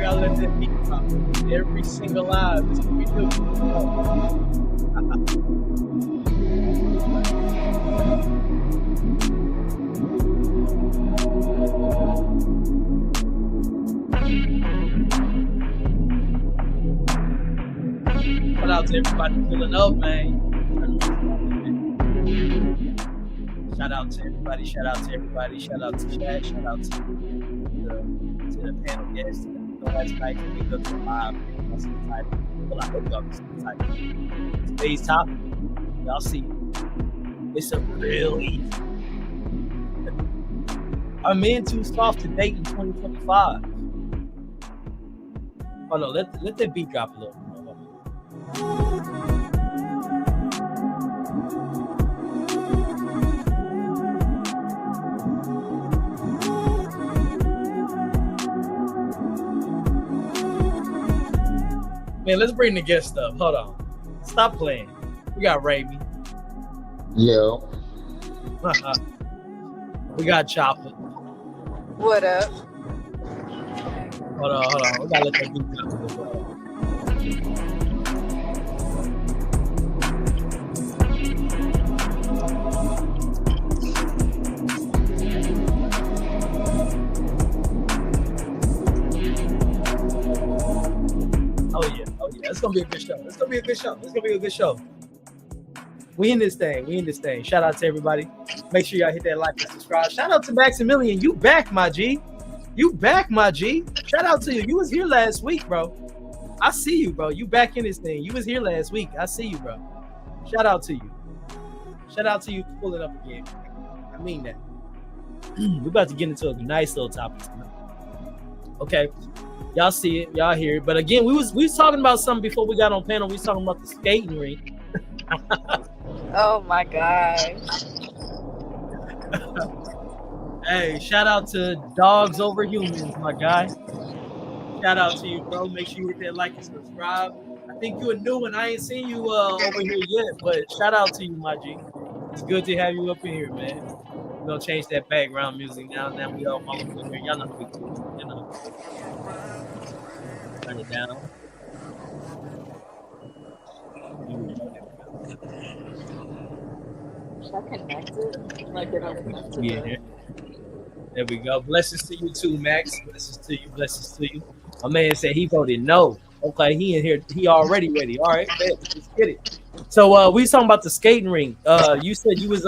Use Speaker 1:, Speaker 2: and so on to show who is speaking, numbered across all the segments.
Speaker 1: gotta let that beat drop. Every single live is what we do. Shout out to everybody pulling up, man. Shout out to everybody. Shout out to everybody. Shout out to Chad. Shout out to the panel guests. Last night we looked live. Well, I hope y'all see the title. Today's topic, y'all see, it's a real easy. Are men too soft to date in 2025? Oh no, let that beat drop a little. Man, let's bring the guest up. Hold on. Stop playing. We got Raimi.
Speaker 2: Yo.
Speaker 1: We got Chopper.
Speaker 3: What up?
Speaker 1: Hold on. We gotta let that beat drop. Oh yeah. It's gonna be a good show. We in this thing. Shout out to everybody. Make sure y'all hit that like and subscribe. Shout out to Maximilian. You back, my G. Shout out to you. You was here last week, bro. I see you, bro. You back in this thing. You was here last week. I see you, bro. Shout out to you for pulling up again. I mean that. We're about to get into a nice little topic tonight. Okay. Y'all see it, y'all hear it. But again, we was talking about something before we got on panel. We was talking about the skating rink.
Speaker 3: Oh my gosh.
Speaker 1: Hey, shout out to Dogs Over Humans, my guy. Shout out to you, bro. Make sure you hit that like and subscribe. I think you're new and I ain't seen you over here yet, but shout out to you, my G. It's good to have you up in here, man. We're gonna change that background music now. Now we all follow up here. Y'all know how we do, you know. Turn it down.
Speaker 3: Should I connect it? Like it connected.
Speaker 1: Yeah. There we go. Blessings to you too, Max. Blessings to you. My man said he voted no. Okay, he in here. He already ready. All right, let's get it. So we was talking about the skating rink. You said you was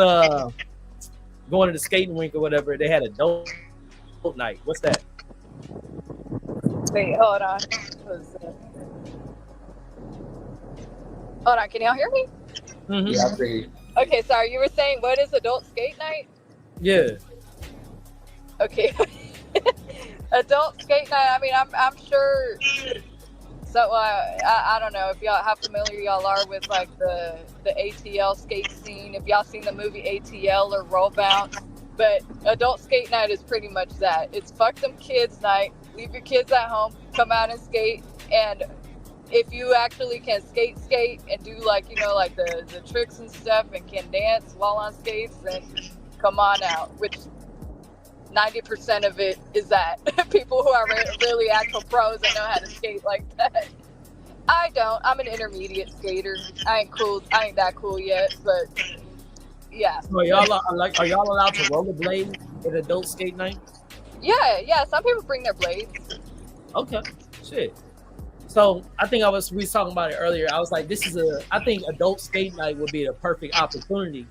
Speaker 1: going to the skating rink or whatever. They had a adult night. What's that?
Speaker 3: Wait, hold on. Hold on, can y'all hear me?
Speaker 1: Mm-hmm.
Speaker 2: Yeah, I see.
Speaker 3: Okay, sorry, you were saying what is adult skate night?
Speaker 1: Yeah.
Speaker 3: Okay. Adult skate night, I mean, I'm sure. So I don't know if y'all how familiar y'all are with like the ATL skate scene. If y'all seen the movie ATL or Roll Bounce, but adult skate night is pretty much that. It's fuck them kids night. Leave your kids at home. Come out and skate. And if you actually can skate and do like like the tricks and stuff and can dance while on skates, then come on out. Which 90% of it is that people who are really actual pros and know how to skate like that. I don't. I'm an intermediate skater. I ain't that cool yet, but yeah.
Speaker 1: So are y'all allowed to rollerblade at adult skate night?
Speaker 3: Yeah. Some people bring their blades.
Speaker 1: Okay, shit. So I think we was talking about it earlier. I was like, I think adult skate night would be the perfect opportunity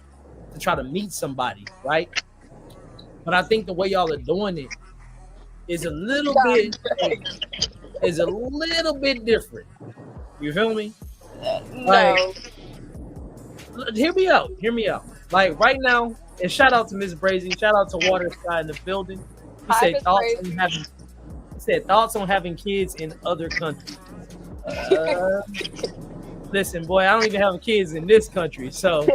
Speaker 1: to try to meet somebody, right? But I think the way y'all are doing it is a little bit different. You feel me?
Speaker 3: No.
Speaker 1: Like, hear me out. Like right now, and shout out to Miss Brazy, shout out to Water Sky in the building. He said thoughts on having kids in other countries. Listen, boy, I don't even have kids in this country, so.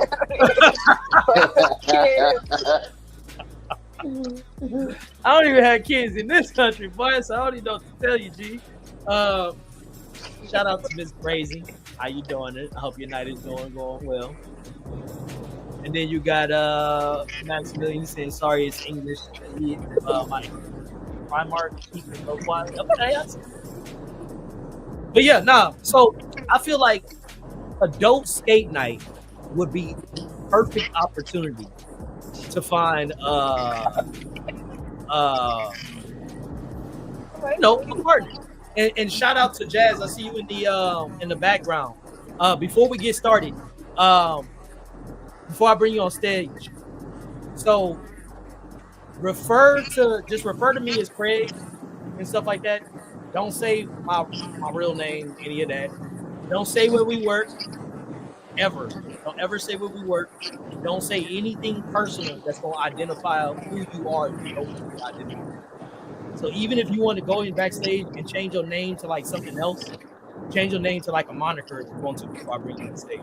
Speaker 1: I don't even have kids in this country, boy, so I don't even know what to tell you, G. Shout out to Miss Brazy. How you doing it? I hope your night is going well. And then you got Maximilian saying sorry, it's English. Primark, keeping low quality. Okay, I see. But yeah, nah. So I feel like adult skate night would be perfect opportunity to find a partner. And shout out to Jazz. I see you in the background. Before we get started, before I bring you on stage, so refer to me as Craig and stuff like that. Don't say my real name, any of that. Don't say where we work, ever. Don't ever say where we work. Don't say anything personal that's going to identify who you are if you don't identify. So even if you want to go in backstage and change your name to like something else, change your name to like a moniker if you want to before I bring you on stage.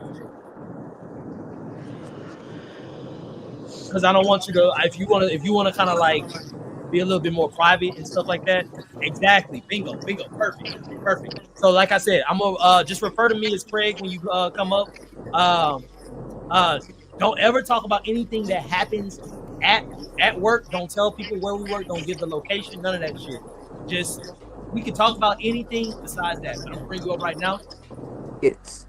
Speaker 1: Because I don't want you to, if you want to kind of like be a little bit more private and stuff like that. Exactly. Bingo. Perfect. So like I said, I'm gonna just refer to me as Craig when you come up. Don't ever talk about anything that happens at work. Don't tell people where we work. Don't give the location. None of that shit. Just we can talk about anything besides that. But I'm gonna bring you up right now.
Speaker 4: Yes.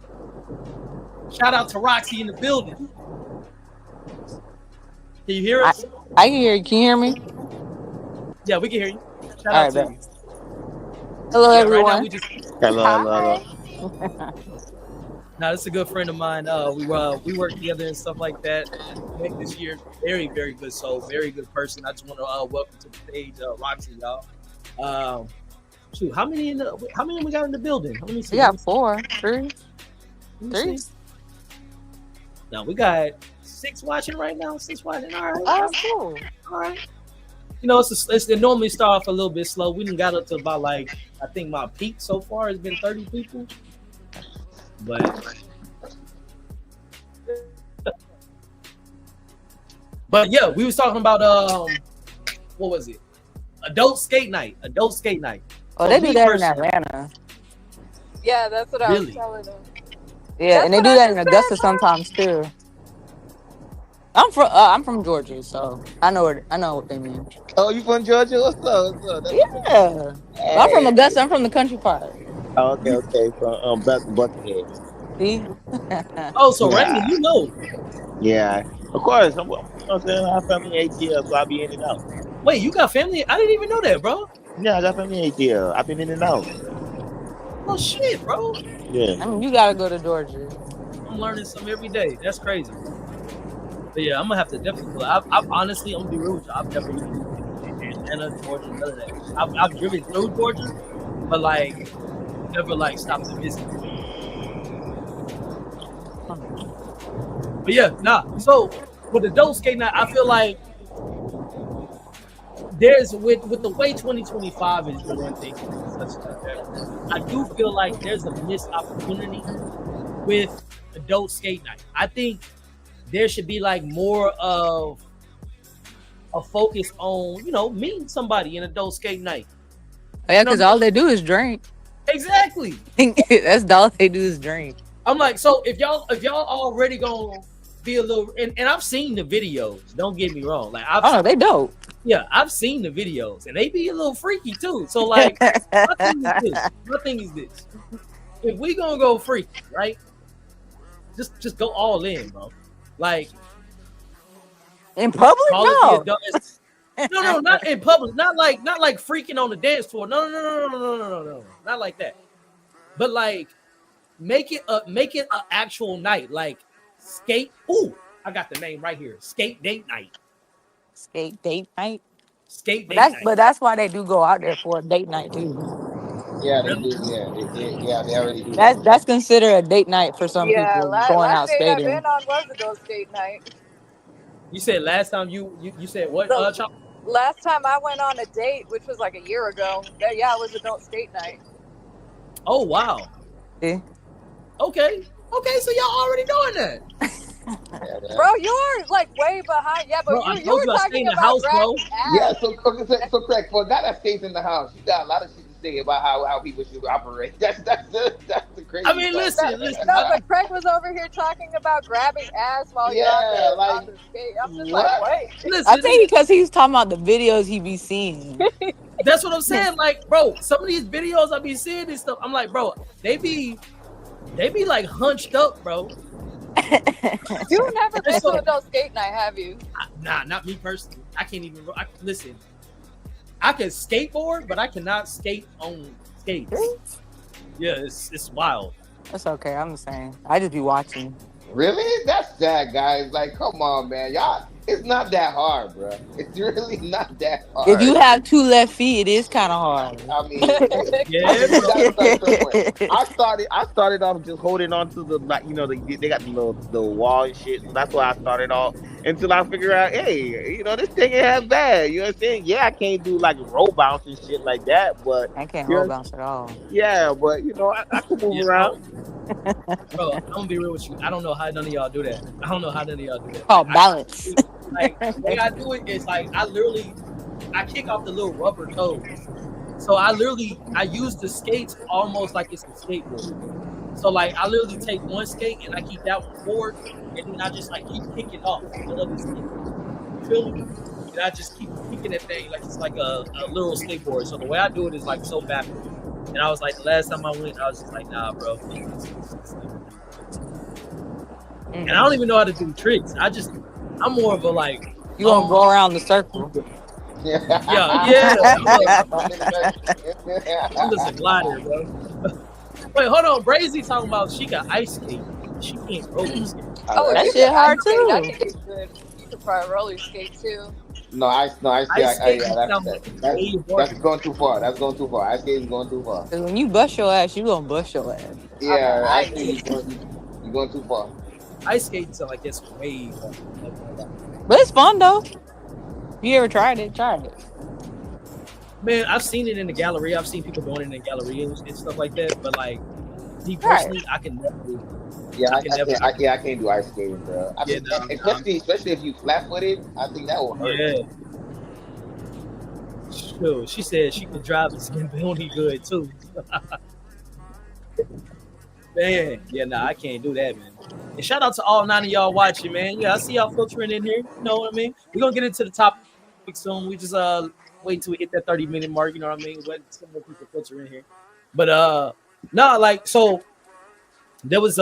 Speaker 1: Shout out to Roxy in the building. Can you hear us?
Speaker 4: I can hear you. Can you hear me?
Speaker 1: Yeah, we can hear you. Shout
Speaker 4: All
Speaker 1: out
Speaker 4: right,
Speaker 1: to you.
Speaker 4: Hello,
Speaker 1: Yeah,
Speaker 4: everyone.
Speaker 1: right now we just
Speaker 2: Hello.
Speaker 1: Now, this is a good friend of mine. We work together and stuff like that. Nick this year, very, very good soul, very good person. I just want to welcome to the stage, Roxy, y'all. Shoot, how many we got in the building? How many?
Speaker 4: We got 4, 3.
Speaker 1: Now we got 6 watching right now. 6 watching. All right.
Speaker 4: Oh, cool.
Speaker 1: All right. You know, it normally start off a little bit slow. We done got up to about like, I think my peak so far has been 30 people. But yeah, we was talking about what was it? Adult skate night. Oh,
Speaker 4: they do that in Atlanta.
Speaker 3: Yeah, that's what I
Speaker 1: Really?
Speaker 3: was telling them.
Speaker 4: Yeah,
Speaker 3: That's
Speaker 4: and they
Speaker 3: what
Speaker 4: do
Speaker 3: I
Speaker 4: that in
Speaker 3: just
Speaker 4: Augusta
Speaker 3: said,
Speaker 4: sometimes too. I'm from Georgia, so I know what they mean.
Speaker 2: Oh, you from Georgia? What's up?
Speaker 4: Yeah, but I'm from Augusta. I'm from the country part.
Speaker 2: Oh, okay. From Buckingham.
Speaker 4: See?
Speaker 1: Oh, so
Speaker 2: Yeah.
Speaker 1: Raymond, you know.
Speaker 2: Yeah, of course. You know what I'm saying? I have family in ATL, so I'll be in and out.
Speaker 1: Wait, you got family? I didn't even know that, bro.
Speaker 2: Yeah, I got family in ATL. I've been in and out.
Speaker 1: Oh shit, bro.
Speaker 2: Yeah.
Speaker 4: I mean, you gotta go to Georgia.
Speaker 1: I'm learning something every day. That's crazy. But yeah, I'm gonna have to definitely. I've honestly, I'm gonna be real with you. I've never been in Atlanta, Georgia, none of that. I've driven through Georgia, but like never like stopped to visit. But yeah, nah. So with adult skate night, I feel like there's with the way 2025 is doing things, such like that, I do feel like there's a missed opportunity with adult skate night. I think there should be like more of a focus on, meeting somebody in adult skate night.
Speaker 4: Oh, yeah, because all they do is drink.
Speaker 1: Exactly.
Speaker 4: That's all they do is drink.
Speaker 1: I'm like, so if y'all already gonna be a little, and I've seen the videos. Don't get me wrong. Like
Speaker 4: they dope.
Speaker 1: Yeah, I've seen the videos, and they be a little freaky too. So like, my thing is this: if we gonna go freaky, right? Just go all in, bro. Like
Speaker 4: in public, no.
Speaker 1: No, not in public. Not like freaking on the dance floor. No. Not like that. But like, make it an actual night. Like skate. Ooh, I got the name right here. Skate date night.
Speaker 4: Skate date night.
Speaker 1: Skate date night.
Speaker 4: But that's why they do go out there for a date night too.
Speaker 2: Yeah, they do. Yeah, they already do.
Speaker 4: That's considered a date night for some people going out
Speaker 3: last date
Speaker 4: skating.
Speaker 3: I've been on was adult skate night.
Speaker 1: You said last time you said what?
Speaker 3: Last time I went on a date, which was like a year ago, it was adult skate night.
Speaker 1: Oh wow.
Speaker 4: Yeah.
Speaker 1: Okay, so y'all already doing that.
Speaker 3: Bro, you're like way behind. Yeah, but you were talking about
Speaker 1: house, bro.
Speaker 2: Yeah, so Craig, for a guy that stays in the house, you got a lot of shit to thing about how people should operate. That's the crazy.
Speaker 1: I mean,
Speaker 2: part.
Speaker 1: listen.
Speaker 3: No, but Craig was over here talking about grabbing ass while you're on the skate. I'm just like, wait.
Speaker 1: Listen,
Speaker 4: I think because he's talking about the videos he be seeing.
Speaker 1: that's what I'm saying. Like, bro, some of these videos I be seeing and stuff, I'm like, bro, they be like hunched up, bro.
Speaker 3: You've never been to adult skate night, have you?
Speaker 1: Nah, not me personally. I can't even listen. I can skateboard, but I cannot skate on skates. Yeah, it's wild.
Speaker 4: That's okay. I'm the same. I just be watching.
Speaker 2: Really? That's sad, guys. Like, come on, man. Y'all, it's not that hard, bro. It's really not that hard.
Speaker 4: If you have 2 left feet, it is kind of hard.
Speaker 2: I mean,
Speaker 1: Yeah, bro.
Speaker 2: I started off just holding on to the, like, you know, they got the wall and shit. So that's why I started off until I figure out, hey, you know, this thing ain't that bad. You know what I'm saying? Yeah, I can't do like roll bounce and shit like that, but
Speaker 4: I can't roll bounce at all.
Speaker 2: yeah, but you know, I can move around.
Speaker 1: Bro, I'm gonna be real with you. I don't know how none of y'all do that. I don't know how none of y'all do that.
Speaker 4: Oh, balance.
Speaker 1: Like, the way I do it is like I kick off the little rubber toes. So I use the skates almost like it's a skateboard. So like I literally take one skate and I keep that one forward, and then I just like keep kicking off the other skate. You feel me? And I just keep kicking that thing like it's like a little skateboard. So the way I do it is like so backward. And I was like, the last time I went, I was just like, nah, bro. And I don't even know how to do tricks. I'm more of a like.
Speaker 4: You gonna go around the circle?
Speaker 1: Yeah. I'm just a glider, bro. Wait, hold on. Brazy talking about she got ice skate. She can't roller skate.
Speaker 3: Oh,
Speaker 4: that
Speaker 3: you
Speaker 4: shit
Speaker 3: can
Speaker 4: hard
Speaker 3: ice skate.
Speaker 4: too.
Speaker 3: That can be good. You can probably roller skate too.
Speaker 2: No, ice skate. That's going too far. That's going too far. Ice skate is going too far.
Speaker 4: Cause when you bust your ass, you gonna bust your ass.
Speaker 2: Yeah, ice skate you're going too far.
Speaker 1: Ice skating sound like it's way.
Speaker 4: But it's fun though. You ever tried it? Try it.
Speaker 1: Man, I've seen it in the gallery. I've seen people doing it in the gallery and stuff like that. But like, me personally, I can never do it.
Speaker 2: Yeah, I can't do ice skating, bro. Especially if you flat-footed, I think that will hurt.
Speaker 1: Yeah. Sure. She said she could drive a skin penalty good too. Man, yeah, nah, I can't do that, man. And shout out to all 9 of y'all watching, man. Yeah, I see y'all filtering in here. You know what I mean? We're gonna get into the topic soon. We just wait until we hit that 30-minute mark, you know what I mean? Let some more people filter in here. But like, so there was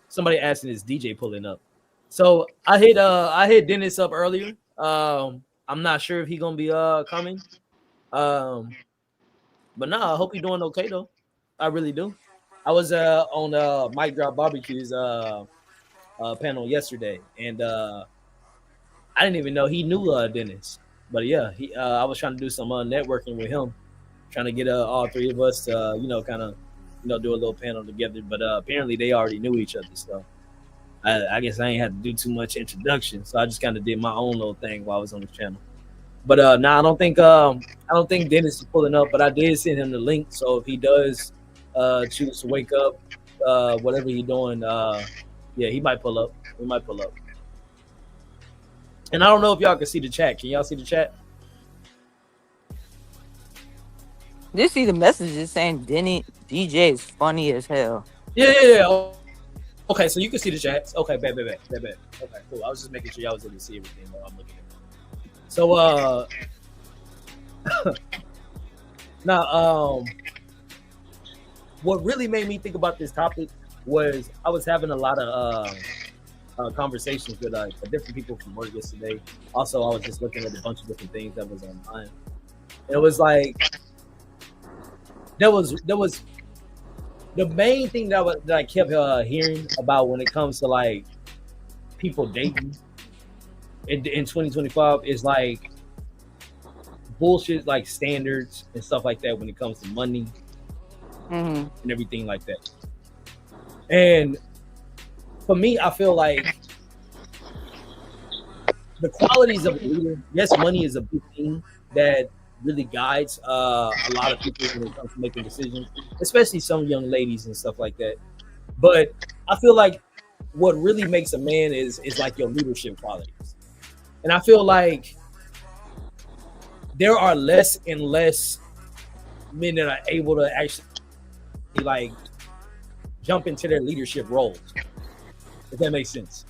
Speaker 1: somebody asking, is DJ pulling up? So I hit Dennis up earlier. I'm not sure if he's gonna be coming. But I hope he's doing okay though. I really do. I was on Mike Drop Barbecue's panel yesterday, and I didn't even know he knew Dennis. But yeah, I was trying to do some networking with him, trying to get all 3 of us to kind of do a little panel together. But apparently they already knew each other, so I guess I ain't had to do too much introduction. So I just kind of did my own little thing while I was on the channel. But I don't think Dennis is pulling up, but I did send him the link. So if he does choose to wake up, whatever he's doing, yeah, he might pull up. We might pull up. And I don't know if y'all can see the chat. Can y'all see the chat?
Speaker 4: Just see the messages saying DJ is funny as hell.
Speaker 1: Yeah. Okay, so you can see the chats. Okay, bet. Okay, cool. I was just making sure y'all was able to see everything while I'm looking at it. So now what really made me think about this topic was I was having a lot of conversations with different people from work yesterday. Also, I was just looking at a bunch of different things that was online. And it was like there was the main thing that I kept hearing about when it comes to like people dating in 2025 is like bullshit, like standards and stuff like that when it comes to money and everything like that. And for me, I feel like the qualities of a leader, yes, money is a big thing that really guides a lot of people when it comes to making decisions, especially some young ladies and stuff like that. But I feel like what really makes a man is like your leadership qualities. And I feel like there are less and less men that are able to actually like jump into their leadership roles. If that makes sense.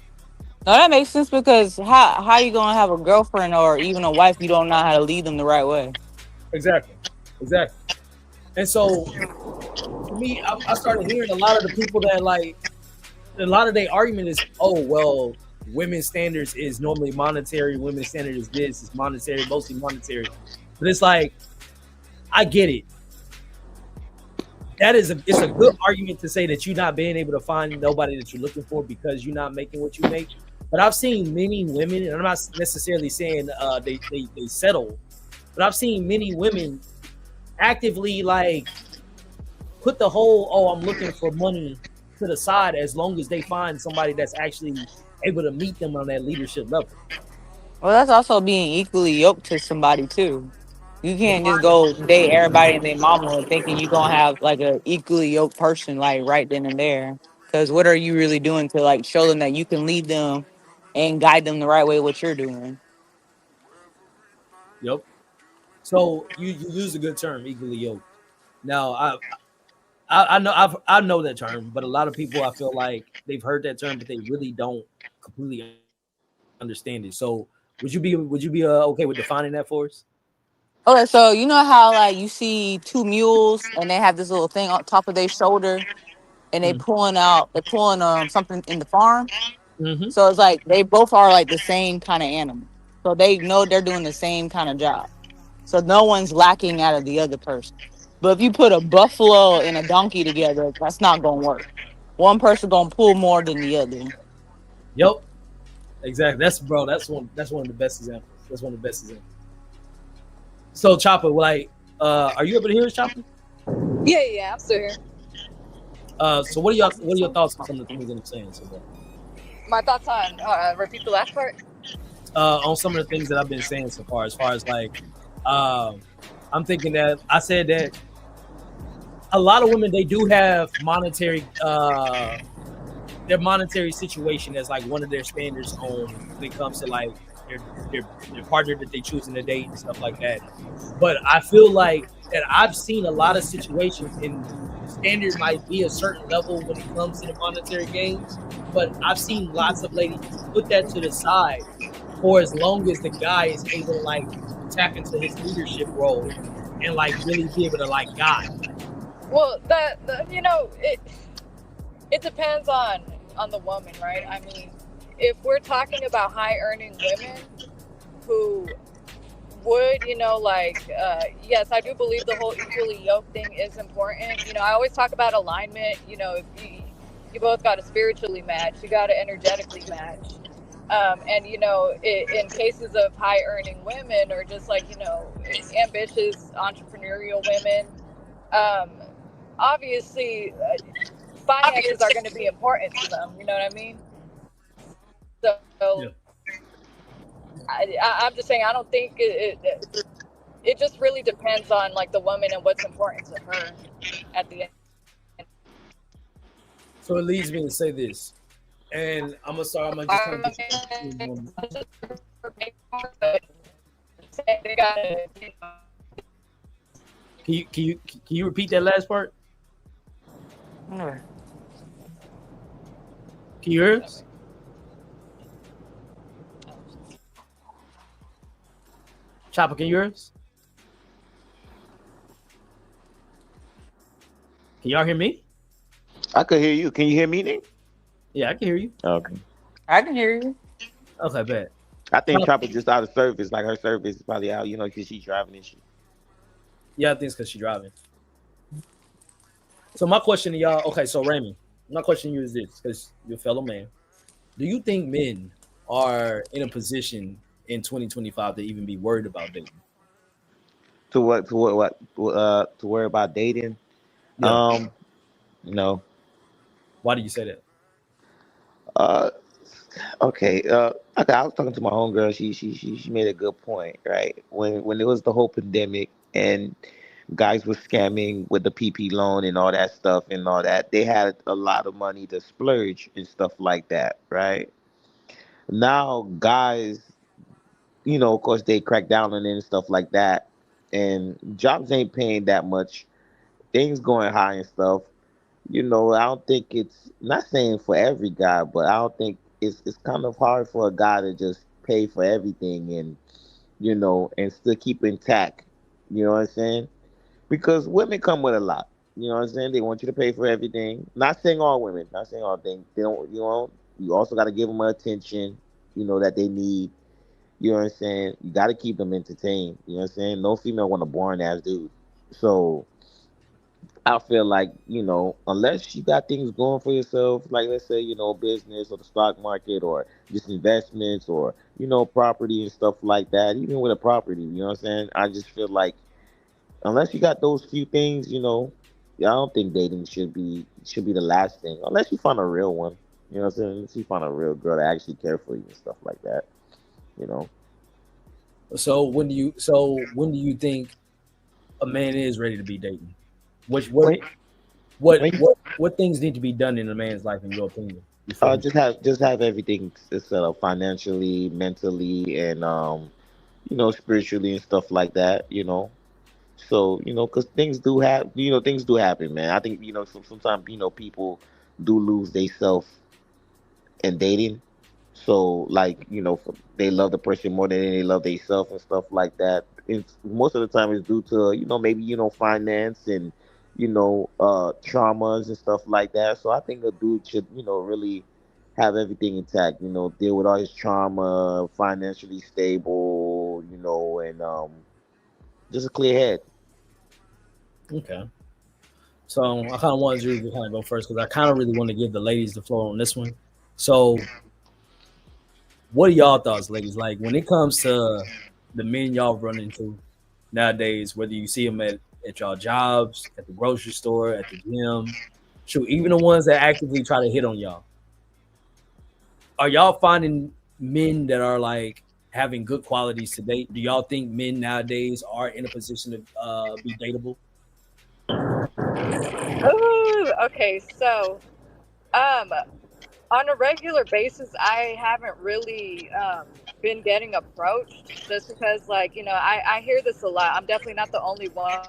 Speaker 4: No, that makes sense because how you gonna have a girlfriend or even a wife you don't know how to lead them the right way?
Speaker 1: Exactly. Exactly. And so for me, I started hearing a lot of the people that like a lot of their argument is, oh well, women's standards is normally monetary. Women's standard is this, is monetary, mostly monetary. But it's like, I get it. It's a good argument to say that you're not being able to find nobody that you're looking for because you're not making what you make. But I've seen many women, and I'm not necessarily saying they settle, but I've seen many women actively like put the whole I'm looking for money to the side as long as they find somebody that's actually able to meet them on that leadership level.
Speaker 4: Well, that's also being equally yoked to somebody too. You can't just go date everybody and their mama and thinking you're gonna have like a equally yoked person like right then and there. Because what are you really doing to like show them that you can lead them and guide them the right way what you're doing?
Speaker 1: Yep. So you use a good term, equally yoked. Now I know that term, but a lot of people I feel like they've heard that term, but they really don't completely understand it. So would you be okay with defining that for us?
Speaker 4: Okay, so you know how like you see two mules and they have this little thing on top of their shoulder and they're pulling something in the farm.
Speaker 1: Mm-hmm.
Speaker 4: So it's like they both are like the same kind of animal. So they know they're doing the same kind of job. So no one's lacking out of the other person. But if you put a buffalo and a donkey together, that's not gonna work. One person gonna pull more than the other.
Speaker 1: Yep. Exactly. That's one of the best examples. That's one of the best examples. So Chopper, like, are you able to hear us, Chopper?
Speaker 3: Yeah, I'm still here.
Speaker 1: So what are your thoughts on some of the things that I'm saying so far?
Speaker 3: My thoughts on repeat the last part.
Speaker 1: On some of the things that I've been saying so far, as far as like, um, I'm thinking that I said that a lot of women they do have their monetary situation as like one of their standards on when it comes to like their their, their partner that they choose in a date and stuff like that. But I feel like that I've seen a lot of situations and standard might be a certain level when it comes to the monetary gains, but I've seen lots of ladies put that to the side for as long as the guy is able to like tap into his leadership role and like really be able to like guide.
Speaker 3: Well, it depends on the woman, right? I mean, if we're talking about high earning women who would, yes, I do believe the whole equally yoked thing is important. I always talk about alignment. If you both got to spiritually match, you got to energetically match. And in cases of high earning women or just like ambitious entrepreneurial women, um, obviously finances are going to be important to them. You know what I mean? So
Speaker 1: Yeah.
Speaker 3: I'm just saying I don't think it just really depends on like the woman and what's important to her at the end.
Speaker 1: So it leads me to say this, and I'm gonna just kind of
Speaker 3: They gotta,
Speaker 1: can you repeat that last part?
Speaker 4: Anyway.
Speaker 1: Can you hear us? Chopper, can you hear us? Can y'all hear me?
Speaker 2: I could hear you. Can you hear me, Nick?
Speaker 1: Yeah, I can hear you.
Speaker 2: Okay.
Speaker 4: I can hear you.
Speaker 1: Okay, bad.
Speaker 2: I think Chopper just out of service. Like her service is probably out, because she's driving and shit.
Speaker 1: Yeah, I think it's because she's driving. So my question to y'all, okay, so Raymond, my question to you is this, because you're a fellow man. Do you think men are in a position in 2025 to even be worried about dating?
Speaker 2: To what? To what? To worry about dating?
Speaker 1: Yeah.
Speaker 2: No.
Speaker 1: Why do you say that?
Speaker 2: Uh, okay. Okay. I was talking to my homegirl. She made a good point, right? When it was the whole pandemic and guys were scamming with the PP loan and all that stuff and all that, they had a lot of money to splurge and stuff like that, right? Now guys, of course they crack down on it and stuff like that. and jobs ain't paying that much. Things going high and stuff. I don't think it's not saying for every guy, but I don't think it's kind of hard for a guy to just pay for everything and and still keep intact. You know what I'm saying? Because women come with a lot. You know what I'm saying? They want you to pay for everything. Not saying all women, not saying all things. They don't. You also got to give them attention. That they need. You know what I'm saying? You got to keep them entertained. You know what I'm saying? No female want a boring ass dude. So I feel like, unless you got things going for yourself, like let's say, business or the stock market or just investments or, property and stuff like that, even with a property, you know what I'm saying? I just feel like unless you got those few things, I don't think dating should be the last thing. Unless you find a real one. You know what I'm saying? Unless you find a real girl that actually care for you and stuff like that, you know.
Speaker 1: So when do you think a man is ready to be dating? Which what
Speaker 2: Wait,
Speaker 1: what
Speaker 2: wait.
Speaker 1: what what things need to be done in a man's life in your opinion before he
Speaker 2: Just have everything set up financially, mentally, and spiritually and stuff like that. So because things do happen, man. I think sometimes people do lose they self in dating. So like they love the person more than they love themselves and stuff like that. It's most of the time it's due to maybe finance and traumas and stuff like that. So I think a dude should really have everything intact. Deal with all his trauma, financially stable. And just a clear head.
Speaker 1: okay. So I kind of wanted you to kind of go first because I kind of really want to give the ladies the floor on this one. So what are y'all thoughts, ladies? Like when it comes to the men y'all run into nowadays, whether you see them at y'all jobs, at the grocery store, at the gym, shoot, even the ones that actively try to hit on y'all, are y'all finding men that are like having good qualities to date? Do y'all think men nowadays are in a position to be dateable?
Speaker 3: Ooh, okay, so um, on a regular basis, I haven't really been getting approached just because, like, I hear this a lot. I'm definitely not the only one.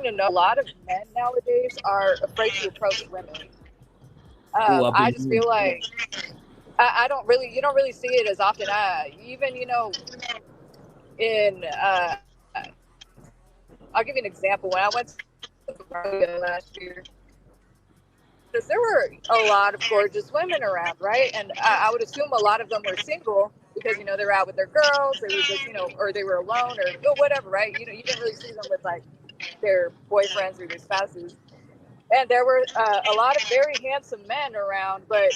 Speaker 3: To know a lot of men nowadays are afraid to approach women.
Speaker 1: Ooh, I've
Speaker 3: I
Speaker 1: been
Speaker 3: just feel like I don't really, you don't really see it as often. Even, in, I'll give you an example. When I went to Korea last year, because there were a lot of gorgeous women around, right? And I would assume a lot of them were single because they're out with their girls, they were just or they were alone or whatever, right? You didn't really see them with like their boyfriends or their spouses. And there were a lot of very handsome men around, but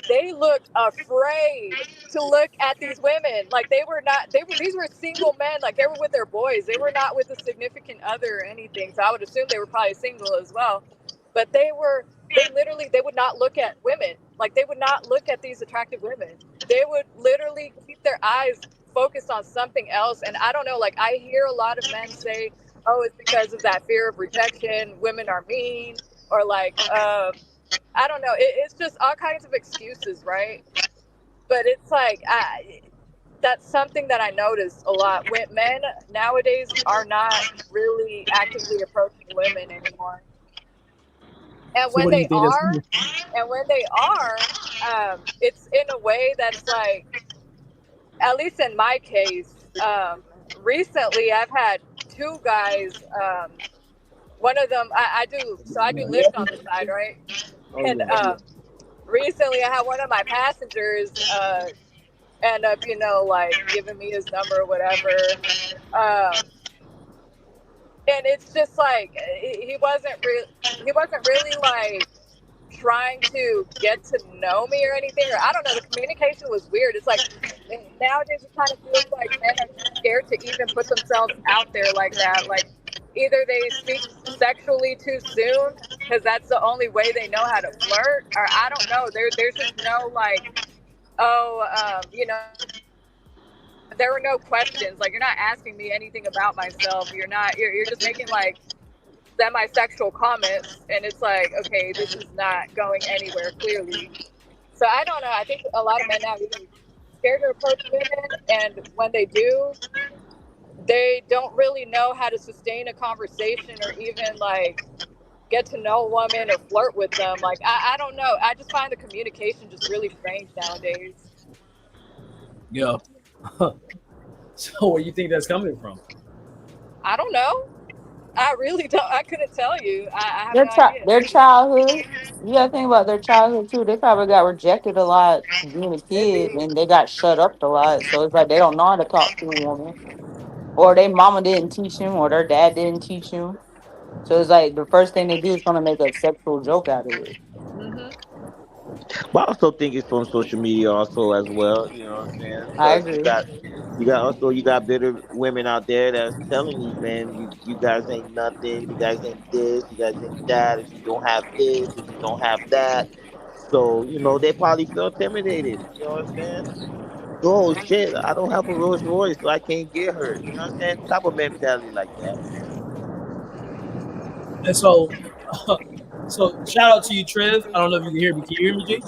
Speaker 3: they looked afraid to look at these women. Like they were not. These were single men. Like they were with their boys. They were not with a significant other or anything. So I would assume they were probably single as well. But they were. They literally. They would not look at women. Like they would not look at these attractive women. They would literally keep their eyes focused on something else. And I don't know. Like I hear a lot of men say, "Oh, it's because of that fear of rejection. Women are mean." Or like I don't know. It's just all kinds of excuses, right? But it's like that's something that I noticed a lot. When men nowadays are not really actively approaching women anymore, and
Speaker 1: So what do you think that's coming?
Speaker 3: when they are, it's in a way that's like, at least in my case, recently I've had two guys. One of them, I do Lyft on the side, right?
Speaker 1: Oh
Speaker 3: And
Speaker 1: yeah.
Speaker 3: recently I had one of my passengers end up, like giving me his number or whatever. Um, and it's just like he wasn't really like trying to get to know me or anything, or I don't know. The communication was weird. It's like nowadays it kind of feels like men are scared to even put themselves out there like that. Like either they speak sexually too soon because that's the only way they know how to flirt, or I don't know. There's just no like, oh, there were no questions. Like you're not asking me anything about myself. You're just making like semi-sexual comments, and it's like, okay, this is not going anywhere clearly. So I don't know. I think a lot of men now even scared to approach women, and when they do, they don't really know how to sustain a conversation or even like get to know a woman or flirt with them. Like I don't know. I just find the communication just really strange nowadays.
Speaker 1: Yeah. So where you think that's coming from?
Speaker 3: I don't know. I really don't. I couldn't tell you. I have no idea.
Speaker 4: Their childhood. You gotta think about their childhood too. They probably got rejected a lot being a kid,
Speaker 3: Maybe.
Speaker 4: and they got shut up a lot. So it's like they don't know how to talk to a woman, or their mama didn't teach them, or their dad didn't teach them. So it's like the first thing they do is gonna make a sexual joke out of it.
Speaker 3: Hmm.
Speaker 2: But I also think it's from social media also as well. You know what I'm saying?
Speaker 4: I
Speaker 2: Because
Speaker 4: agree.
Speaker 2: you got bitter women out there that's telling these men, you guys ain't nothing, you guys ain't this, you guys ain't that, if you don't have this, if you don't have that. So, they probably feel intimidated. You know what I'm saying? Oh shit, I don't have a Rolls Royce, so I can't get her. You know what I'm saying? Type of mentality like that.
Speaker 1: And so, so shout out to you, Trev. I don't know if you can hear me. Can you hear me, G?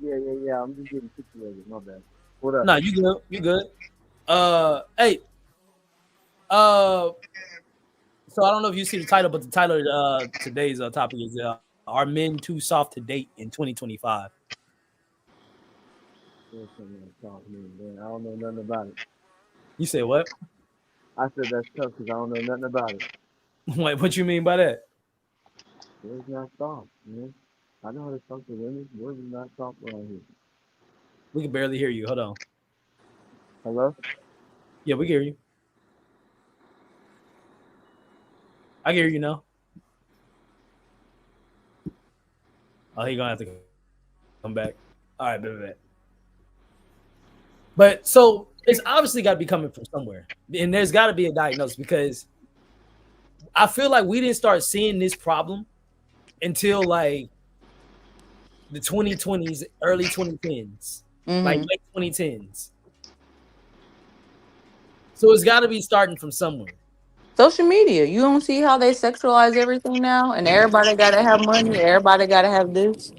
Speaker 5: Yeah. I'm just getting situated. My bad. What up?
Speaker 1: No, you good. You good. Hey. So I don't know if you see the title, but the title of today's topic is "Are Men Too Soft to Date in 2025?"
Speaker 5: There's something that's talking to me, man. I don't know nothing about it.
Speaker 1: You say what?
Speaker 5: I said that's tough because I don't know nothing about it.
Speaker 1: Wait, what you mean by that?
Speaker 5: Boys not soft, man. I know how to talk to women. Boys is not soft around here.
Speaker 1: We can barely hear you. Hold on.
Speaker 5: Hello?
Speaker 1: Yeah, we can hear you. I can hear you now. Oh, he gonna have to come back. All right, bet. But so it's obviously got to be coming from somewhere, and there's got to be a diagnosis because I feel like we didn't start seeing this problem until like the 2020s, early 2010s, like
Speaker 4: Hmm.
Speaker 1: late 2010s. So it's got to be starting from somewhere.
Speaker 4: Social media. You don't see how they sexualize everything now, and everybody gotta have money. Everybody gotta have this.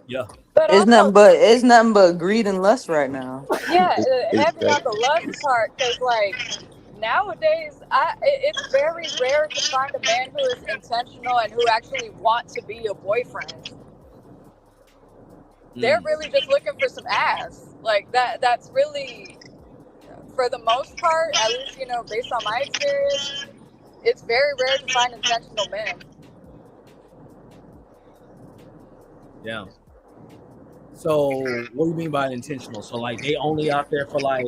Speaker 1: Yeah.
Speaker 3: But also,
Speaker 4: It's nothing but greed and lust right now.
Speaker 3: yeah,
Speaker 2: It's
Speaker 3: heavy on the lust part, because like nowadays, it's very rare to find a man who is intentional and who actually wants to be a boyfriend. They're really just looking for some ass, like that. That's really, for the most part, at least based on my experience, it's very rare to find intentional men.
Speaker 1: Yeah. So what do you mean by intentional? So like they only out there for like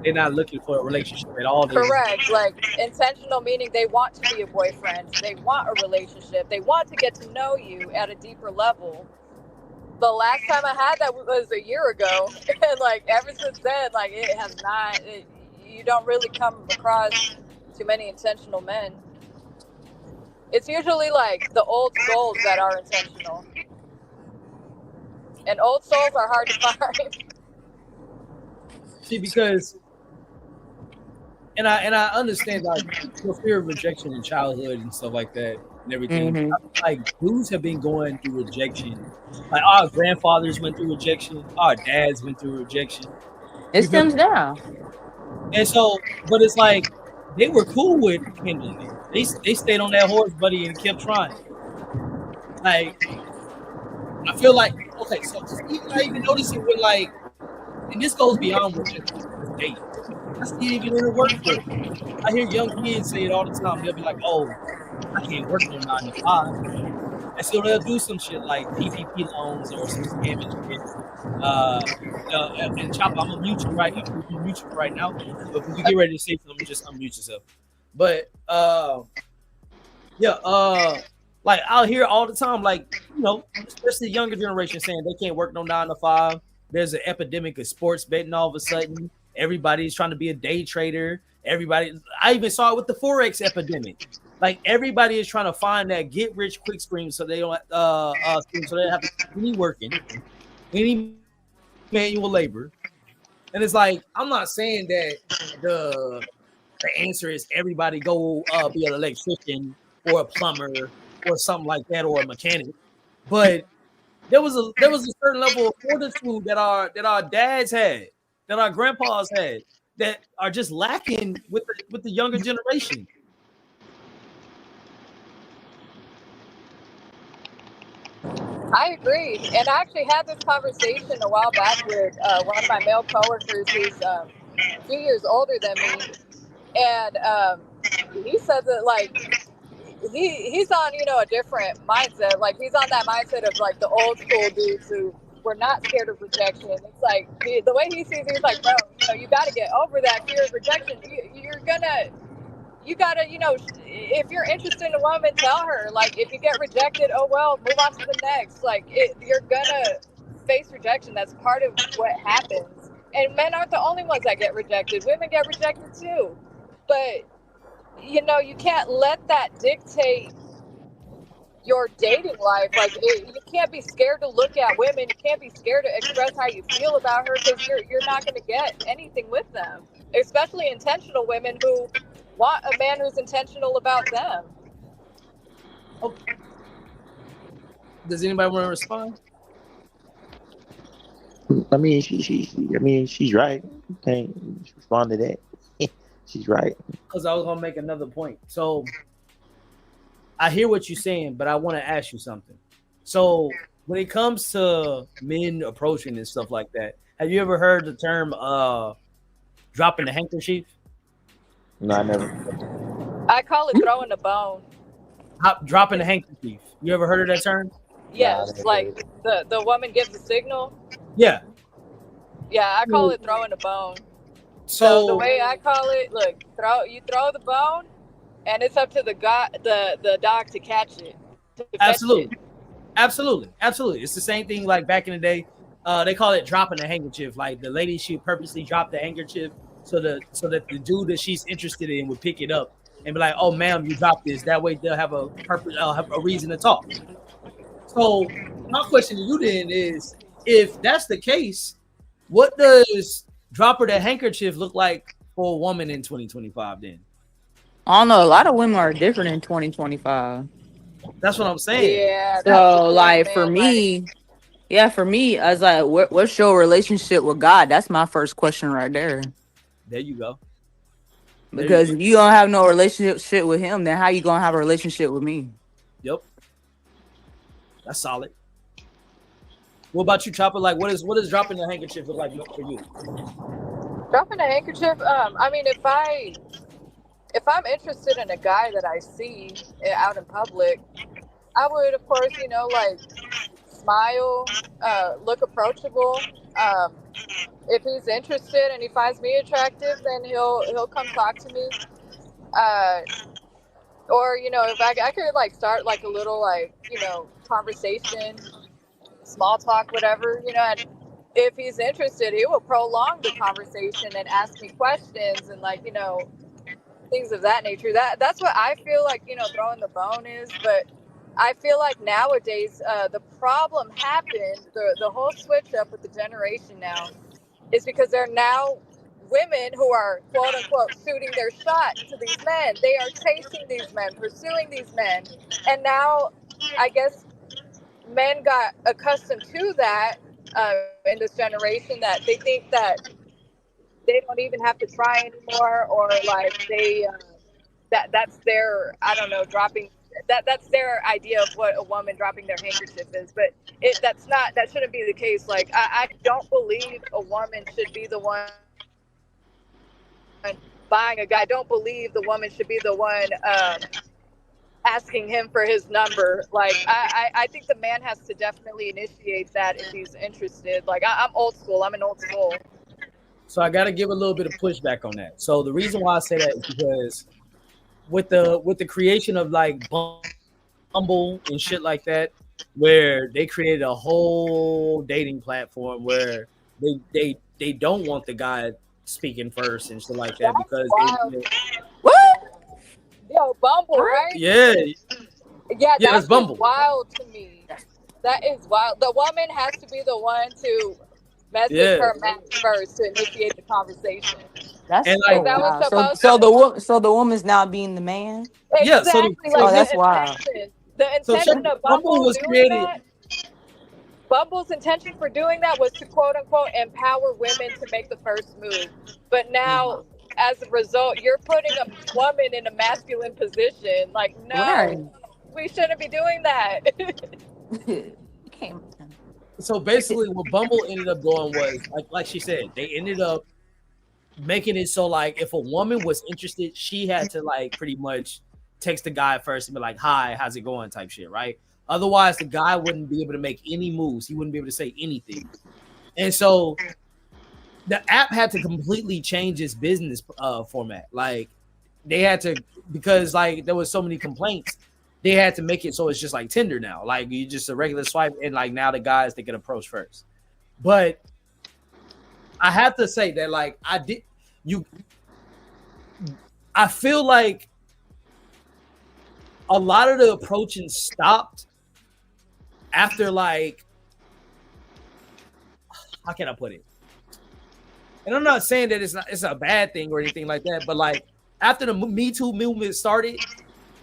Speaker 1: they're not looking for a relationship at all. They just,
Speaker 3: Correct. Like intentional meaning they want to be a boyfriend, they want a relationship, they want to get to know you at a deeper level. The last time I had that was a year ago, and like ever since then, like it has not. You don't really come across too many intentional men. It's usually like the old souls that are intentional, and old souls are hard to find.
Speaker 1: see because and I understand like the fear of rejection in childhood and stuff like that and everything.
Speaker 4: Hmm.
Speaker 1: Like dudes have been going through rejection. Like our grandfathers went through rejection, our dads went through rejection.
Speaker 4: It
Speaker 1: You feel
Speaker 4: stems
Speaker 1: me?
Speaker 4: down.
Speaker 1: And so, but it's like they were cool with handling it. They stayed on that horse, buddy, and kept trying. Like I feel like okay, so I even notice it with like, and this goes beyond what just dating. I see it even in the workforce. I hear young kids say it all the time. They'll be like, "Oh, I can't work no 9 to 5," and so they'll do some shit like PPP loans or some scamming shit. And Chopper, I'm gonna mute you right. I'm gonna mute you right now. But if you get ready to say something, just unmute yourself. But yeah, like I'll hear all the time, like especially the younger generation saying they can't work no 9 to 5. There's an epidemic of sports betting all of a sudden. Everybody's trying to be a day trader. I even saw it with the forex epidemic. Like everybody is trying to find that get rich quick scheme, so they don't so they have to be working any manual labor. And it's like I'm not saying that the answer is everybody go be an electrician or a plumber or something like that or a mechanic, but there was a certain level of fortitude that our dads had, that our grandpas had, that are just lacking with the younger generation.
Speaker 3: I agree, and I actually had this conversation a while back with one of my male coworkers who's a few years older than me, and he said that like he's on a different mindset. Like he's on that mindset of like the old school dudes who were not scared of rejection. It's like the way he sees it, he's like, bro, you got to get over that fear of rejection. You gotta, if you're interested in a woman, tell her. Like, if you get rejected, oh well, move on to the next. Like, you're gonna face rejection. That's part of what happens. And men aren't the only ones that get rejected. Women get rejected too. But, you can't let that dictate your dating life. Like, you can't be scared to look at women. You can't be scared to express how you feel about her, because you're not going to get anything with them. Especially intentional women who want a man who's intentional about them.
Speaker 1: Okay. Does anybody want to respond?
Speaker 2: I mean, she's right. Can't respond to that. She's right.
Speaker 1: Because I was gonna make another point. So I hear what you're saying, but I want to ask you something. So when it comes to men approaching and stuff like that, have you ever heard the term dropping the handkerchief?
Speaker 2: No, I never.
Speaker 3: I call it throwing the bone.
Speaker 1: Dropping the handkerchief. You ever heard of that term?
Speaker 3: Yes,
Speaker 2: Nah,
Speaker 3: like the woman gives the signal.
Speaker 1: Yeah.
Speaker 3: Yeah, I call it throwing the bone.
Speaker 1: So
Speaker 3: the way I call it, look, you throw the bone, and it's up to the dog to catch it.
Speaker 1: Absolutely. It's the same thing like back in the day. They call it dropping the handkerchief. Like the lady, she purposely dropped the handkerchief so that the dude that she's interested in would pick it up and be like, "Oh, ma'am, you dropped this." That way, they'll have a purpose, have a reason to talk. So, my question to you then is, if that's the case, what does drop her the handkerchief look like for a woman in 2025? Then
Speaker 4: I don't know. A lot of women are different in 2025.
Speaker 1: that's what I'm saying.
Speaker 3: Yeah.
Speaker 4: So, like for me, I was like, what's your relationship with God? That's my first question right there.
Speaker 1: There you go.
Speaker 4: Because if you don't have no relationship with him, then how you gonna have a relationship with me?
Speaker 1: Yep. That's solid. What about you, Chopper? Like, what is dropping the handkerchief look like for you?
Speaker 3: Dropping a handkerchief. I mean, if I'm interested in a guy that I see out in public, I would, of course, like smile, look approachable. If he's interested and he finds me attractive, then he'll come talk to me. Or if I could like start like a little conversation, small talk, whatever, and if he's interested, he will prolong the conversation and ask me questions and things of that nature. That's what I feel like throwing the bone is. But I feel like nowadays the problem happened, the whole switch up with the generation now is because there are now women who are quote unquote shooting their shot to these men. They are chasing these men, pursuing these men, and now I guess men got accustomed to that in this generation, that they think that they don't even have to try anymore, or like they that's their, I don't know, dropping that's their idea of what a woman dropping their handkerchief is. But that shouldn't be the case. Like I don't believe a woman should be the one buying a guy. I don't believe the woman should be the one asking him for his number. Like I think the man has to definitely initiate that if he's interested. Like I'm old school. I'm an old soul.
Speaker 1: So I got to give a little bit of pushback on that. So the reason why I say that is because with the creation of like Bumble and shit like that, where they created a whole dating platform where they don't want the guy speaking first and shit like that.
Speaker 3: That's
Speaker 1: Because
Speaker 4: What?
Speaker 3: Yo, Bumble, right?
Speaker 1: Yeah,
Speaker 3: that's
Speaker 1: Bumble.
Speaker 3: Wild to me. That is wild. The woman has to be the one to message her man first to initiate the conversation.
Speaker 4: That's
Speaker 1: and
Speaker 4: so
Speaker 1: like
Speaker 3: that was
Speaker 4: wild.
Speaker 3: supposed
Speaker 4: So the woman's now being the man.
Speaker 1: Yeah,
Speaker 3: Exactly.
Speaker 1: so
Speaker 4: that's wild.
Speaker 3: The intention of Bumble
Speaker 1: was
Speaker 3: doing
Speaker 1: created.
Speaker 3: that. Bumble's intention for doing that was to quote unquote empower women to make the first move. But now, as a result, you're putting a woman in a masculine position. Like,
Speaker 4: Right.
Speaker 3: no, we shouldn't be doing that.
Speaker 1: So basically, what Bumble ended up doing was, like she said, they ended up making it so like if a woman was interested, she had to like pretty much text the guy first and be like, "Hi, how's it going?" type shit, right? Otherwise, the guy wouldn't be able to make any moves. He wouldn't be able to say anything. And so the app had to completely change its business format. Like they had to, because like there was so many complaints, they had to make it so it's just like Tinder now. Like you just a regular swipe, and like now the guys they can approach first. But I have to say that like I feel like a lot of the approaching stopped after like, how can I put it? And I'm not saying that it's a bad thing or anything like that, but like after the Me Too movement started,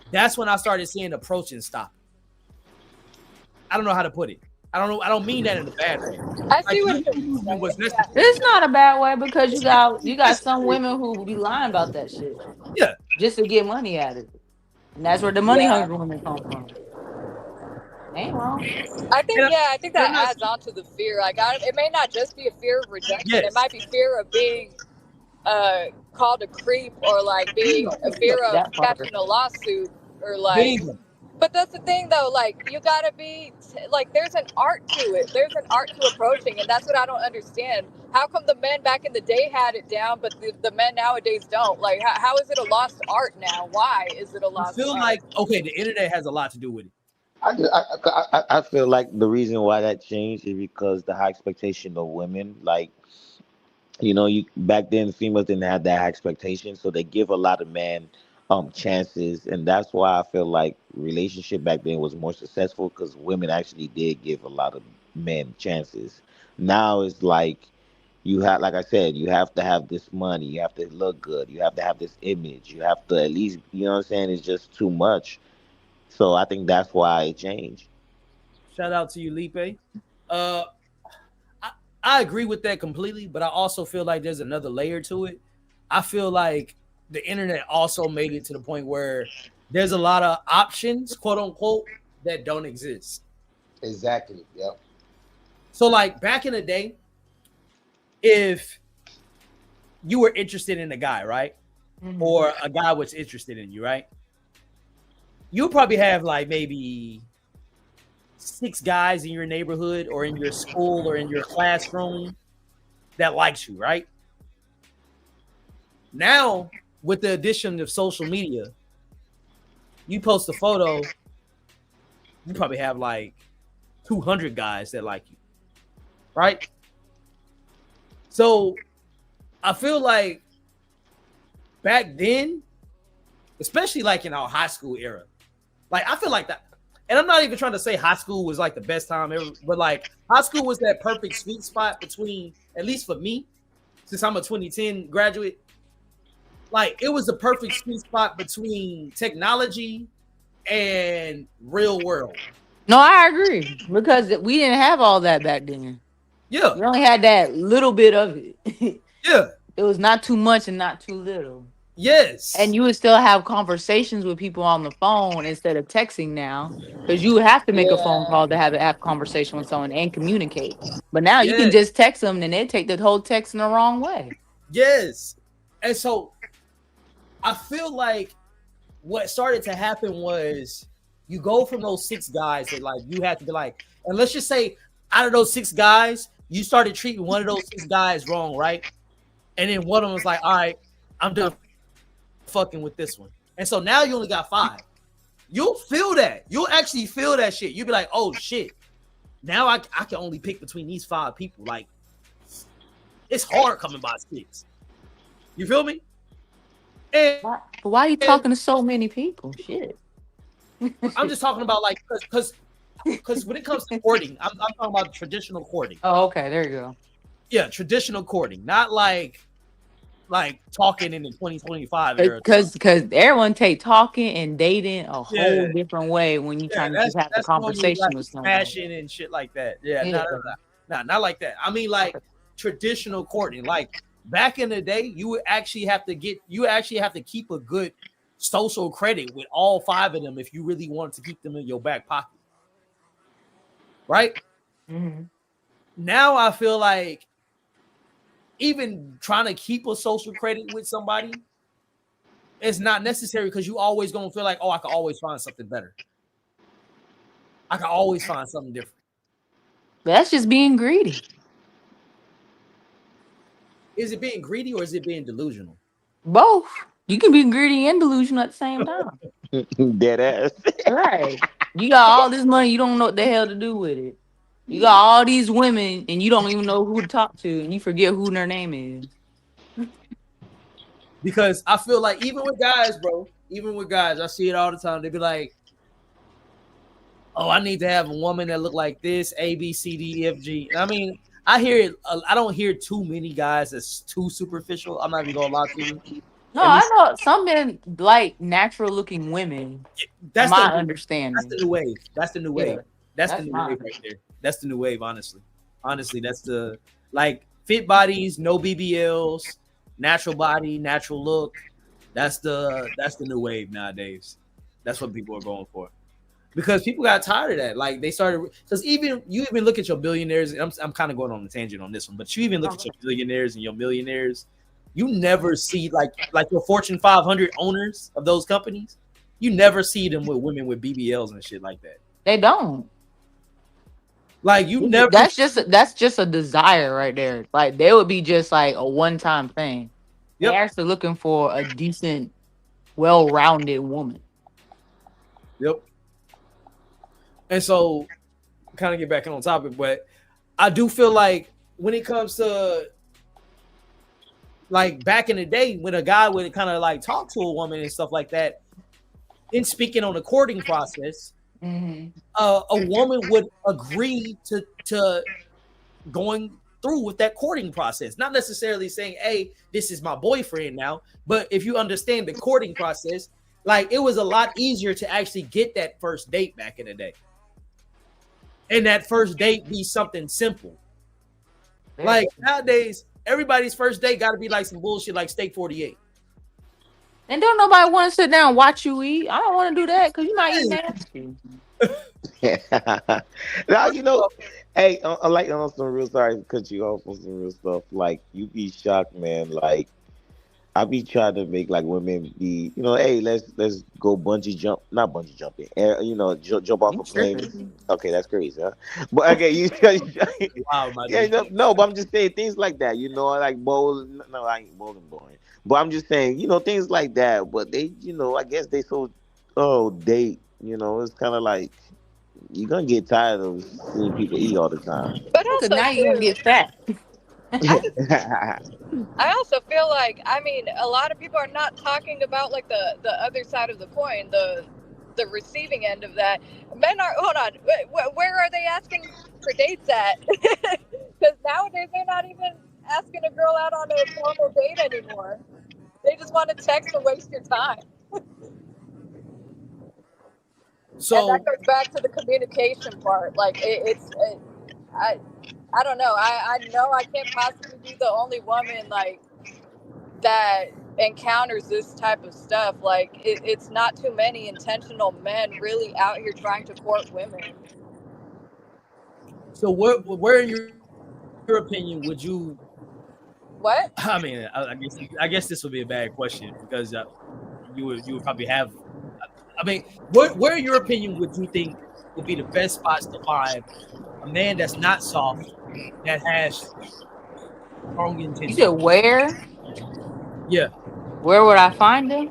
Speaker 1: that's when I started seeing approaching stop. I don't know how to put it. I don't mean that in a bad way.
Speaker 3: I see what you're saying.
Speaker 1: was
Speaker 3: Yeah.
Speaker 4: It's not a bad way because you got some women who be lying about that shit.
Speaker 1: Yeah.
Speaker 4: Just to get money out of it. And that's where the money hungry women come from. Ain't wrong.
Speaker 3: I think that adds on to the fear. Like, it may not just be a fear of rejection.
Speaker 1: Yes.
Speaker 3: It might be fear of being called a creep, or like being a fear of catching a lawsuit, or like.
Speaker 1: Bingo.
Speaker 3: But that's the thing, though. Like, you gotta be like, there's an art to it. There's an art to approaching, and that's what I don't understand. How come the men back in the day had it down, but the men nowadays don't? Like, how is it a lost art now? Why is it a lost art?
Speaker 1: I feel like, okay, the internet has a lot to do with it.
Speaker 2: I feel like the reason why that changed is because the high expectation of women, like, you know, back then females didn't have that high expectation, so they give a lot of men chances, and that's why I feel like relationship back then was more successful, because women actually did give a lot of men chances. Now it's like you have, like I said, you have to have this money, you have to look good, you have to have this image, you have to at least, you know what I'm saying? It's just too much. So I think that's why it changed.
Speaker 1: Shout out to you, Lipe. I agree with that completely, but I also feel like there's another layer to it. I feel like the internet also made it to the point where there's a lot of options, quote unquote, that don't exist.
Speaker 6: Exactly. Yep.
Speaker 1: So like back in the day, if you were interested in a guy, right? Mm-hmm. Or a guy was interested in you, right? You'll probably have like maybe 6 guys in your neighborhood or in your school or in your classroom that likes you, right? Now, with the addition of social media, you post a photo, you probably have like 200 guys that like you, right? So I feel like back then, especially like in our high school era, like I feel like that, and I'm not even trying to say high school was like the best time ever, but like high school was that perfect sweet spot between, at least for me, since I'm a 2010 graduate, like it was the perfect sweet spot between technology and real world.
Speaker 4: No, I agree, because we didn't have all that back then.
Speaker 1: Yeah.
Speaker 4: We only had that little bit of it.
Speaker 1: Yeah.
Speaker 4: It was not too much and not too little.
Speaker 1: Yes.
Speaker 4: And you would still have conversations with people on the phone instead of texting now, because you would have to make a phone call to have a conversation with someone and communicate. But now you can just text them and they take the whole text in the wrong way.
Speaker 1: Yes. And so I feel like what started to happen was you go from those 6 guys that like you had to be like, and let's just say out of those 6 guys, you started treating one of those 6 guys wrong, right? And then one of them was like, all right, I'm done fucking with this one. And so now you only got 5. You'll feel that. You'll actually feel that shit. You'll be like, oh shit. Now I can only pick between these 5 people. Like, it's hard coming by 6. You feel me? And
Speaker 4: why are you talking to so many people? Shit.
Speaker 1: I'm just talking about like because when it comes to courting, I'm talking about traditional courting.
Speaker 4: Oh, okay, there you go.
Speaker 1: Yeah, traditional courting, not like like talking in the 2025 era.
Speaker 4: Because everyone take talking and dating a whole
Speaker 1: Yeah,
Speaker 4: different way when you
Speaker 1: yeah,
Speaker 4: trying to just have a
Speaker 1: that's normally
Speaker 4: conversation
Speaker 1: like
Speaker 4: with someone.
Speaker 1: passion and shit like that. Yeah,
Speaker 4: Yeah.
Speaker 1: not like that. I mean, like traditional courting. Like back in the day, you would actually have to keep a good social credit with all 5 of them if you really wanted to keep them in your back pocket. Right?
Speaker 4: Mm-hmm.
Speaker 1: Now I feel like even trying to keep a social credit with somebody is not necessary because you always gonna feel like, oh, I can always find something better. I can always find something different.
Speaker 4: That's just being greedy.
Speaker 1: Is it being greedy or is it being delusional?
Speaker 4: Both. You can be greedy and delusional at the same time.
Speaker 2: Dead ass.
Speaker 4: Right. You got all this money, you don't know what the hell to do with it. You got all these women and you don't even know who to talk to and you forget who their name is.
Speaker 1: Because I feel like even with guys, bro, I see it all the time. They be like, oh, I need to have a woman that look like this, A, B, C, D, E, F, G. I mean, I hear it. I don't hear too many guys that's too superficial. I'm not even gonna lie to you.
Speaker 4: No, I know some men like natural looking women.
Speaker 1: That's
Speaker 4: my
Speaker 1: the
Speaker 4: understanding.
Speaker 1: That's the new wave. That's the new wave.
Speaker 4: Yeah,
Speaker 1: that's the new wave right there. That's the new wave, honestly. Honestly, that's the like fit bodies, no BBLs, natural body, natural look. That's the new wave nowadays. That's what people are going for. Because people got tired of that. Like they started because you even look at your billionaires. I'm kind of going on a tangent on this one, but you even look at your billionaires and your millionaires. You never see like your Fortune 500 owners of those companies. You never see them with women with BBLs and shit like that.
Speaker 4: They don't.
Speaker 1: Like you never.
Speaker 4: That's just a desire right there. Like they would be just like a one-time thing.
Speaker 1: Yep.
Speaker 4: They're actually looking for a decent, well-rounded woman.
Speaker 1: Yep. And so, kind of get back on topic, but I do feel like when it comes to like back in the day when a guy would kind of like talk to a woman and stuff like that, in speaking on the courting process, a woman would agree to going through with that courting process. Not necessarily saying, hey, this is my boyfriend now, but if you understand the courting process, like it was a lot easier to actually get that first date back in the day. And that first date be something simple. Like nowadays, everybody's first date got to be like some bullshit like Steak 48.
Speaker 4: And don't nobody want to sit down and watch you eat. I don't want to do that because you might eat nasty.
Speaker 2: Now you know, hey, I like on some real. Sorry to cut you off on some real stuff. Like you be shocked, man. Like I be trying to make like women be, you know, hey, let's go not bungee jumping, you know, jump off a plane. Okay, that's crazy, huh? But okay,
Speaker 1: Wow,
Speaker 2: yeah, no, but I'm just saying things like that, you know, like bowl. No, I ain't bowling boring, but I'm just saying, you know, things like that. But they, you know, I guess they date, you know, it's kind of like you're gonna get tired of seeing people eat all the time.
Speaker 3: But also
Speaker 4: now you're gonna get fat.
Speaker 3: I also feel like, I mean, a lot of people are not talking about like the other side of the coin, the receiving end of that. Men are, hold on, where are they asking for dates at? Because nowadays they're not even asking a girl out on a formal date anymore. They just want to text and waste your time.
Speaker 1: So
Speaker 3: and that goes back to the communication part. Like I don't know. I know I can't possibly be the only woman like that encounters this type of stuff. Like it's not too many intentional men really out here trying to court women.
Speaker 1: So where in your opinion would you?
Speaker 3: What?
Speaker 1: I mean, I guess this would be a bad question because you would probably have. I mean, where in your opinion would you think would be the best spots to find a man that's not soft, that has strong intentions?
Speaker 4: You said where?
Speaker 1: Yeah.
Speaker 4: Where would I find him?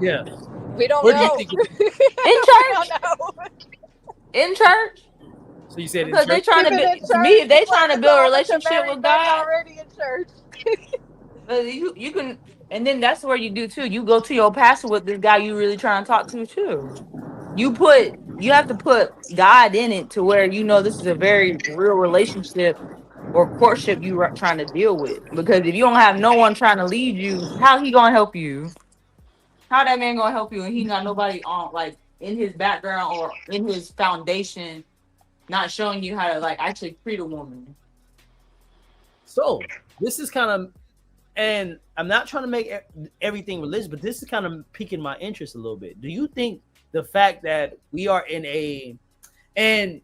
Speaker 1: Yeah.
Speaker 3: We don't
Speaker 1: Where
Speaker 3: know.
Speaker 1: do you think?
Speaker 4: In church? In church?
Speaker 1: So you said
Speaker 4: because
Speaker 1: in
Speaker 4: they
Speaker 1: church?
Speaker 4: trying to if they trying to build a relationship with God.
Speaker 3: Already in church.
Speaker 4: You can, and then that's where you do too. You go to your pastor with this guy you really trying to talk to too. You have to put God in it to where you know this is a very real relationship or courtship you are trying to deal with. Because if you don't have no one trying to lead you, how he gonna help you? How that man gonna help you and he got nobody on like in his background or in his foundation, not showing you how to like actually treat a woman.
Speaker 1: So this is kind of, and I'm not trying to make everything religious, but this is kind of piquing my interest a little bit. Do you think the fact that we are in a, and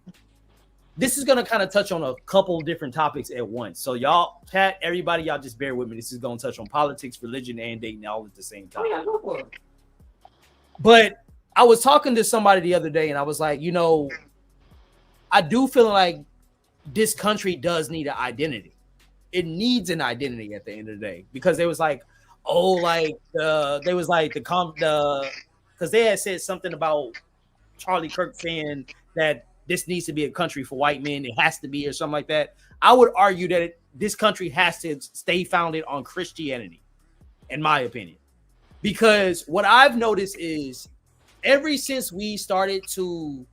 Speaker 1: this is going to kind of touch on a couple different topics at once. So y'all, chat, everybody, y'all just bear with me. This is going to touch on politics, religion, and dating all at the same time.
Speaker 4: Oh, yeah, go for it.
Speaker 1: But I was talking to somebody the other day, and I was like, you know, I do feel like this country does need an identity. It needs an identity at the end of the day, because they was like, oh, like they was like because they had said something about Charlie Kirk saying that this needs to be a country for white men. It has to be, or something like that. I would argue that this country has to stay founded on Christianity, in my opinion, because what I've noticed is ever since we started to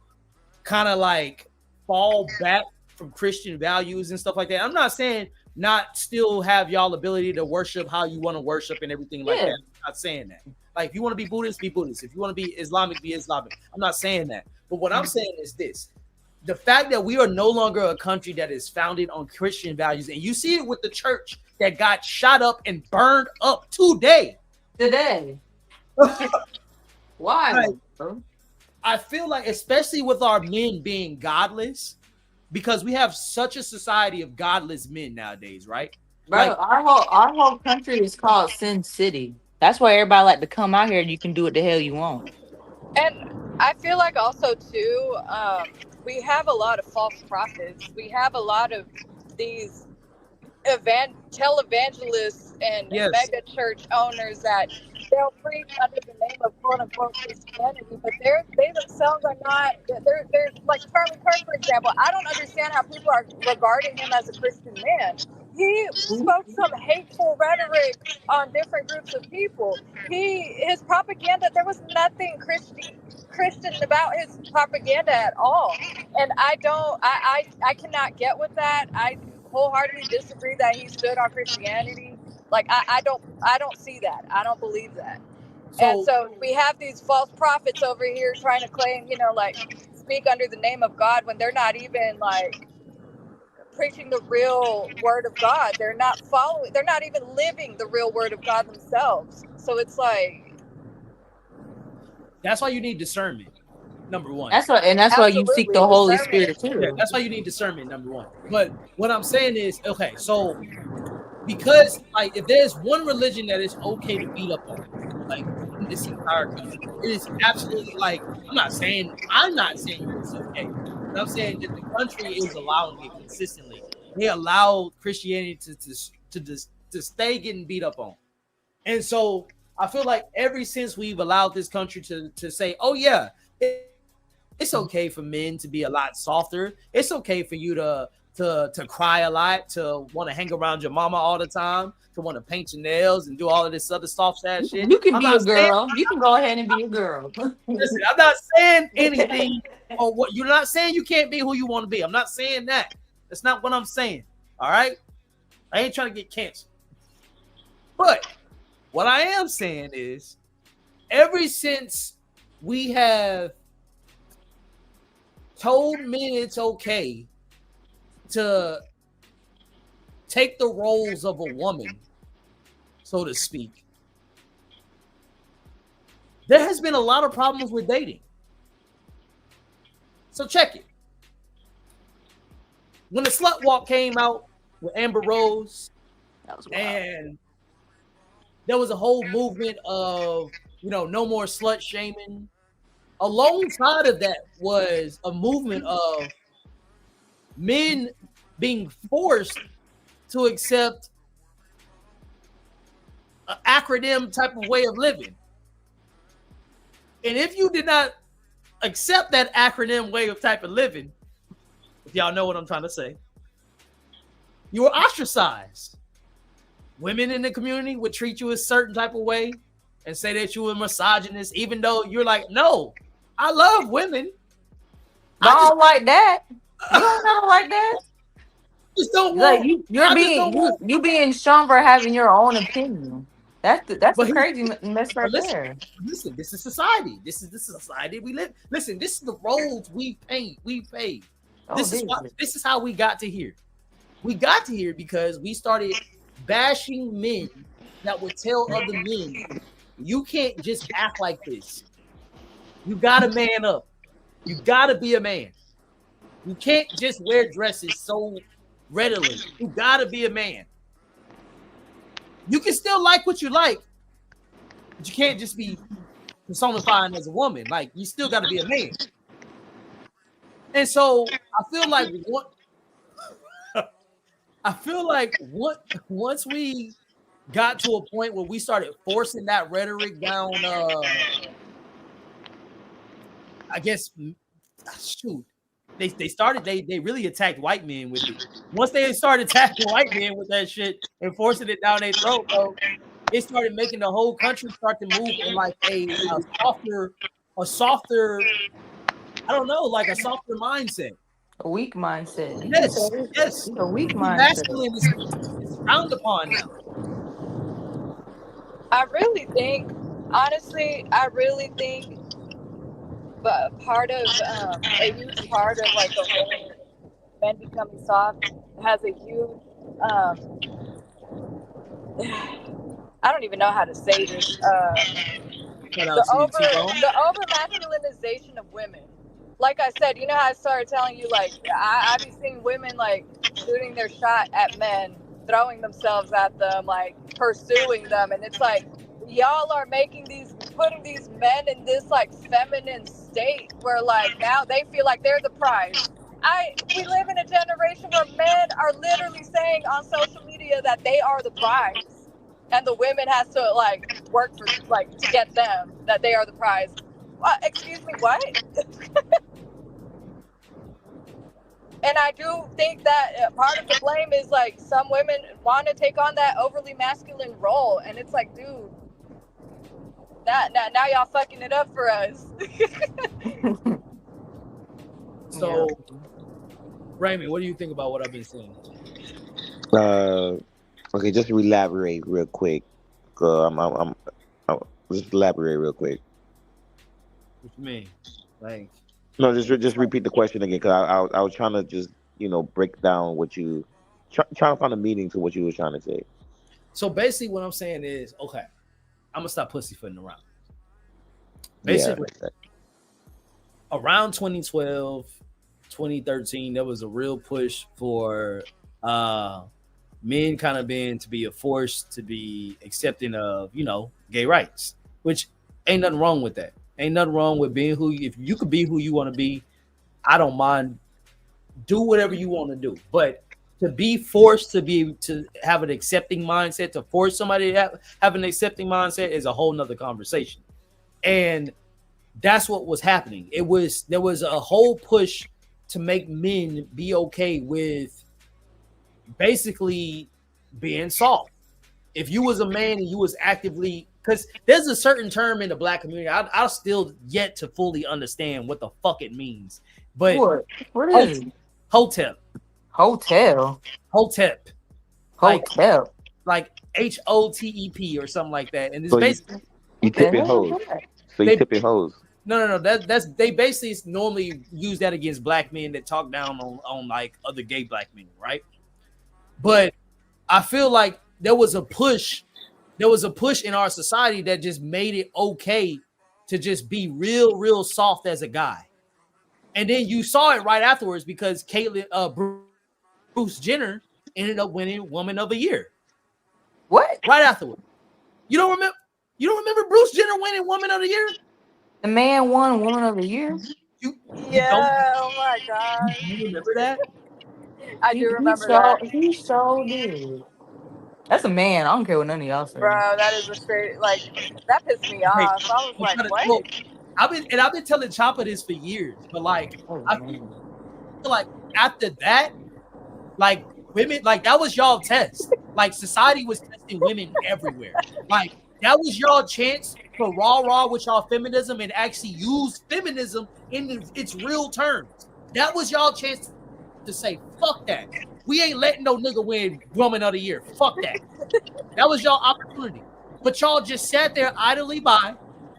Speaker 1: kind of like fall back from Christian values and stuff like that. I'm not saying not still have y'all ability to worship how you want to worship and everything like that. I'm not saying that. Like, if you want to be Buddhist, be Buddhist. If you want to be Islamic, be Islamic. I'm not saying that. But what I'm saying is this. The fact that we are no longer a country that is founded on Christian values, and you see it with the church that got shot up and burned up today.
Speaker 4: Why?
Speaker 1: Like, I feel like, especially with our men being godless, because we have such a society of godless men nowadays, right?
Speaker 4: Bro,
Speaker 1: Like,
Speaker 4: our whole country is called Sin City. That's why everybody like to come out here and you can do what the hell you want.
Speaker 3: And I feel like also too, we have a lot of false prophets. We have a lot of these televangelists and mega church owners that they'll preach under the name of quote unquote Christianity, but they themselves are not. They're like Charlie Kirk, for example. I don't understand how people are regarding him as a Christian man. He spoke some hateful rhetoric on different groups of people. His propaganda, there was nothing Christian about his propaganda at all. And I cannot get with that. I wholeheartedly disagree that he stood on Christianity. Like I don't see that. I don't believe that. And so we have these false prophets over here trying to claim, like speak under the name of God when they're not even like preaching the real word of God. They're not even living the real word of God themselves. So it's like,
Speaker 1: that's why you need discernment, number one.
Speaker 4: That's why you seek the Holy Spirit too.
Speaker 1: Yeah, that's why you need discernment, number one. But what I'm saying is, okay, so because like if there's one religion that is okay to beat up on, like in this entire country, it is absolutely like I'm not saying it's okay. But I'm saying that the country is allowing it consistently. They allow Christianity to stay getting beat up on. And so I feel like ever since we've allowed this country to say, oh yeah, it's okay for men to be a lot softer. It's okay for you to cry a lot, to want to hang around your mama all the time, to want to paint your nails and do all of this other soft sad shit.
Speaker 4: You can be a girl. You can go ahead and be a girl.
Speaker 1: Listen, I'm not saying anything. Or what you're not saying you can't be who you want to be. I'm not saying that. That's not what I'm saying. All right. I ain't trying to get canceled. But what I am saying is, ever since we have told men it's okay to take the roles of a woman, so to speak, there has been a lot of problems with dating. So check it. When the Slut Walk came out with Amber Rose,
Speaker 4: that was wild.
Speaker 1: And there was a whole movement of, no more slut shaming. Alongside of that was a movement of men being forced to accept an acronym type of way of living. And if you did not accept that acronym way of type of living, if y'all know what I'm trying to say, you were ostracized. Women in the community would treat you a certain type of way and say that you were misogynist, even though you're like, no, I love women.
Speaker 4: I don't like that. You don't know like that.
Speaker 1: just don't
Speaker 4: Like
Speaker 1: want.
Speaker 4: you're
Speaker 1: I just
Speaker 4: being
Speaker 1: don't want.
Speaker 4: you being strong for having your own opinion. That's the
Speaker 1: But he,
Speaker 4: crazy mess
Speaker 1: but
Speaker 4: right there.
Speaker 1: listen. This is society. This is the society we live. Listen, this is the roads we paint. We pay.
Speaker 4: Oh, dude.
Speaker 1: This is how we got to here. We got to here because we started bashing men that would tell other men, you can't just act like this. You gotta man up. You gotta be a man. You can't just wear dresses so readily. You gotta be a man. You can still like what you like, but you can't just be personifying as a woman. Like, you still gotta be a man. And so I feel like once we got to a point where we started forcing that rhetoric down, I guess, shoot, they really attacked white men with it. Once they started attacking white men with that shit and forcing it down their throat, bro, it started making the whole country start to move in like a softer, I don't know, like a softer mindset.
Speaker 4: A weak mindset.
Speaker 1: Yes.
Speaker 4: A weak mindset.
Speaker 1: Masculine is frowned upon now.
Speaker 3: I really think, honestly, but part of a huge part of like the whole men becoming soft has a huge I don't even know how to say this. The over masculinization of women. Like I said, you know how I started telling you, like I be seeing women like shooting their shot at men, throwing themselves at them, like pursuing them, and it's like y'all are putting these men in this like feminine state where like now they feel like they're the prize. We live in a generation where men are literally saying on social media that they are the prize, and the women has to like work for like to get them, that they are the prize. Excuse me, what? And I do think that part of the blame is like some women want to take on that overly masculine role, and it's like, dude, now y'all fucking it up for us.
Speaker 1: So, Raymond, what do you think about what I've been saying?
Speaker 2: Okay, just elaborate real quick. I'm just elaborate real quick.
Speaker 1: What you mean? Like,
Speaker 2: no, just repeat the question again, because I was trying to just break down what you trying to find a meaning to what you were trying to say.
Speaker 1: So basically, what I'm saying is, okay, I'm gonna stop pussyfooting around. Basically, around 2012, 2013, there was a real push for men kind of being to be a force to be accepting of gay rights, which ain't nothing wrong with that. Ain't nothing wrong with being if you could be who you want to be. I don't mind. Do whatever you want to do, but to be forced to have an accepting mindset, to force somebody to have an accepting mindset is a whole nother conversation. And that's what was happening. There was a whole push to make men be okay with basically being soft. If you was a man and you was actively, because there's a certain term in the black community, I still yet to fully understand what the fuck it means. But
Speaker 4: what is it?
Speaker 1: Hotep. Like HOTEP or something like that. And it's basically
Speaker 2: you tipping hoes. So you tipping hoes.
Speaker 1: No. That's they basically normally use that against black men that talk down on like other gay black men, right? But I feel like there was a push in our society that just made it okay to just be real soft as a guy. And then you saw it right afterwards because Bruce Jenner ended up winning Woman of the Year.
Speaker 4: What?
Speaker 1: Right afterwards. You don't remember Bruce Jenner winning Woman of the Year?
Speaker 4: The man won Woman of the Year?
Speaker 3: Oh my God.
Speaker 1: You remember that?
Speaker 3: I do remember that.
Speaker 4: He so did. That's a man. I don't care what none of y'all say.
Speaker 3: Bro, that is a straight, like, that pissed me off. I was like, what?
Speaker 1: I've been telling Choppa this for years, but like, I feel like after that, like women, like that was y'all test. Like society was testing women everywhere. Like that was y'all chance for rah with y'all feminism and actually use feminism in its real terms. That was y'all chance to say fuck that. We ain't letting no nigga win Woman of the Year. Fuck that. That was y'all opportunity. But y'all just sat there idly by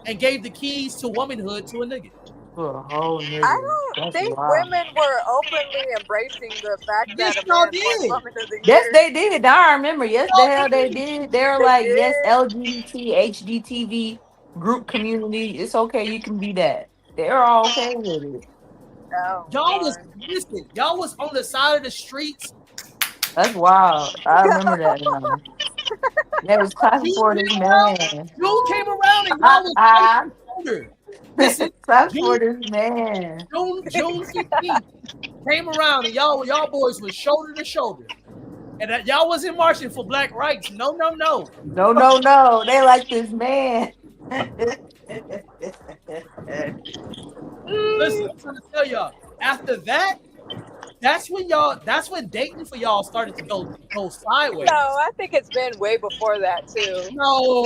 Speaker 1: and gave the keys to womanhood to a nigga.
Speaker 4: For a whole nigga.
Speaker 3: I don't think women were openly embracing the fact
Speaker 1: Yes,
Speaker 3: that a
Speaker 1: y'all
Speaker 3: man won
Speaker 1: did.
Speaker 3: Woman of the Year.
Speaker 4: Yes, they did. I remember. Yes, the hell they did. They were
Speaker 3: They
Speaker 4: like, yes,
Speaker 3: did.
Speaker 4: LGBT, HGTV group community. It's okay. You can be that. They're all okay with it.
Speaker 3: Oh,
Speaker 1: Y'all was
Speaker 3: Lord.
Speaker 1: listen. Y'all was on the side of the streets.
Speaker 4: That's wild. I remember that now. They was clapping
Speaker 1: June
Speaker 4: for
Speaker 1: came
Speaker 4: this
Speaker 1: around.
Speaker 4: man.
Speaker 1: June came around and y'all was fighting shoulder. Listen,
Speaker 4: Clap for
Speaker 1: June,
Speaker 4: this man.
Speaker 1: June 15th came around and y'all boys was shoulder to shoulder. And that y'all wasn't marching for black rights. No.
Speaker 4: No. They like this man.
Speaker 1: Listen, I'm trying to tell y'all. After that, that's when dating for y'all started to go sideways.
Speaker 3: No, I think it's been way before that too.
Speaker 1: No.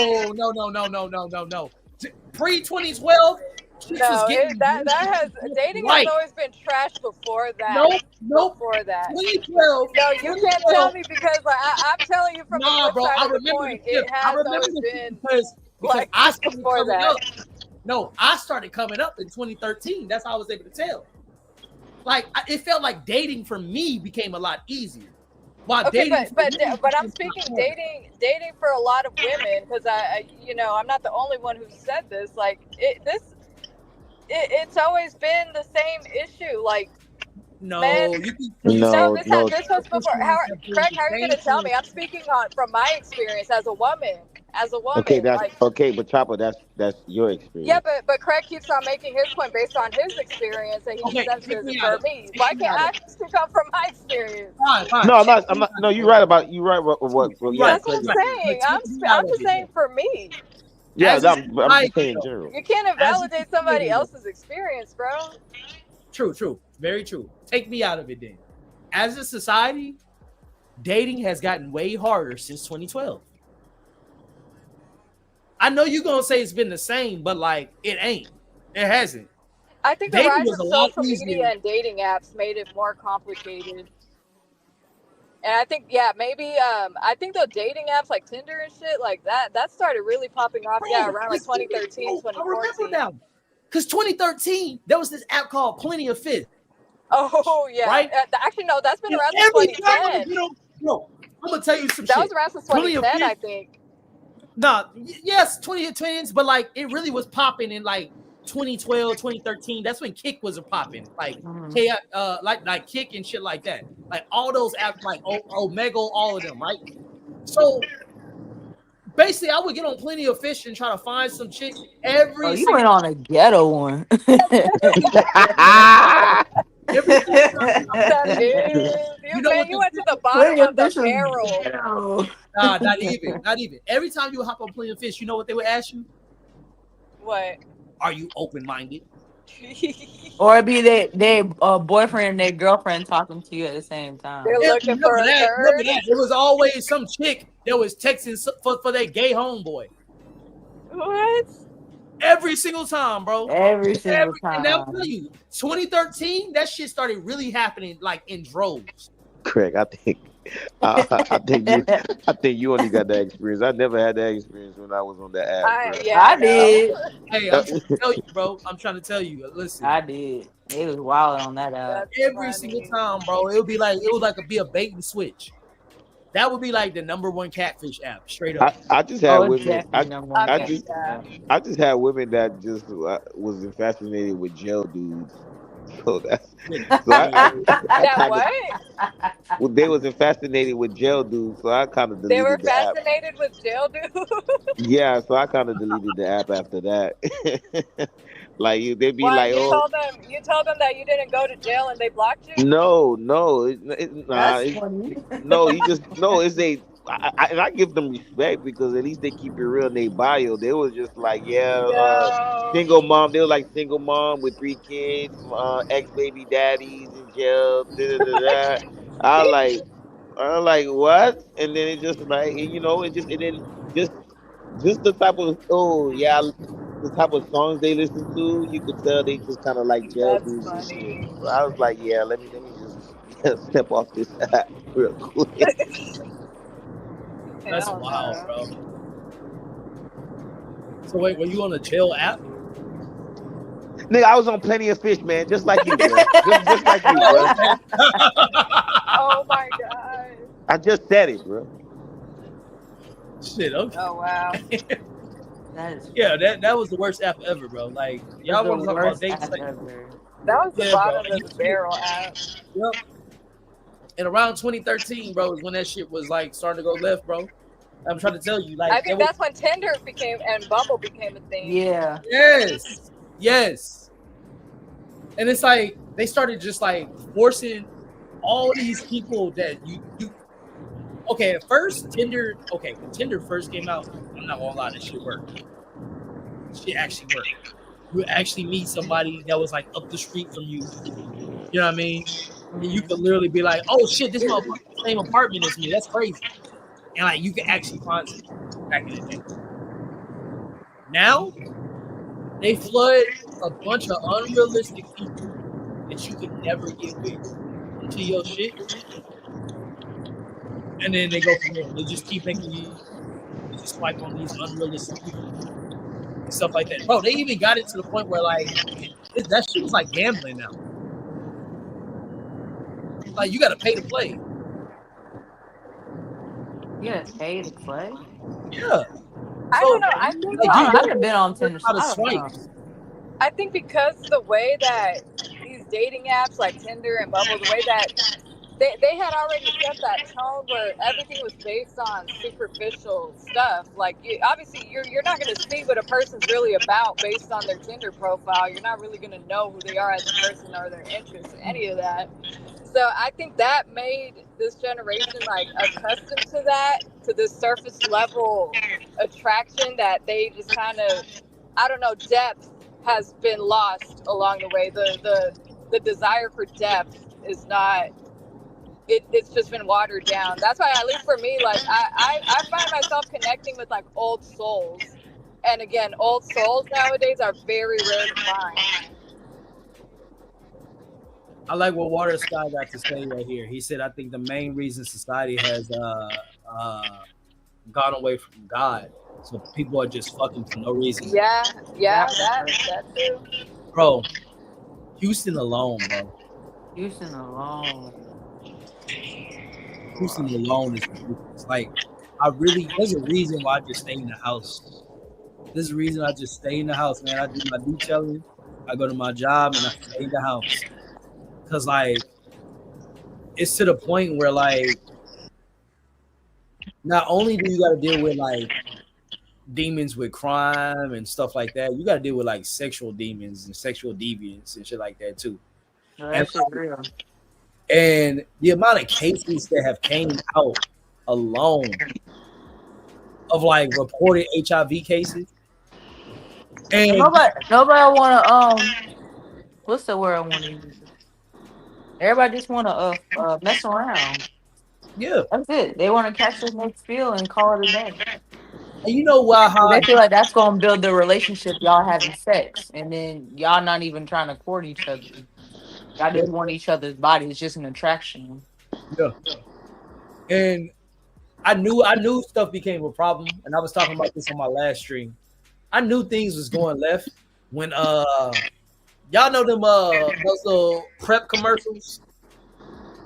Speaker 1: Pre 2012,
Speaker 3: No, dating has always been trash before that.
Speaker 1: Nope.
Speaker 3: Before that.
Speaker 1: 2012.
Speaker 3: No, you can't tell me because like, I'm telling you from the flip side
Speaker 1: I
Speaker 3: of the
Speaker 1: remember
Speaker 3: coin.
Speaker 1: the
Speaker 3: It has always been
Speaker 1: because
Speaker 3: like
Speaker 1: I started
Speaker 3: before
Speaker 1: coming
Speaker 3: that.
Speaker 1: up. No, I started coming up in 2013. That's how I was able to tell. Like it felt like dating for me became a lot easier.
Speaker 3: Okay, but I'm speaking dating for a lot of women because I'm not the only one who said this. Like it's always been the same issue. Like
Speaker 1: no,
Speaker 3: men,
Speaker 2: No.
Speaker 3: this was before. Craig, how are you gonna tell me? I'm speaking from my experience as a woman.
Speaker 2: Okay, that's
Speaker 3: like,
Speaker 2: okay, but Chopper, that's your experience.
Speaker 3: yeah, but Craig keeps on making his point based on his experience, and he says this is for me. Why can't I just come from my experience?
Speaker 1: Fine.
Speaker 2: No, I'm not. No, you're right about what yeah,
Speaker 3: That's what I'm saying. I'm just saying for me.
Speaker 2: Yeah, I'm just saying in general.
Speaker 3: You can't invalidate somebody else's experience, bro.
Speaker 1: True. Very true. Take me out of it then. As a society, dating has gotten way harder since 2012. I know you're going to say it's been the same, but like it ain't. It hasn't.
Speaker 3: I think the rise of social media and dating apps made it more complicated. And I think, maybe, I think the dating apps like Tinder and shit like that started really popping off, around like 2013, 2014.
Speaker 1: I remember now. Because 2013, there was this app called Plenty of Fish.
Speaker 3: Oh, yeah.
Speaker 1: Right?
Speaker 3: Actually, no, that's been around since 2010.
Speaker 1: No, I'm going to tell you some shit.
Speaker 3: That was around since 2010, I think.
Speaker 1: Yes, 2010s, but like it really was popping in like 2012, 2013. That's when Kick was popping, like like Kick and shit like that. Like all those apps, like Omega, all of them, right? So basically, I would get on Plenty of Fish and try to find some chick every.
Speaker 4: You went on a ghetto one.
Speaker 3: You went to the bottom of the barrel.
Speaker 1: Nah, not even. Every time you hop on Plenty of Fish, you know what they would ask you?
Speaker 3: What?
Speaker 1: Are you open-minded?
Speaker 4: Or it'd be their boyfriend and their girlfriend talking to you at the same time.
Speaker 3: They're looking for a third.
Speaker 1: It was always some chick that was texting for their gay homeboy.
Speaker 3: What?
Speaker 1: Every single time, bro.
Speaker 4: Every single time.
Speaker 1: And I'll tell you, 2013, that shit started really happening like in droves.
Speaker 2: Craig, I think you only got that experience. I never had that experience when I was on that app.
Speaker 4: I did.
Speaker 1: Hey, I'm trying to tell you, bro. I'm trying to tell you. Listen,
Speaker 4: I did. It was wild on that app.
Speaker 1: Every single time, bro. It would be a bait and switch. That would be like the number one catfish app, straight up.
Speaker 2: I just had women.
Speaker 4: Exactly
Speaker 2: I just had women that just was fascinated with jail dudes. So that's well, they was fascinated with jail dudes, so I kind of deleted
Speaker 3: They were
Speaker 2: the app.
Speaker 3: fascinated with jail dudes.
Speaker 2: Yeah, so I kind of deleted the app after that. Like they be
Speaker 3: Why,
Speaker 2: like,
Speaker 3: you told them that you didn't go to jail and they blocked you.
Speaker 2: No, and I give them respect because at least they keep it real in their bio. They was just like, single mom. They were like single mom with 3 kids, ex baby daddies in jail. I was like, what? And then it just like, just the type of the type of songs they listen to, you could tell they just kind of like jail dudes and shit. So I was like, let me just step off this app real quick.
Speaker 1: That's
Speaker 3: Hell
Speaker 1: wild,
Speaker 3: no.
Speaker 1: bro. So wait, were you on a jail app?
Speaker 2: Nigga, I was on Plenty of Fish, man, just like you, bro. Just like you, bro.
Speaker 3: Oh my god.
Speaker 2: I just said it, bro.
Speaker 1: Shit, okay.
Speaker 3: Oh wow.
Speaker 4: That is
Speaker 1: Yeah, that was the worst app ever, bro. Like y'all
Speaker 4: the
Speaker 1: want to talk about
Speaker 4: worst
Speaker 1: dates?
Speaker 4: app
Speaker 1: Like,
Speaker 4: ever.
Speaker 3: That was the
Speaker 1: Yeah,
Speaker 3: bottom
Speaker 1: bro.
Speaker 3: of the barrel app.
Speaker 1: yep. And around 2013, bro, is when that shit was like starting to go left, bro. I'm trying to tell you, like,
Speaker 3: I think that's when Tinder became and Bumble became a thing.
Speaker 4: Yeah.
Speaker 1: yes. And it's like they started just like forcing all these people that you okay, at first Tinder, okay, when Tinder first came out, I'm not gonna lie, that shit worked. Shit actually worked. You would actually meet somebody that was like up the street from you. You know what I mean? And you could literally be like, oh shit, this motherfucker in the same apartment as me. That's crazy. And like you could actually find something back in the day. Now they flood a bunch of unrealistic people that you could never get with into your shit. And then they go from there. They just keep making you just swipe on these unrealistic people and stuff like that. Bro, they even got it to the point where like that shit was like gambling now. Like you gotta pay to play.
Speaker 4: You gotta pay to play?
Speaker 1: Yeah.
Speaker 3: I don't know. I think
Speaker 1: Like,
Speaker 4: I
Speaker 1: you
Speaker 4: haven't been on Tinder.
Speaker 1: how to
Speaker 4: I don't know.
Speaker 1: swipe.
Speaker 3: I think because the way that these dating apps like Tinder and Bumble, the way that they had already set that tone where everything was based on superficial stuff. Like obviously you're not going to see what a person's really about based on their Tinder profile. You're not really going to know who they are as a person or their interests, any of that. So I think that made this generation like accustomed to that, to this surface level attraction that they just kind of, I don't know, depth has been lost along the way. The desire for depth is not. It's just been watered down. That's why, at least for me, like I find myself connecting with like old souls, and again, old souls nowadays are very rare to find.
Speaker 1: I like what Water Sky got to say right here. He said, I think the main reason society has gone away from God. So people are just fucking for no reason.
Speaker 3: Yeah, that too.
Speaker 1: Bro, Houston alone, bro.
Speaker 4: Houston alone.
Speaker 1: Houston alone is ridiculous. Like, there's a reason why I just stay in the house. There's a reason I just stay in the house, man. I do my detailing, I go to my job, and I stay in the house. Because, like, it's to the point where, like, not only do you got to deal with, like, demons with crime and stuff like that, you got to deal with, like, sexual demons and sexual deviants and shit like that, too.
Speaker 4: No, that shit's real.
Speaker 1: And the amount of cases that have came out alone of, like, reported HIV cases. And
Speaker 4: Nobody want to, what's the word I want to use? Everybody just want to mess around.
Speaker 1: yeah,
Speaker 4: That's it. They want to catch the next feel and call it a day.
Speaker 1: and you know how
Speaker 4: They feel like that's going to build the relationship y'all having sex. And then y'all not even trying to court each other. Y'all just want each other's body. It's just an attraction.
Speaker 1: yeah. And I knew stuff became a problem, and I was talking about this on my last stream. I knew things was going left when y'all know them those little prep commercials.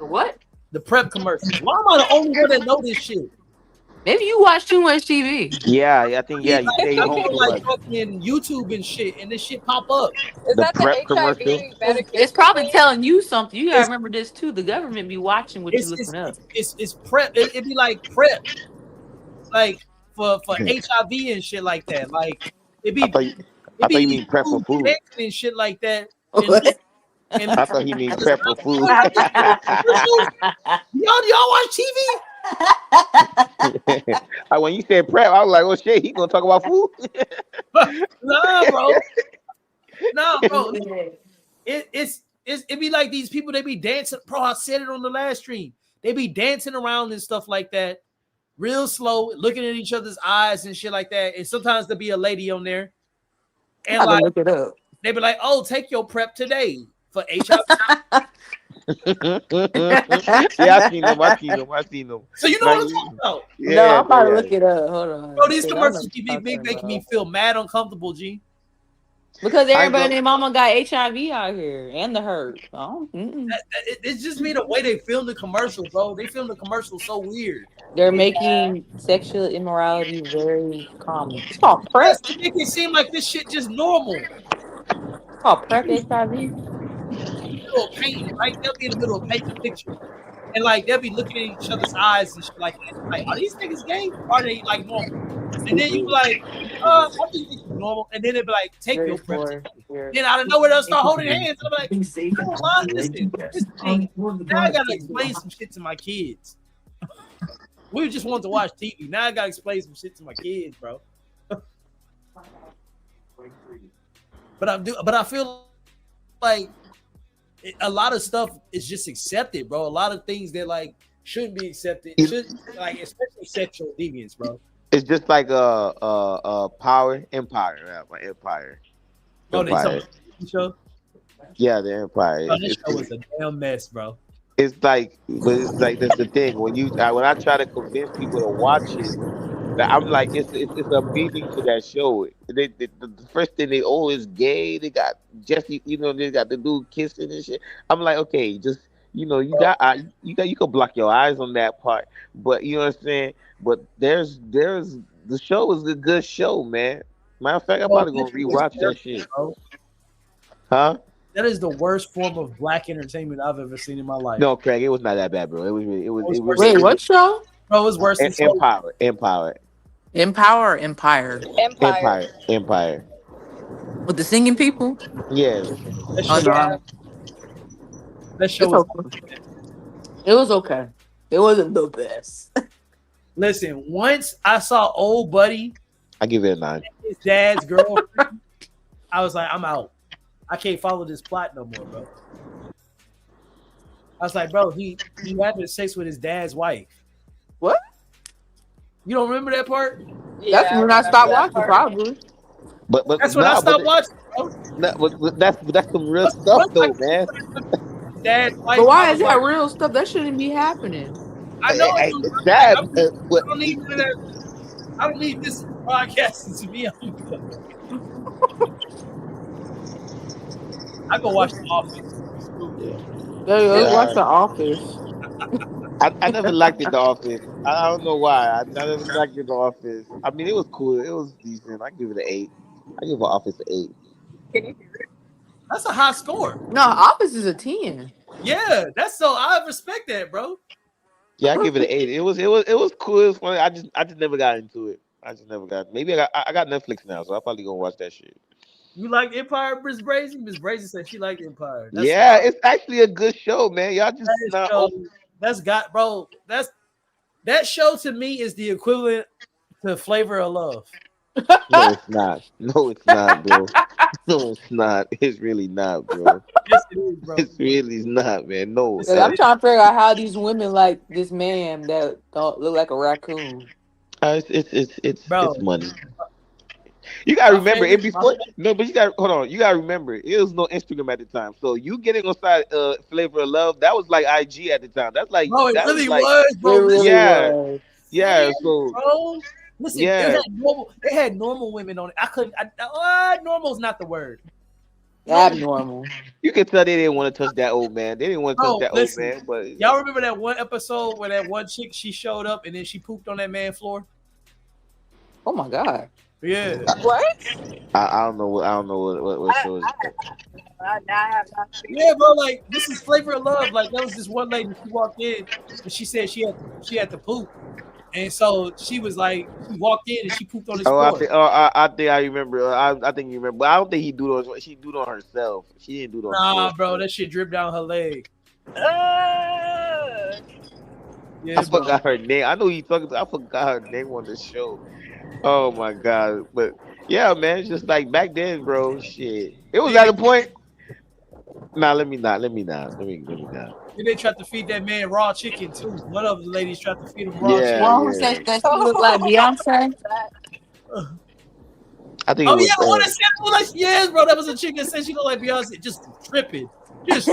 Speaker 4: What?
Speaker 1: The prep commercials. Why am I the only one that know this shit?
Speaker 4: Maybe you watch too much TV.
Speaker 2: Yeah, I think you
Speaker 1: Like,
Speaker 2: stay
Speaker 1: I
Speaker 2: home
Speaker 1: go
Speaker 2: too
Speaker 1: like
Speaker 2: much.
Speaker 1: fucking YouTube and shit, and this shit pop up.
Speaker 3: Is
Speaker 2: The
Speaker 3: that the
Speaker 2: prep
Speaker 3: HIV
Speaker 2: commercial?
Speaker 3: medication?
Speaker 4: It's probably
Speaker 3: thing?
Speaker 4: telling you something. You gotta
Speaker 1: It's-
Speaker 4: remember this too. The government be watching what you looking up.
Speaker 1: It's prep. It'd be like prep, like for HIV and shit like that. Like it'd be.
Speaker 2: I thought you mean prep for food.
Speaker 1: And shit like that. And
Speaker 2: I thought he mean prep for food.
Speaker 1: y'all watch TV?
Speaker 2: When you said prep, I was like, "Oh shit, he gonna talk about food?"
Speaker 1: Nah, bro. Nah, bro. It be like these people. They be dancing. Bro, I said it on the last stream. They be dancing around and stuff like that, real slow, looking at each other's eyes and shit like that. And sometimes there'll be a lady on there, and like
Speaker 4: look it up.
Speaker 1: they be like, "Oh, take your prep today for HIV."
Speaker 2: Yeah, I seen them. I seen them. I seen them.
Speaker 1: So you know
Speaker 2: Like,
Speaker 1: what I'm talking about.
Speaker 4: No,
Speaker 2: yeah,
Speaker 4: I'm about to
Speaker 2: yeah.
Speaker 4: look it up. Hold on.
Speaker 1: Bro, these
Speaker 4: 'Cause I know
Speaker 1: commercials
Speaker 4: what
Speaker 1: keep
Speaker 4: you're
Speaker 1: me
Speaker 4: talking
Speaker 1: making me
Speaker 4: about.
Speaker 1: feel mad uncomfortable, G.
Speaker 4: Because
Speaker 2: I ain't
Speaker 4: everybody and
Speaker 2: gonna.
Speaker 4: their mama got HIV out here and the hurt.
Speaker 1: It's just me the way they film the commercial, bro. They film the commercial so weird.
Speaker 4: They're
Speaker 3: Yeah.
Speaker 4: making sexual immorality very common. It's called PrEP.
Speaker 1: Yes, they make it seem like this shit just normal.
Speaker 4: It's called PrEP HIV.
Speaker 1: Middle of painting, right? They'll be in the middle of painting a picture. And like they'll be looking at each other's eyes and shit like that. Like, are these niggas gay? Or are they like normal? And then you be like, I think this is normal. And then they'll be like, take your prep. Then out of nowhere they'll start holding hands. And I'm like, oh, mom, listen, this thing. Now I gotta explain some shit to my kids. We just want to watch TV. Now I gotta explain some shit to my kids, bro. But I feel like a lot of stuff is just accepted, bro. A lot of things that like shouldn't be accepted, should like especially sexual deviance, bro.
Speaker 2: It's just like power empire, yeah, my empire.
Speaker 1: Oh, they
Speaker 2: Empire.
Speaker 1: talking about the show.
Speaker 2: Yeah, the empire.
Speaker 1: Oh, this show was a damn mess, bro.
Speaker 2: It's like, but it's like that's the thing. When I try to convince people to watch it, that I'm like, it's a meaning to that show. The first thing they always gay. They got Jesse, they got the dude kissing and shit. I'm like, okay, just you can block your eyes on that part, but you know what I'm saying. But there's the show is a good show, man. Matter of fact, I'm probably gonna rewatch that shit.
Speaker 1: Bro.
Speaker 2: Huh?
Speaker 1: That is the worst form of black entertainment I've ever seen in my life.
Speaker 2: No, Craig, it was not that bad, bro. It was really, it was.
Speaker 4: Wait, what show?
Speaker 1: Bro, it was worse than
Speaker 2: Empire.
Speaker 4: Empower or Empire?
Speaker 2: Empire.
Speaker 4: With the singing people?
Speaker 2: Yeah.
Speaker 1: That
Speaker 4: Oh,
Speaker 1: show,
Speaker 4: no.
Speaker 1: that show
Speaker 4: It's
Speaker 1: was.
Speaker 4: okay. It was okay. It wasn't the best.
Speaker 1: Listen, once I saw old buddy,
Speaker 2: I give it a 9.
Speaker 1: his dad's girlfriend, I was like, I'm out. I can't follow this plot no more, bro. I was like, bro, he having sex with his dad's wife.
Speaker 4: What?
Speaker 1: You don't remember that part?
Speaker 3: Yeah,
Speaker 4: That's when I stopped
Speaker 3: remember
Speaker 4: watching,
Speaker 3: that part.
Speaker 4: probably.
Speaker 2: But
Speaker 1: That's when I stopped watching, bro.
Speaker 2: but that's some real stuff though, man.
Speaker 1: Dad's wife.
Speaker 4: But why
Speaker 1: I
Speaker 4: is
Speaker 1: was
Speaker 4: that
Speaker 1: like,
Speaker 4: real stuff? That shouldn't be happening.
Speaker 1: I know
Speaker 2: Hey,
Speaker 1: it's
Speaker 2: it's sad,
Speaker 1: I
Speaker 2: but
Speaker 1: don't need none of that. I don't need this podcast to be on. I go watch The Office.
Speaker 4: Hey, let's
Speaker 2: Yeah.
Speaker 4: watch The Office.
Speaker 2: I never liked it, The Office. I don't know why. I never liked it, The Office. I mean, it was cool. It was decent. I give it an 8. I give The Office an 8.
Speaker 3: Can you
Speaker 1: That's a high score.
Speaker 4: No, Office is a 10.
Speaker 1: Yeah, that's so I respect that, bro.
Speaker 2: Yeah, I give it an 8. It was cool. It was funny. I just never got into it. I just never got. Maybe I got Netflix now, so I'll probably go watch that shit.
Speaker 1: You like Empire, Miss Brazy? Miss Brazy said she liked Empire.
Speaker 2: Yeah, it's actually a good show, man. Y'all just
Speaker 1: That
Speaker 2: not.
Speaker 1: show, that's got, bro. That show to me is the equivalent to Flavor of Love.
Speaker 2: No, it's not. No, it's not, bro. No, it's not. It's really not, bro.
Speaker 1: Yes, it is, bro.
Speaker 2: It's really not, man. No.
Speaker 4: Cause I'm trying to figure out how these women like this man that don't look like a raccoon.
Speaker 2: It's
Speaker 1: Bro.
Speaker 2: money. You gotta
Speaker 1: My
Speaker 2: remember
Speaker 1: favorite-
Speaker 2: it before. No, but you gotta hold on. You gotta remember it was no Instagram at the time. So you getting on side Flavor of Love, that was like IG at the time. That's like
Speaker 1: Bro, it
Speaker 2: that
Speaker 1: really
Speaker 2: like,
Speaker 1: was,
Speaker 4: It
Speaker 1: bro.
Speaker 4: really
Speaker 2: Yeah.
Speaker 4: was.
Speaker 2: Yeah. So
Speaker 1: Bro, listen,
Speaker 2: Yeah.
Speaker 1: they had normal women on it. I couldn't. Normal's not the word.
Speaker 4: Abnormal.
Speaker 2: you can tell they didn't want to touch that old man. They didn't want to
Speaker 1: Bro,
Speaker 2: touch that
Speaker 1: listen.
Speaker 2: old man. But
Speaker 1: Y'all remember that one episode where that one chick she showed up and then she pooped on that man's floor?
Speaker 4: Oh my god.
Speaker 1: Yeah.
Speaker 3: What?
Speaker 2: I don't know what show is it.
Speaker 3: I have not seen
Speaker 1: Yeah, bro, like this is Flavor of Love. Like there was this one lady, she walked in and she said she had to poop. And so she was like, she walked in and she pooped on his
Speaker 2: I
Speaker 1: floor.
Speaker 2: think I remember. I think you remember. But I don't think he do it on. She do it on herself. She didn't do it on.
Speaker 1: Nah,
Speaker 2: herself.
Speaker 1: bro, that shit dripped down her leg. Yeah,
Speaker 2: I
Speaker 1: bro.
Speaker 2: forgot her name. I know you talking. I forgot her name on the show. Oh my god! But yeah, man, it's just like back then, bro. Shit, it was at a point. Nah, let me not.
Speaker 1: And they tried to feed that man raw chicken too. One of the ladies tried to feed him raw
Speaker 2: Yeah.
Speaker 1: chicken.
Speaker 4: Well, who said that she look like Beyonce?
Speaker 3: that.
Speaker 2: I think.
Speaker 1: Oh
Speaker 2: it was,
Speaker 1: yeah, the one that said like yes, bro. That was a chicken that said she looked like Beyonce, just tripping. Just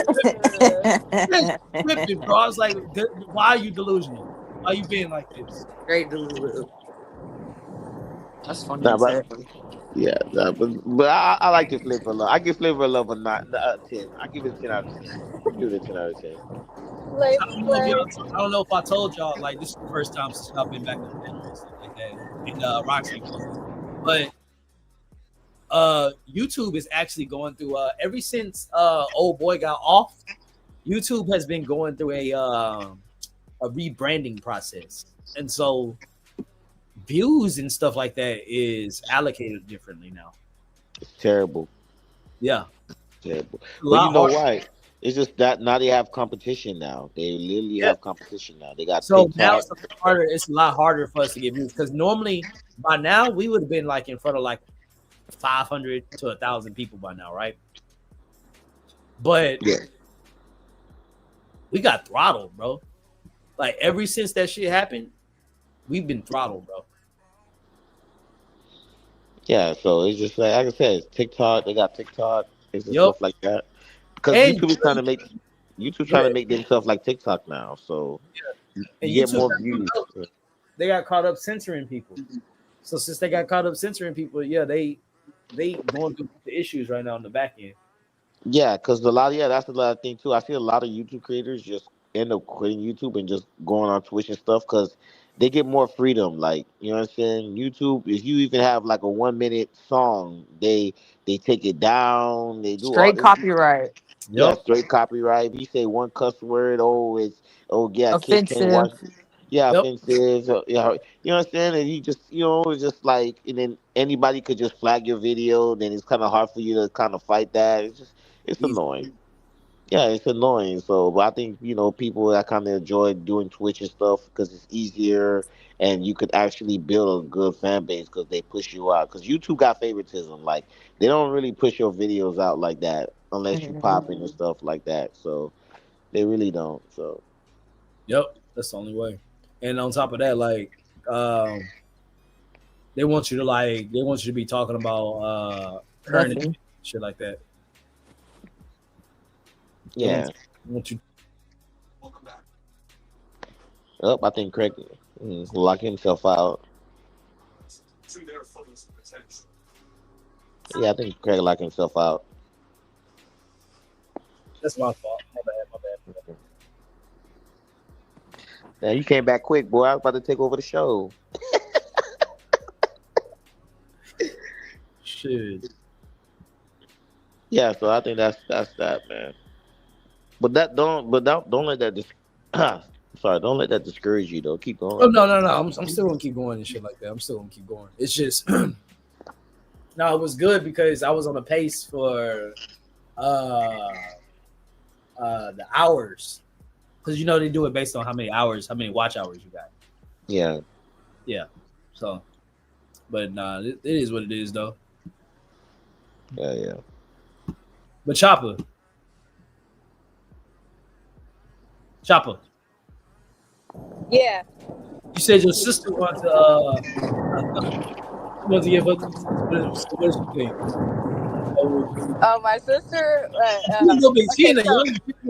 Speaker 1: flipping, bro. I was like, why are you delusional? Why are you being like this?
Speaker 4: Great delusion. That's funny.
Speaker 2: Nah,
Speaker 4: You
Speaker 2: but
Speaker 4: said.
Speaker 2: yeah, nah, but I like this Flavor of Love. I give Flavor of Love a 10. I give it a 10 out of 10. Give it a 10 out of 10.
Speaker 3: Flavor
Speaker 1: I don't know if I told y'all, like, this is the first time since I've been back on the and stuff like that. And Roxy, but YouTube is actually going through ever since old boy got off, YouTube has been going through a rebranding process, and so views and stuff like that is allocated differently now.
Speaker 2: It's terrible.
Speaker 1: Yeah,
Speaker 2: Terrible.
Speaker 1: a
Speaker 2: But
Speaker 1: lot
Speaker 2: you know
Speaker 1: harder.
Speaker 2: why? It's just that now they have competition now. They literally
Speaker 1: Yeah.
Speaker 2: have competition now. They got
Speaker 1: So now
Speaker 2: TikTok.
Speaker 1: it's a lot harder for us to get views because normally by now we would have been like in front of like 500 to 1,000 people by now, right? But
Speaker 2: Yeah.
Speaker 1: we got throttled, bro. Like ever since that shit happened, we've been throttled, bro.
Speaker 2: Yeah, so it's just like I said, it's TikTok. They got TikTok. It's just
Speaker 1: Yup.
Speaker 2: stuff like that. Because
Speaker 1: And
Speaker 2: YouTube is trying to make themselves like TikTok now. So
Speaker 1: and
Speaker 2: you get
Speaker 1: YouTube
Speaker 2: more
Speaker 1: got
Speaker 2: views.
Speaker 1: caught up. They got caught up censoring people. So since they got caught up censoring people, yeah, they going through the issues right now on the back end.
Speaker 2: Yeah, because that's a lot of thing too. I see a lot of YouTube creators just end up quitting YouTube and just going on Twitch and stuff because they get more freedom. Like, you know what I'm saying? YouTube, if you even have like a 1 minute song, they take it down. They do all
Speaker 4: Straight
Speaker 2: this.
Speaker 4: copyright.
Speaker 2: Yeah,
Speaker 1: Yep.
Speaker 2: straight copyright. If you say one cuss word, kids can't
Speaker 4: Offensive.
Speaker 2: watch. Yeah,
Speaker 1: Yep.
Speaker 2: offensive. Yeah, you know what I'm saying? And you just, it's just like, and then anybody could just flag your video. Then it's kind of hard for you to kind of fight that. It's
Speaker 1: Easy.
Speaker 2: annoying. Yeah, it's annoying. So, but I think people that kind of enjoy doing Twitch and stuff because it's easier and you could actually build a good fan base because they push you out. Because YouTube got favoritism. Like they don't really push your videos out like that unless you pop in and stuff like that. So they really don't. So
Speaker 1: Yep. That's the only way. And on top of that, like, they want you to be talking about current
Speaker 4: Definitely.
Speaker 1: shit like that.
Speaker 2: yeah.
Speaker 1: They want you.
Speaker 2: I think Craig lock himself out. Yeah, I think Craig locked himself out.
Speaker 1: That's my fault. My bad.
Speaker 2: Yeah, you came back quick, boy. I was about to take over the show.
Speaker 1: Shit.
Speaker 2: Yeah, so I think that's that, man. But don't let that sorry, don't let that discourage you though. Keep
Speaker 1: Oh
Speaker 2: going.
Speaker 1: no. I'm still gonna keep going and shit like that. I'm still gonna keep going. It's just no, it was good because I was on a pace for the hours. Because they do it based on how many watch hours you got.
Speaker 2: Yeah.
Speaker 1: Yeah. So but nah, it is what it is though.
Speaker 2: Yeah.
Speaker 1: But Chopper.
Speaker 3: Yeah.
Speaker 1: You said your sister wants to give us what is she think?
Speaker 3: Oh, my sister.
Speaker 1: She in
Speaker 3: Okay, so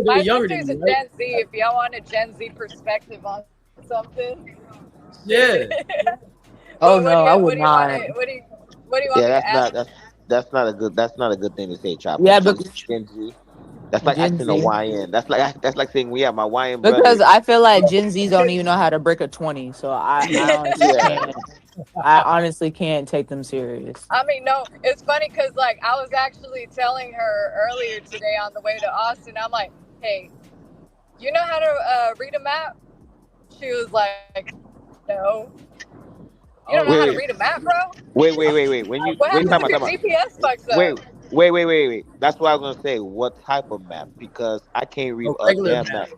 Speaker 3: my
Speaker 1: younger
Speaker 3: sister's a
Speaker 1: than me, right?
Speaker 3: Gen Z. If y'all want a Gen Z perspective on something.
Speaker 1: Yeah.
Speaker 4: Oh no, I would
Speaker 3: do you
Speaker 4: not.
Speaker 3: want to? What do you want me
Speaker 2: Yeah,
Speaker 3: to ask?
Speaker 2: that's not a good thing to say, Chopper.
Speaker 4: Yeah,
Speaker 2: She's
Speaker 4: but
Speaker 2: Gen Z. That's like
Speaker 4: Gen
Speaker 2: asking a
Speaker 4: Z.
Speaker 2: YN. That's like saying we have my YN brother.
Speaker 4: Because I feel like Gen Zs don't even know how to break a 20. So I honestly
Speaker 2: Yeah.
Speaker 4: can't. I honestly can't take them serious.
Speaker 3: I mean, no, it's funny because like I was actually telling her earlier today on the way to Austin. I'm like, hey, you know how to read a map? She was like, no. You don't know how to read a map, bro?
Speaker 2: Wait. When you
Speaker 3: What
Speaker 2: wait,
Speaker 3: happens
Speaker 2: time
Speaker 3: if your
Speaker 2: out.
Speaker 3: GPS fucks up?
Speaker 2: Wait. That's what I was gonna say. What type of map? Because I can't read a
Speaker 1: regular
Speaker 2: damn map.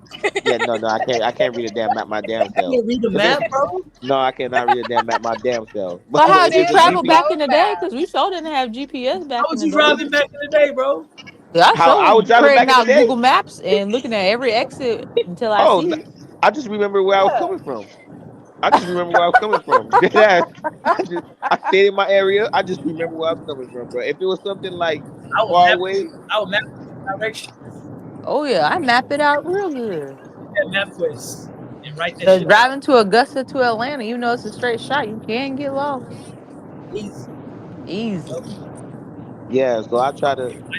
Speaker 2: Yeah, no, I can't read a damn map my damn
Speaker 1: You
Speaker 2: self.
Speaker 1: can't read the map, bro.
Speaker 2: No, I cannot read a damn map my damn self.
Speaker 4: But how
Speaker 2: if
Speaker 4: did you
Speaker 2: it's a
Speaker 4: travel
Speaker 2: GPS
Speaker 4: back in the day?
Speaker 3: Road
Speaker 4: Because we sure didn't have GPS back
Speaker 1: How
Speaker 4: in
Speaker 1: was
Speaker 4: the
Speaker 1: you
Speaker 4: day.
Speaker 1: driving back in the day, bro?
Speaker 4: I
Speaker 2: How I
Speaker 4: sure
Speaker 2: was
Speaker 4: was
Speaker 2: driving
Speaker 4: printing
Speaker 2: back in
Speaker 4: out
Speaker 2: the day?
Speaker 4: Google Maps and looking at every exit until I
Speaker 2: Oh,
Speaker 4: see it.
Speaker 2: I just remember where I was coming from. I just remember where I was coming from. I stayed in my area. I just remember where I was coming from, bro. If it was something like
Speaker 1: I would
Speaker 2: far
Speaker 1: map
Speaker 2: away,
Speaker 1: I would map directions.
Speaker 4: Oh yeah, I map it out real good.
Speaker 1: That MapQuest and write that
Speaker 4: So
Speaker 1: shit down.
Speaker 4: driving to Augusta to Atlanta, even though it's a straight shot, you can get lost.
Speaker 1: Easy.
Speaker 4: Easy.
Speaker 2: Yeah, so
Speaker 1: Write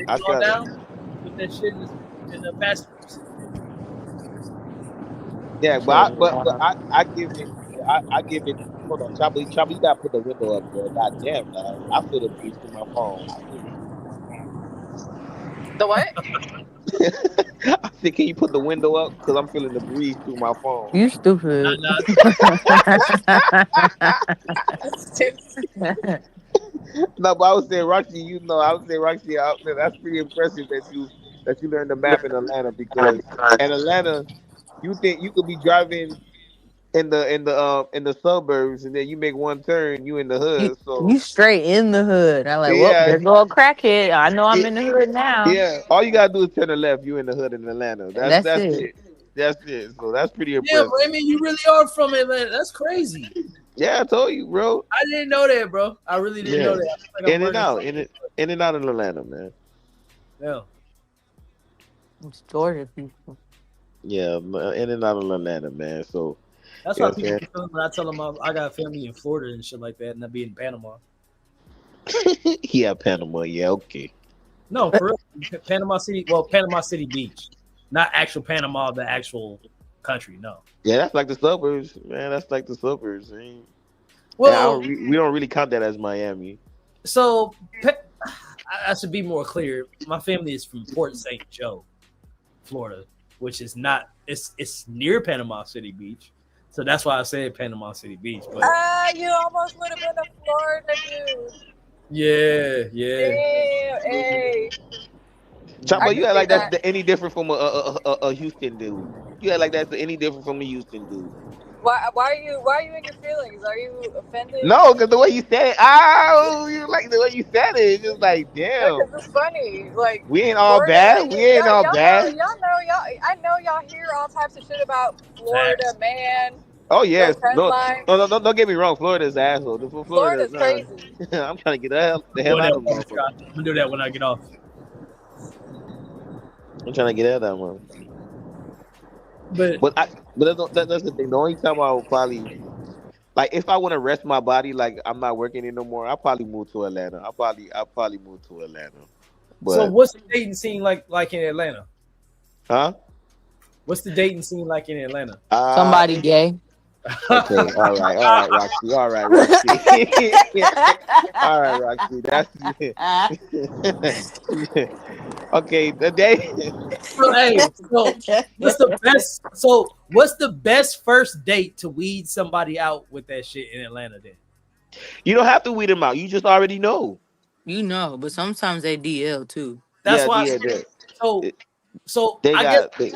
Speaker 2: I
Speaker 1: it all
Speaker 2: try to,
Speaker 1: down. Put that shit in the passenger.
Speaker 2: yeah,
Speaker 4: So
Speaker 2: I give it, I give it. Hold on, Chopper, you gotta put the window up, bro. God damn, dog. I feel the breeze through my phone.
Speaker 3: The what?
Speaker 2: I said, can you put the window up? Because I'm feeling the breeze through my phone.
Speaker 4: you stupid.
Speaker 1: Nah,
Speaker 2: No, but I was saying, Roxy, that's pretty impressive that you learned the map in Atlanta because in Atlanta, you think you could be driving in the suburbs and then you make one turn, you in the
Speaker 4: you
Speaker 2: hood. So
Speaker 4: you straight in the hood. I'm like, well,
Speaker 2: yeah,
Speaker 4: there go a crackhead. I know I'm
Speaker 2: it,
Speaker 4: in the hood now.
Speaker 2: yeah. All you gotta do is turn the left. You in the hood in Atlanta.
Speaker 4: And
Speaker 2: That's
Speaker 4: that's
Speaker 2: that's
Speaker 4: it.
Speaker 2: it. That's it. So that's pretty
Speaker 1: damn,
Speaker 2: impressive.
Speaker 1: Raymond, you really are from Atlanta. That's crazy.
Speaker 2: Yeah, I told you, bro.
Speaker 1: I didn't know that, bro. I really didn't know
Speaker 2: Yeah,
Speaker 1: that. I feel like I'm
Speaker 2: in and
Speaker 1: learning
Speaker 2: out,
Speaker 1: something.
Speaker 2: in and out in Atlanta, man.
Speaker 1: Yeah.
Speaker 4: It's Georgia people.
Speaker 2: Yeah, in and out of Atlanta, man. So
Speaker 1: That's
Speaker 2: you know
Speaker 1: why
Speaker 2: what
Speaker 1: people
Speaker 2: I'm
Speaker 1: be feeling when I tell them I got family in Florida and shit like that, and I be in Panama.
Speaker 2: saying? Yeah, Panama. Yeah, okay.
Speaker 1: No, for real. Panama City. Well, Panama City Beach, not actual Panama, the actual country. No.
Speaker 2: Yeah, that's like the suburbs, man. That's like the suburbs. Man. And
Speaker 1: Well,
Speaker 2: we don't really count that as Miami.
Speaker 1: so I should be more clear. My family is from Port St. Joe, Florida, which is not. It's near Panama City Beach, so that's why I said Panama City Beach. But
Speaker 3: You almost would have been a Florida dude.
Speaker 1: yeah.
Speaker 3: Damn, hey.
Speaker 2: Chopper,
Speaker 3: I
Speaker 2: you
Speaker 3: can
Speaker 2: act
Speaker 3: see
Speaker 2: like
Speaker 3: that.
Speaker 2: that's any different from a Houston dude. You act like that's any different from a Houston dude.
Speaker 3: Why are you in your feelings? Are you offended?
Speaker 2: No, because the way you said it, you like the way you said it. It's just like, damn,
Speaker 3: Because it's funny. Like
Speaker 2: we ain't all
Speaker 3: Florida,
Speaker 2: bad. We ain't all
Speaker 3: y'all
Speaker 2: bad.
Speaker 3: I know y'all hear all types of shit about Florida,
Speaker 1: Facts.
Speaker 3: man.
Speaker 2: Oh yes,
Speaker 3: Trend
Speaker 2: no,
Speaker 3: line.
Speaker 2: don't get me wrong. Florida's an asshole.
Speaker 3: Florida's
Speaker 2: Nah.
Speaker 3: crazy.
Speaker 2: I'm trying to get the
Speaker 1: I'm
Speaker 2: hell out of
Speaker 1: gonna
Speaker 2: them.
Speaker 1: do that when I get off.
Speaker 2: I'm trying to get out of that one.
Speaker 1: But
Speaker 2: But that's the thing. The only time I would probably like if I want to rest my body, like I'm not working it no more, I'll probably move to Atlanta. I'll probably move to Atlanta.
Speaker 1: so,
Speaker 2: But
Speaker 1: what's the dating scene like in Atlanta?
Speaker 2: huh?
Speaker 1: What's the dating scene like in Atlanta?
Speaker 4: Somebody gay.
Speaker 2: Okay, all right, Roxy, all right, Roxy, all right, Roxy. That's okay. The day.
Speaker 1: So, hey, what's the best first date to weed somebody out with that shit in Atlanta? Then
Speaker 2: You don't have to weed them out. You just already know.
Speaker 4: You know, but sometimes they DL too.
Speaker 1: that's
Speaker 2: Yeah,
Speaker 1: why.
Speaker 2: yeah.
Speaker 1: So
Speaker 2: They
Speaker 1: I
Speaker 2: got.
Speaker 1: guess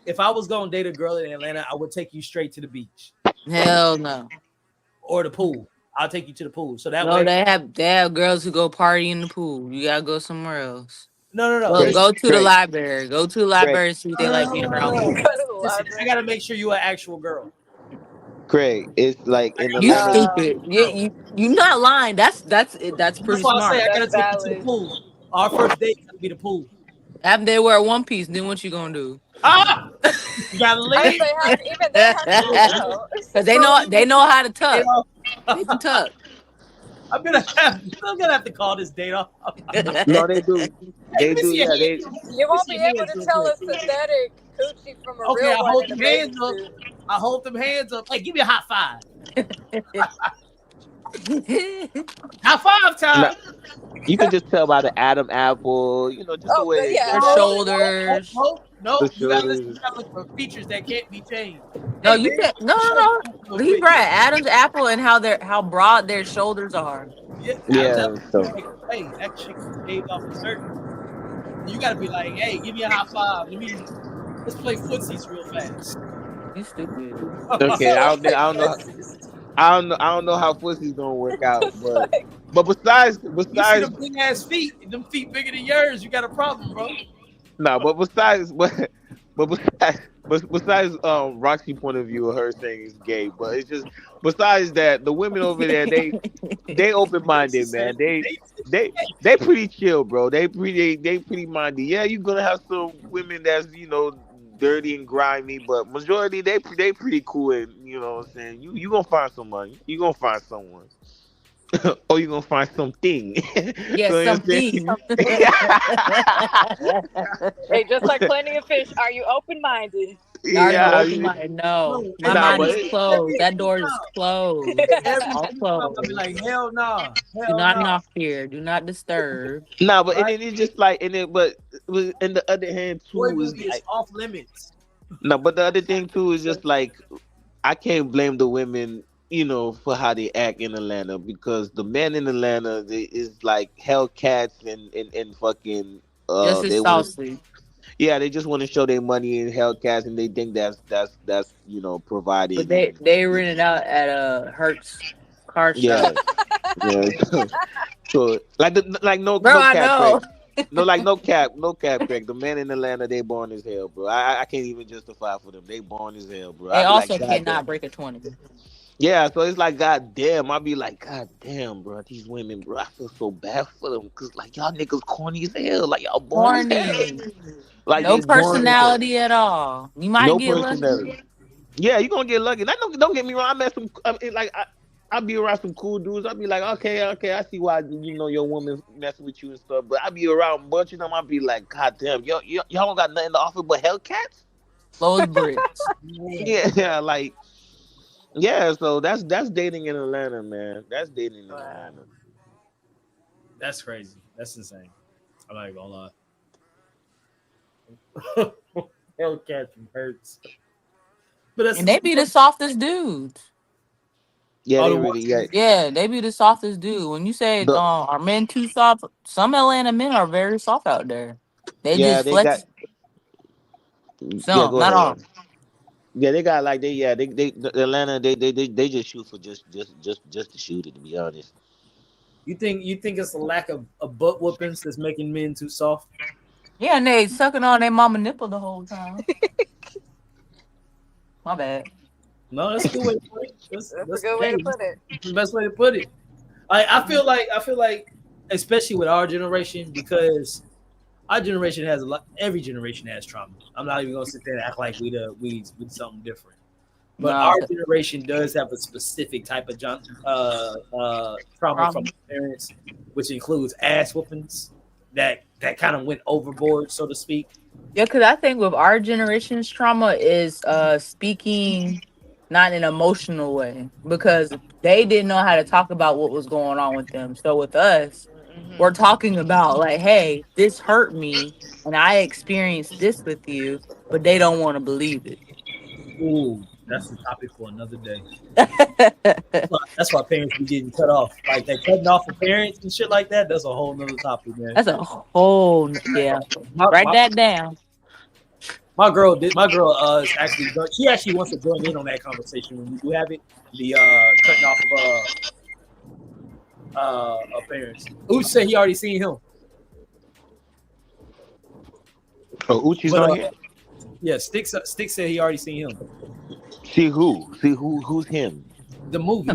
Speaker 1: if I was gonna date a girl in Atlanta, I would take you straight to the beach
Speaker 4: Hell no.
Speaker 1: or the pool. I'll take you to the pool. So that
Speaker 4: No,
Speaker 1: way,
Speaker 4: they have girls who go party in the pool. You gotta go somewhere else.
Speaker 1: no.
Speaker 4: Well,
Speaker 2: Craig,
Speaker 4: go to the
Speaker 2: Craig,
Speaker 4: library. Go to the library and see what they like being around
Speaker 3: Go to
Speaker 4: people.
Speaker 3: the
Speaker 1: Listen, I
Speaker 3: library.
Speaker 1: gotta make sure you're an actual girl.
Speaker 2: Craig. It's like in
Speaker 4: You
Speaker 2: Atlanta.
Speaker 4: stupid. You not lying. That's it. That's
Speaker 1: That's
Speaker 4: pretty
Speaker 1: why I say
Speaker 4: smart.
Speaker 1: I gotta
Speaker 3: That's
Speaker 1: take you to the
Speaker 3: valid.
Speaker 1: pool. Our first date gotta be the pool.
Speaker 4: After they wear one piece, then what you gonna do?
Speaker 1: Ah, you gotta
Speaker 3: I
Speaker 1: leave.
Speaker 3: say even they have to know.
Speaker 4: Cause they know how to tuck. They can tuck.
Speaker 1: I'm gonna have to call this date off.
Speaker 2: No, they do. They do. Yeah, they.
Speaker 3: You won't be
Speaker 1: Let me see
Speaker 3: able
Speaker 1: your
Speaker 3: to
Speaker 1: hands
Speaker 3: tell
Speaker 1: real
Speaker 3: a synthetic coochie from a
Speaker 1: Okay,
Speaker 3: real
Speaker 1: I
Speaker 3: one
Speaker 1: hold
Speaker 3: in a
Speaker 1: them hands
Speaker 3: bathing
Speaker 1: up.
Speaker 3: suit.
Speaker 1: I hold them hands up. Hey, give me a high five. High five time.
Speaker 2: You can just tell by the Adam apple. You know, just the
Speaker 3: Oh,
Speaker 2: way.
Speaker 3: yeah.
Speaker 4: Their shoulders.
Speaker 1: No,
Speaker 2: The
Speaker 1: you gotta
Speaker 2: shoulders.
Speaker 1: look for features that can't be changed.
Speaker 4: No,
Speaker 1: Hey,
Speaker 4: you
Speaker 1: man,
Speaker 4: can't. No. He's right. Adam's apple and how broad their shoulders are.
Speaker 1: Yeah,
Speaker 2: Yeah. So.
Speaker 1: hey, that chick shaved off a shirt. You gotta be like, hey, give me a high five. Let's play footsies real fast.
Speaker 4: You stupid.
Speaker 2: Okay. I don't know how pussy's gonna work out, but besides
Speaker 1: You see them big ass feet, them feet bigger than yours. You got a problem, bro.
Speaker 2: no, but besides besides Roxy's point of view of her saying it's gay, but it's just besides that, the women over there they open minded, man. They pretty chill, bro. They pretty minded. Yeah, you're gonna have some women that's dirty and grimy, but majority they pretty cool, and you know what I'm saying. You gonna find somebody. You gonna find someone. Or you gonna find something.
Speaker 4: Yeah,
Speaker 2: So,
Speaker 4: something.
Speaker 3: Hey, just like Plenty of Fish, are you open-minded?
Speaker 4: Are you
Speaker 2: yeah,
Speaker 4: open minded? No, my
Speaker 2: Nah,
Speaker 4: mind
Speaker 2: but
Speaker 4: is closed. That door is closed.
Speaker 1: Every
Speaker 4: All
Speaker 1: time I'll be
Speaker 4: closed.
Speaker 1: like, hell nah,
Speaker 4: Do
Speaker 1: hell
Speaker 4: not
Speaker 1: nah.
Speaker 4: knock here. Do not disturb.
Speaker 2: nah, but and
Speaker 1: Right?
Speaker 2: then it's just like, and then but in the other hand
Speaker 1: Boy
Speaker 2: too is
Speaker 1: movie is
Speaker 2: like,
Speaker 1: off limits.
Speaker 2: no, but the other thing too is just like, I can't blame the women, for how they act in Atlanta, because the men in Atlanta they is like Hellcats and fucking
Speaker 4: Just as
Speaker 2: they want to,
Speaker 4: saucy.
Speaker 2: yeah, they just want to show their money in Hellcats, and they think that's
Speaker 4: But
Speaker 2: providing,
Speaker 4: they
Speaker 2: and
Speaker 4: they rented out at a Hertz car
Speaker 2: yeah,
Speaker 4: shop.
Speaker 2: yeah. So like
Speaker 4: Bro,
Speaker 2: no
Speaker 4: I
Speaker 2: cap, Craig.
Speaker 4: know.
Speaker 2: No cap, Craig. The men in Atlanta, they born as hell, bro. I can't even justify for them. They born as hell, bro.
Speaker 4: They
Speaker 2: I be like,
Speaker 4: also
Speaker 2: God
Speaker 4: cannot
Speaker 2: damn.
Speaker 4: break a 20.
Speaker 2: Yeah, so it's like, God damn. I be like, God damn, bro. These women, bro. I feel so bad for them, cause like y'all niggas corny as hell. Like y'all born as hell.
Speaker 4: Corny.
Speaker 2: Like
Speaker 4: No
Speaker 2: they born as hell.
Speaker 4: personality at all. You might
Speaker 2: No
Speaker 4: get lucky.
Speaker 2: personality. Yeah, you gonna get lucky. That don't get me wrong. I met some. I be around some cool dudes. I be like, okay, I see why your woman messing with you and stuff. But I be around a bunch of them. I be like, God damn, y'all don't got nothing to offer but Hellcats.
Speaker 4: Close bricks.
Speaker 2: Yeah, like yeah. So that's dating in Atlanta, man. That's dating in Atlanta.
Speaker 1: That's crazy. That's insane. I'm not even gonna lie. Hellcat from Hurts. But that's
Speaker 4: And they be the softest dudes.
Speaker 2: Yeah,
Speaker 1: Oh,
Speaker 2: they
Speaker 1: the
Speaker 2: really.
Speaker 1: ones
Speaker 2: Yeah,
Speaker 4: Yeah, they be the softest dude. When you say
Speaker 2: the,
Speaker 4: are men too soft, some Atlanta men are very soft out there. They
Speaker 2: yeah,
Speaker 4: just
Speaker 2: they got.
Speaker 4: flex
Speaker 2: Yeah,
Speaker 4: some,
Speaker 2: go
Speaker 4: not all.
Speaker 2: ahead. Yeah, they got like the Atlanta they just shoot for just to shoot it, to be honest.
Speaker 1: you think it's a lack of butt whoopings that's making men too soft?
Speaker 4: Yeah, and they sucking on their mama nipple the whole time. My bad.
Speaker 1: No, that's a good way to put it.
Speaker 3: That's a good way to put it.
Speaker 1: That's the best way to put it. I feel like especially with our generation, because our generation has a lot. Every generation has trauma. I'm not even gonna sit there and act like we something different. But
Speaker 4: No,
Speaker 1: our generation does have a specific type of trauma from our parents, which includes ass whoopings that kind of went overboard, so to speak.
Speaker 4: yeah, because I think with our generation's trauma is speaking not in an emotional way, because they didn't know how to talk about what was going on with them. So with us, we're talking about like, hey, this hurt me and I experienced this with you, but they don't want to believe
Speaker 1: Ooh, that's the topic for another day.
Speaker 4: it.
Speaker 1: That's why parents be getting cut off. Like they cutting off the parents and shit like that. That's a whole nother topic, man.
Speaker 4: That's a whole Write that down.
Speaker 1: My girl is actually she actually wants to join in on that conversation when we do have it. The cutting off of parents. Uch said he already seen him.
Speaker 2: Oh, Uchi's
Speaker 1: But,
Speaker 2: on here.
Speaker 1: Yeah, Sticks said he already seen him.
Speaker 2: See who's him?
Speaker 1: The movie.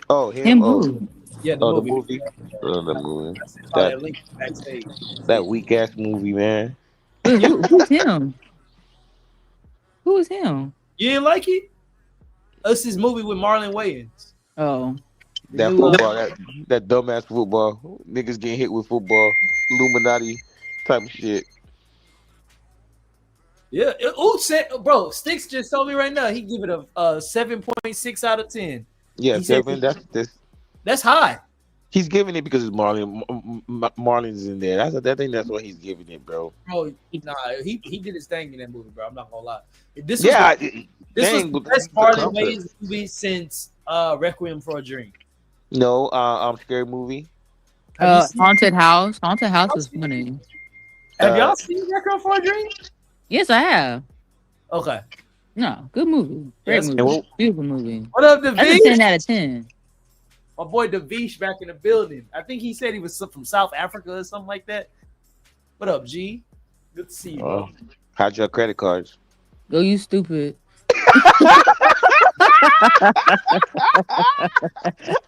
Speaker 2: Oh, him.
Speaker 4: Him
Speaker 2: Oh,
Speaker 4: who?
Speaker 1: Yeah, the
Speaker 2: the
Speaker 1: movie.
Speaker 2: movie. Oh, the movie.
Speaker 1: Oh, that link backstage.
Speaker 2: That weak ass movie, man.
Speaker 4: Who's him? Who is him?
Speaker 1: You didn't like it? That's his movie with Marlon Wayans.
Speaker 4: Oh,
Speaker 2: That
Speaker 1: New,
Speaker 2: football, that dumbass football. Niggas getting hit with football. Illuminati type of shit.
Speaker 1: Yeah. Uch said, bro, Sticks just told me right now he give it a 7.6 out of 10.
Speaker 2: Yeah,
Speaker 1: He said-
Speaker 2: Kevin.
Speaker 1: That's high.
Speaker 2: He's giving it because it's Marlon's in there. I think that's why he's giving it, bro.
Speaker 1: Bro, nah, he did his thing in that movie, bro. I'm not gonna lie. This
Speaker 2: Yeah,
Speaker 1: was the best
Speaker 2: part
Speaker 1: Marlon Wayans movie since Requiem for a Dream.
Speaker 2: No, scary movie.
Speaker 1: Have you seen-
Speaker 4: Haunted House. Haunted House is funny.
Speaker 1: Have y'all seen Requiem for a Dream?
Speaker 4: Yes, I have.
Speaker 1: Okay.
Speaker 4: No, good movie. Great
Speaker 1: Yes.
Speaker 4: movie.
Speaker 2: And what-
Speaker 4: Beautiful movie.
Speaker 1: What up,
Speaker 4: That's a
Speaker 1: Davish?
Speaker 4: 10 out of 10.
Speaker 1: My boy Davish back in the building. I think he said he was from South Africa or something like that. What up, G? Good to see you, bro.
Speaker 2: How's your credit cards?
Speaker 4: Go, you stupid.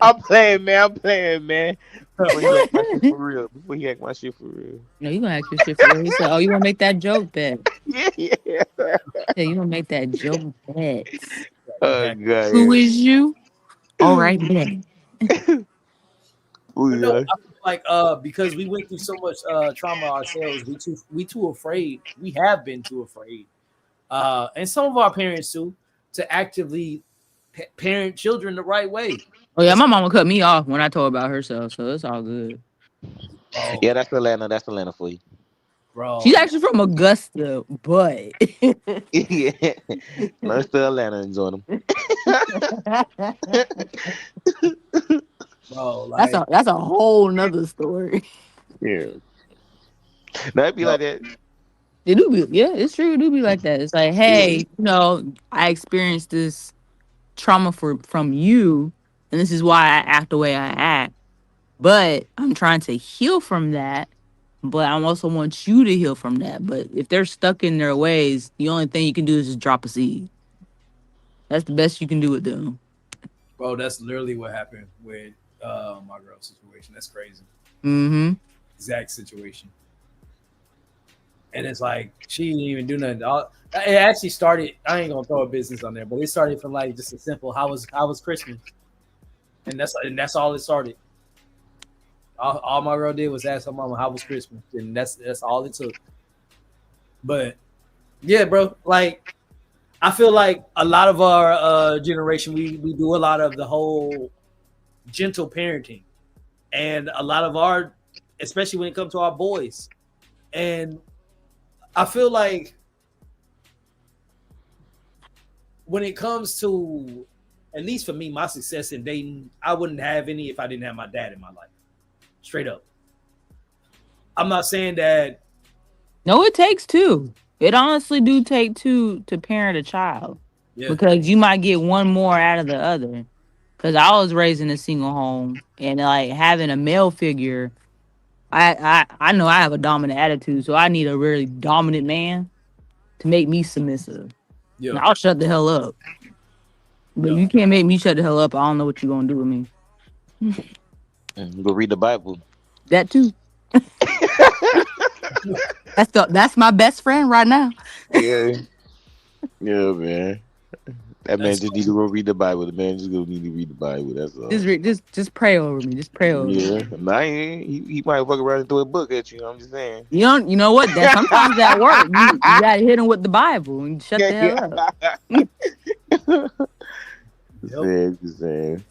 Speaker 2: I'm playing, man. I'm playing, man. Before he act my shit for real. Before he act my shit for real.
Speaker 4: No, you gonna ask your shit for real. He said, "Oh, you wanna make that joke bet?
Speaker 2: Yeah, yeah.
Speaker 4: Yeah, you gonna make that joke bet?
Speaker 2: Oh
Speaker 1: Exactly.
Speaker 2: god,
Speaker 4: Who
Speaker 2: yeah.
Speaker 4: is you? All right, bet."
Speaker 2: Oh
Speaker 1: But no,
Speaker 2: yeah.
Speaker 1: I feel like because we went through so much trauma ourselves, we too afraid. We have been too afraid. And some of our parents too, to actively parent children the right way.
Speaker 4: Oh yeah, my mama cut me off when I told about herself, so it's all good.
Speaker 1: Oh,
Speaker 2: Yeah, that's Atlanta. That's Atlanta for you.
Speaker 4: She's
Speaker 1: bro,
Speaker 4: actually from Augusta, but
Speaker 2: Yeah. Let's to Atlanta and join them.
Speaker 1: bro,
Speaker 4: that's
Speaker 1: like,
Speaker 4: a whole nother story.
Speaker 2: Yeah. That'd be
Speaker 1: bro,
Speaker 2: like that.
Speaker 4: It do be, yeah, it's true. It do be like that. It's like,
Speaker 2: Yeah.
Speaker 4: hey, I experienced this trauma from you, and this is why I act the way I act. But I'm trying to heal from that. But I also want you to heal from that. But if they're stuck in their ways, the only thing you can do is just drop a seed. That's the best you can do with them.
Speaker 1: bro, that's literally what happened with my girl's situation. That's crazy.
Speaker 4: Mm-hmm.
Speaker 1: Exact situation. And it's like she didn't even do nothing. It actually started. I ain't gonna throw a business on there, but it started from like just a simple how was Christmas, and that's all it started. All my girl did was ask her mama how was Christmas, and that's all it took. But yeah, bro, like I feel like a lot of our generation we do a lot of the whole gentle parenting, and a lot of our, especially when it comes to our boys, and I feel like when it comes to, at least for me, my success in dating, I wouldn't have any if I didn't have my dad in my life. Straight up. I'm not saying that.
Speaker 4: No, it takes two. It honestly do take two to parent a child
Speaker 1: Yeah,
Speaker 4: because you might get one more out of the other. Because I was raised in a single home and like having a male figure, I know I have a dominant attitude, so I need a really dominant man to make me submissive. And
Speaker 1: yeah,
Speaker 4: I'll shut the hell up. But
Speaker 1: yeah.
Speaker 4: you can't make me shut the hell up. I don't know what you're gonna do with me.
Speaker 2: Go read the Bible.
Speaker 4: That too. That's my best friend right now.
Speaker 2: Yeah. Yeah, man. That man
Speaker 1: That's
Speaker 2: just need to go read the Bible. The man just gonna need to read the Bible. That's all.
Speaker 4: Just pray over me. Just pray over me.
Speaker 2: Yeah. Nah, he might fuck around and throw a book at you. I'm just saying.
Speaker 4: You know what? That sometimes that work. You gotta hit him with the Bible and shut the hell up.
Speaker 2: Just saying.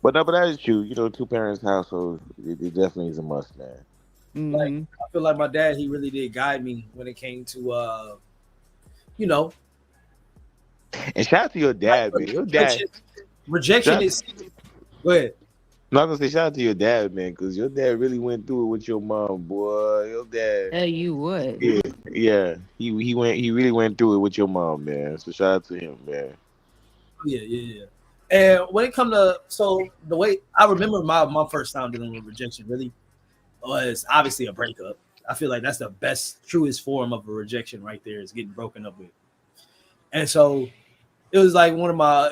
Speaker 2: But no, but that is true. Two parents household, it definitely is a must, man.
Speaker 1: like
Speaker 4: Hmm.
Speaker 1: I feel like my dad, he really did guide me when it came to you know,
Speaker 2: And shout out to your dad, man. Your dad.
Speaker 1: rejection
Speaker 2: Shout,
Speaker 1: is. Go ahead.
Speaker 2: I'm not gonna say shout out to your dad, man, because your dad really went through it with your mom, boy. Your dad.
Speaker 4: Tell you what.
Speaker 2: Yeah. He really went through it with your mom, man. So shout out to him, man.
Speaker 1: Yeah. And when it comes to, so the way I remember my first time dealing with rejection really was obviously a breakup. I feel like that's the best, truest form of a rejection right there, is getting broken up with. And so it was like it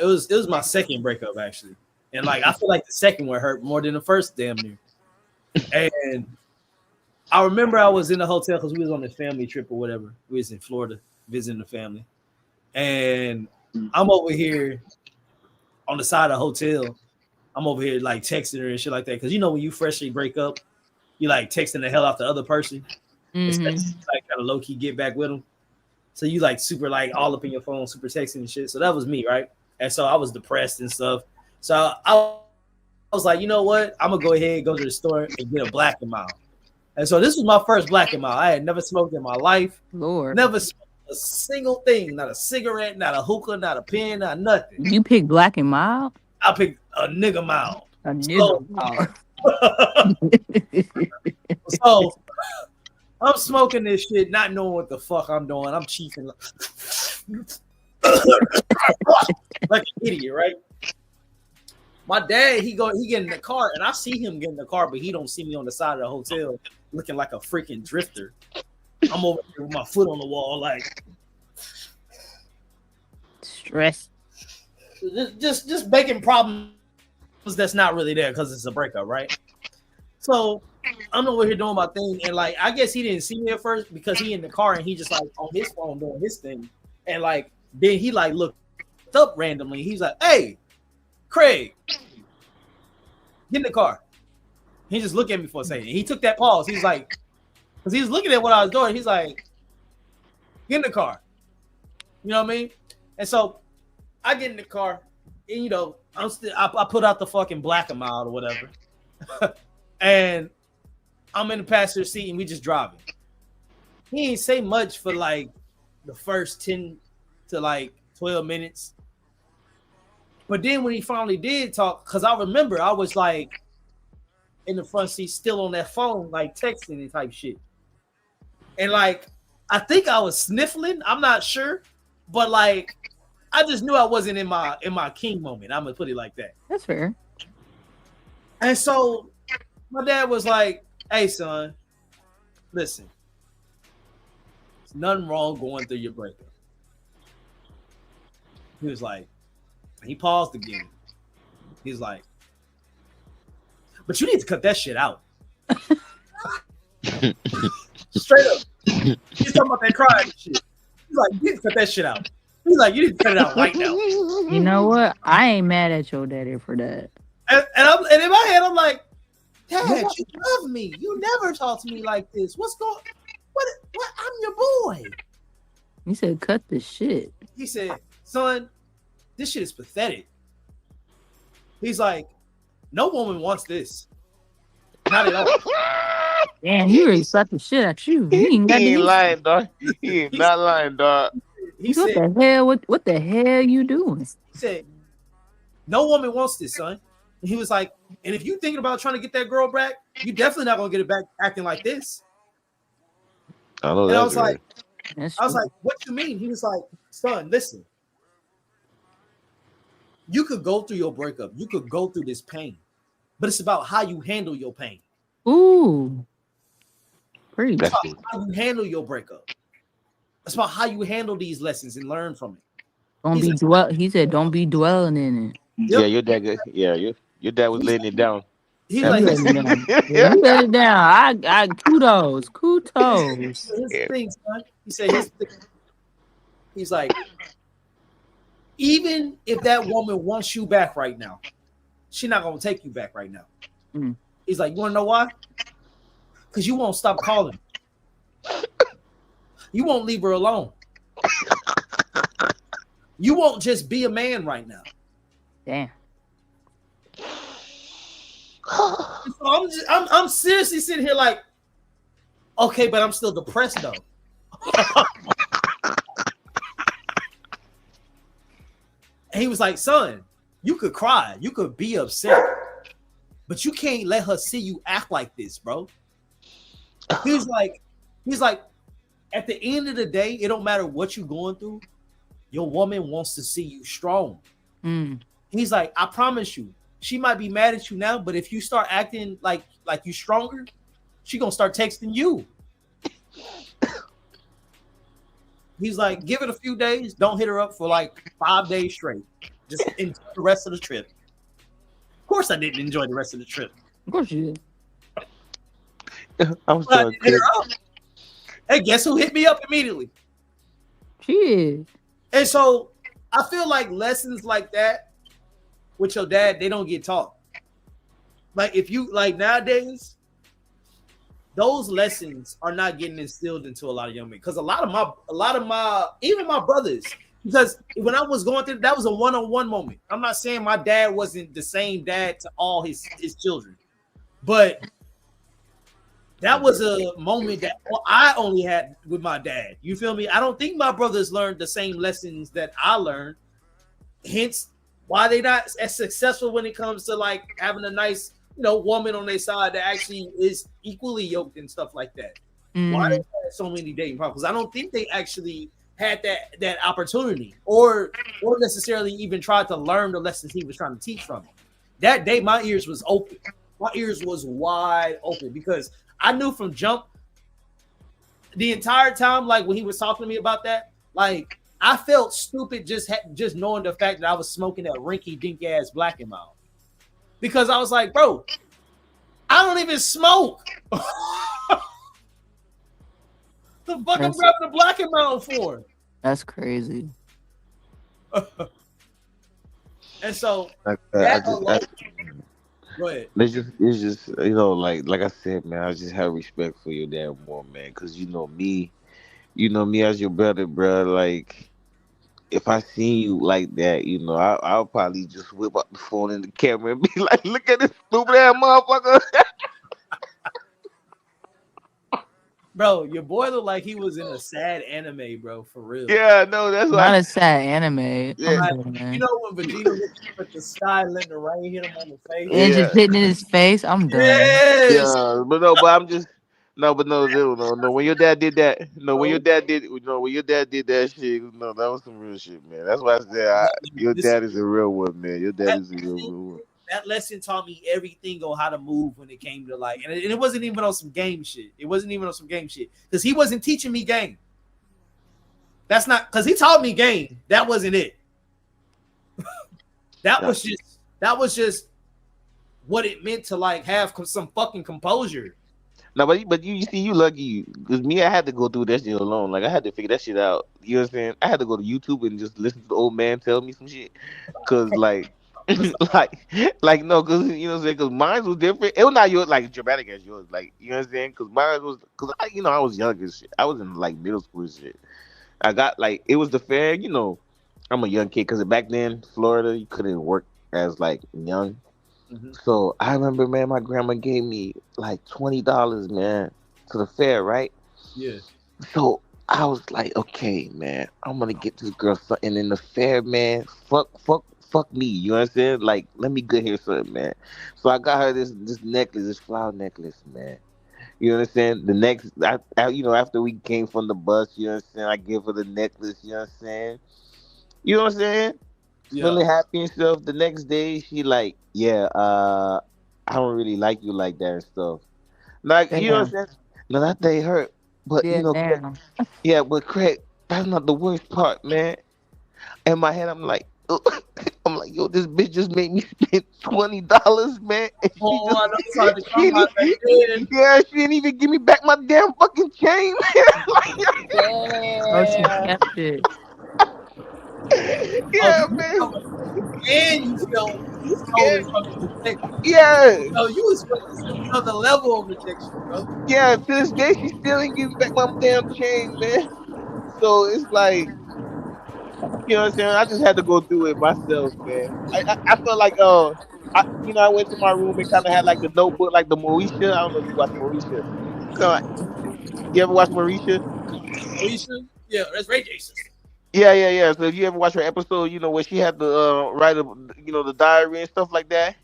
Speaker 1: was my second breakup actually. And like I feel like the second one hurt more than the first, damn near. And I remember I was in the hotel because we was on this family trip or whatever. We was in Florida visiting the family. And I'm over here on the side of the hotel. I'm over here like texting her and shit like that. Because when you freshly break up, you like texting the hell out the other person. Especially like kind of low key get back with them. So you like super like all up in your phone, super texting and shit. So that was me, right? And so I was depressed and stuff. So I was like, you know what? I'm gonna go ahead, go to the store and get a Black and Mild. And so this was my first Black and Mild. I had never smoked in my life.
Speaker 4: Lord.
Speaker 1: Never smoked a single thing, not a cigarette, not a hookah, not a pen, not nothing.
Speaker 4: You pick Black and Mild?
Speaker 1: I picked a nigga mild.
Speaker 4: A nigga mild.
Speaker 1: So I'm smoking this shit, not knowing what the fuck I'm doing. I'm chiefing like an idiot, right? My dad, he get in the car, and I see him get in the car, but he don't see me on the side of the hotel looking like a freaking drifter. I'm over here with my foot on the wall, like
Speaker 7: Stress.
Speaker 1: Just making problems that's not really there because it's a breakup, right? So I'm over here doing my thing, and like I guess he didn't see me at first because he in the car and he just like on his phone doing his thing, and like then he like looked up randomly. He's like, "Hey, Craig, get in the car." He just looked at me for a second. He took that pause. He's like, because he was looking at what I was doing. He's like, "Get in the car." You know what I mean? And so I get in the car, and you know, I put out the fucking black amount or whatever, and I'm in the passenger seat, and we just driving. He ain't say much for like the first 10 to like 12 minutes, but then when he finally did talk, because I remember I was like in the front seat, still on that phone, like texting and type shit, and like I think I was sniffling. I'm not sure, but like. I just knew I wasn't in my king moment. I'm gonna put it like that.
Speaker 7: That's fair.
Speaker 1: And so my dad was like, "Hey, son, listen. There's nothing wrong going through your breakup." He was like, he paused again. He's like, "But you need to cut that shit out." Straight up. He's talking about that crying shit. He's like, "You need to cut that shit out." He's like, "You need to cut it out right now."
Speaker 7: You know what? I ain't mad at your daddy for that.
Speaker 1: And in my head, I'm like, "Dad, you love me. You never talk to me like this. What's going? What? I'm your boy."
Speaker 7: He said, "Cut the shit."
Speaker 1: He said, "Son, this shit is pathetic." He's like, "No woman wants this. Not at all."
Speaker 7: Damn, he really slapped the shit at you.
Speaker 2: He ain't lying, dog. He ain't not lying, dog.
Speaker 1: He
Speaker 7: What
Speaker 1: said,
Speaker 7: the hell? What the hell you doing?
Speaker 1: he said, "No woman wants this, son." And he was like, "And if you thinking about trying to get that girl back, you definitely not gonna get it back acting like this."
Speaker 2: I know
Speaker 1: And I was
Speaker 2: that's
Speaker 1: like,
Speaker 2: right.
Speaker 7: That's
Speaker 1: I was
Speaker 7: true.
Speaker 1: like, "What you mean?" He was like, "Son, listen. You could go through your breakup. You could go through this pain, but it's about how you handle your pain.
Speaker 7: Ooh, pretty.
Speaker 2: That's
Speaker 1: It's about how you handle your breakup. It's about how you handle these lessons and learn from it."
Speaker 7: Don't
Speaker 1: He's
Speaker 7: be
Speaker 1: like,
Speaker 7: dwell. He said, "Don't be dwelling in it."
Speaker 2: Yeah,
Speaker 1: Yep.
Speaker 2: your dad good. Yeah, your dad was laying it down.
Speaker 1: He's
Speaker 7: You
Speaker 1: like,
Speaker 7: let it down. You let it down. I kudos.
Speaker 1: here's the thing, son. He said, here's the thing. He's like, even if that woman wants you back right now, she's not gonna take you back right now.
Speaker 7: Mm.
Speaker 1: He's like, you wanna know why? Because you won't stop calling. You won't leave her alone. You won't just be a man right now.
Speaker 7: Damn.
Speaker 1: So I'm seriously sitting here like, okay, but I'm still depressed though. And he was like, "Son, you could cry, you could be upset, but you can't let her see you act like this, bro." He's like, at the end of the day, it don't matter what you're going through. Your woman wants to see you strong.
Speaker 7: Mm.
Speaker 1: He's like, "I promise you, she might be mad at you now, but if you start acting like you stronger, she gonna start texting you." He's like, "Give it a few days. Don't hit her up for like 5 days straight. Just enjoy the rest of the trip." Of course, I didn't enjoy the rest of the trip.
Speaker 7: Of course you did.
Speaker 2: I'm
Speaker 1: But I
Speaker 2: so
Speaker 1: didn't hit her up. Hey, guess who hit me up immediately?
Speaker 7: Shit.
Speaker 1: And so I feel like lessons like that with your dad, they don't get taught. Like if you like nowadays, those lessons are not getting instilled into a lot of young men. Because a lot of my, even my brothers, because when I was going through, that was a one-on-one moment. I'm not saying my dad wasn't the same dad to all his children, but that was a moment that I only had with my dad. You feel me? I don't think my brothers learned the same lessons that I learned. Hence, why they not as successful when it comes to like having a nice, woman on their side that actually is equally yoked and stuff like that. Why they had so many dating problems? Because I don't think they actually had that opportunity or necessarily even tried to learn the lessons he was trying to teach from it. That day, my ears was open. My ears was wide open because I knew from jump the entire time, like when he was talking to me about that, like I felt stupid just knowing the fact that I was smoking that rinky dink ass Black and Mild, because I was like, bro, I don't even smoke. The fuck I'm grabbing the Black and Mild for?
Speaker 7: That's crazy.
Speaker 1: And so
Speaker 2: I
Speaker 1: that
Speaker 2: just,
Speaker 1: alone, go ahead.
Speaker 2: it's just you know, like I said, man, I just have respect for your damn more, man, because you know me as your brother, bro. Like, if I see you like that, you know, I'll probably just whip up the phone and the camera and be like, look at this stupid ass motherfucker.
Speaker 1: Bro, your boy looked like he was in a sad anime, bro, for real.
Speaker 2: Yeah, no, that's
Speaker 7: Not
Speaker 2: why.
Speaker 7: a sad anime.
Speaker 2: Yeah.
Speaker 1: Like,
Speaker 7: Come on, man.
Speaker 1: you know when Vegeta looked up at the sky, letting the rain hit him on the face?
Speaker 7: And just
Speaker 2: Yeah.
Speaker 7: hitting in his face. I'm done.
Speaker 1: Yes.
Speaker 2: Yeah, but I'm just no, but no, no. When your dad did that, when your dad did that shit, no, that was some real shit, man. That's why I said your
Speaker 1: Listen,
Speaker 2: dad is a real one, man. Your dad
Speaker 1: that
Speaker 2: is a real one.
Speaker 1: that lesson taught me everything on how to move when it came to like, and it wasn't even on some game shit. It wasn't even on some game shit because he wasn't teaching me game. That's not because he taught me game. That wasn't it. that was just what it meant to like have some fucking composure.
Speaker 2: No, but you see, you lucky because me, I had to go through that shit alone. Like I had to figure that shit out. You know what I'm saying? I had to go to YouTube and just listen to the old man tell me some shit. Cause like, like no, cause you know what I'm saying? Cause mine was different. It was not yours like dramatic as yours. Like you know what I'm saying? Cause mine was I was young as shit. I was in like middle school and shit. I got like it was the fair. You know, I'm a young kid because back then Florida you couldn't work as like young. So I remember, man, my grandma gave me like $20, man, to the fair, right?
Speaker 1: Yeah.
Speaker 2: So I was like, okay, man, I'm gonna get this girl something in the fair, man. Fuck me, you know what I'm saying? Like, let me get her something, man. So I got her this necklace, this flower necklace, man. You know what I'm saying? The next, after we came from the bus, you know what I'm saying? I give her the necklace, you know what I'm saying? You know what I'm saying?
Speaker 1: Yeah.
Speaker 2: Feeling happy and stuff. The next day, she like, yeah, I don't really like you like that and stuff. Like, you know what I'm saying? No, that day hurt, but
Speaker 7: Yeah,
Speaker 2: you know, Craig,
Speaker 7: damn.
Speaker 2: yeah, but Craig, that's not the worst part, man. In my head, I'm like, yo, this bitch just made me spend $20, man. And she
Speaker 1: Oh, I know it's
Speaker 2: just,
Speaker 1: hard to come out back then.
Speaker 2: yeah, she didn't even give me back my damn fucking chain.
Speaker 7: Oh, she kept it.
Speaker 2: Yeah, man.
Speaker 1: And you felt stolen from the rejection.
Speaker 2: Yeah.
Speaker 1: No, you was feeling the level of rejection, bro.
Speaker 2: Yeah, to this day, she still ain't giving back my damn chain, man. So it's like, you know what I'm saying? I just had to go through it myself, man. I felt like, I went to my room and kind of had like the notebook, like the Moesha. I don't know if you watch Moesha. You ever watch Moesha?
Speaker 1: Alicia? Yeah, that's Ray J sister.
Speaker 2: Yeah. So if you ever watch her episode, you know, where she had to write, the diary and stuff like that.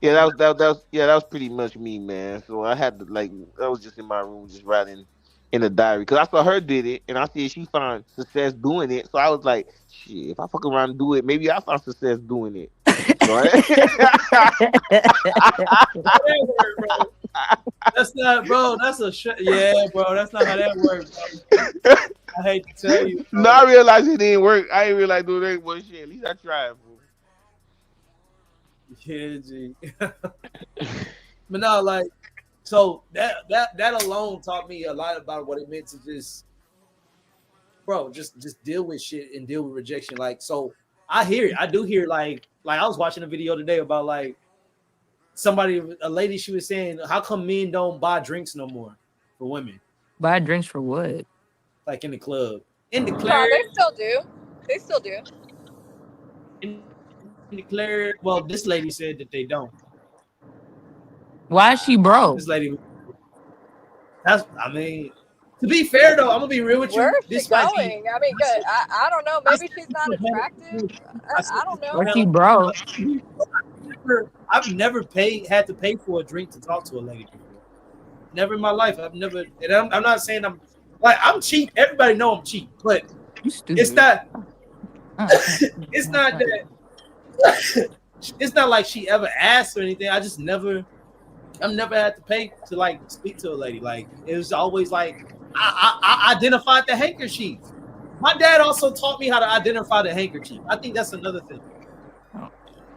Speaker 2: Yeah, that was pretty much me, man. So I had to I was just in my room just writing in the diary because I saw her did it and I see she found success doing it. So I was like, shit, if I fuck around and do it, maybe I found success doing it. So
Speaker 1: That's not, bro. That's a shit. Yeah, bro. That's not how that works, bro. I hate to tell you. Bro.
Speaker 2: No, I realized it didn't work. I didn't realize doing that, but shit, at least I tried. Bro.
Speaker 1: Yeah, G. But no, like, so that alone taught me a lot about what it meant to just deal with shit and deal with rejection. Like, so I do hear like I was watching a video today about like a lady, she was saying, how come men don't buy drinks no more for women?
Speaker 7: Buy drinks for what?
Speaker 1: Like in the club. In the
Speaker 3: No,
Speaker 1: club.
Speaker 3: they still do.
Speaker 1: Declared. Well, this lady said that they don't.
Speaker 7: Why is she broke?
Speaker 1: This lady. To be fair though, I'm gonna be real with you.
Speaker 3: Where is she
Speaker 1: This might
Speaker 3: going? I mean, good. I don't know. Maybe she's not attractive. I don't know.
Speaker 7: Why she broke?
Speaker 1: I've never had to pay for a drink to talk to a lady before. Never in my life. I've never, and I'm not saying I'm cheap. Everybody know I'm cheap, but
Speaker 7: You stupid.
Speaker 1: it's not. It's not that. It's not like she ever asked or anything. I've never had to pay to like speak to a lady. Like it was always like I identified the handkerchief. My dad also taught me how to identify the handkerchief. I think that's another thing.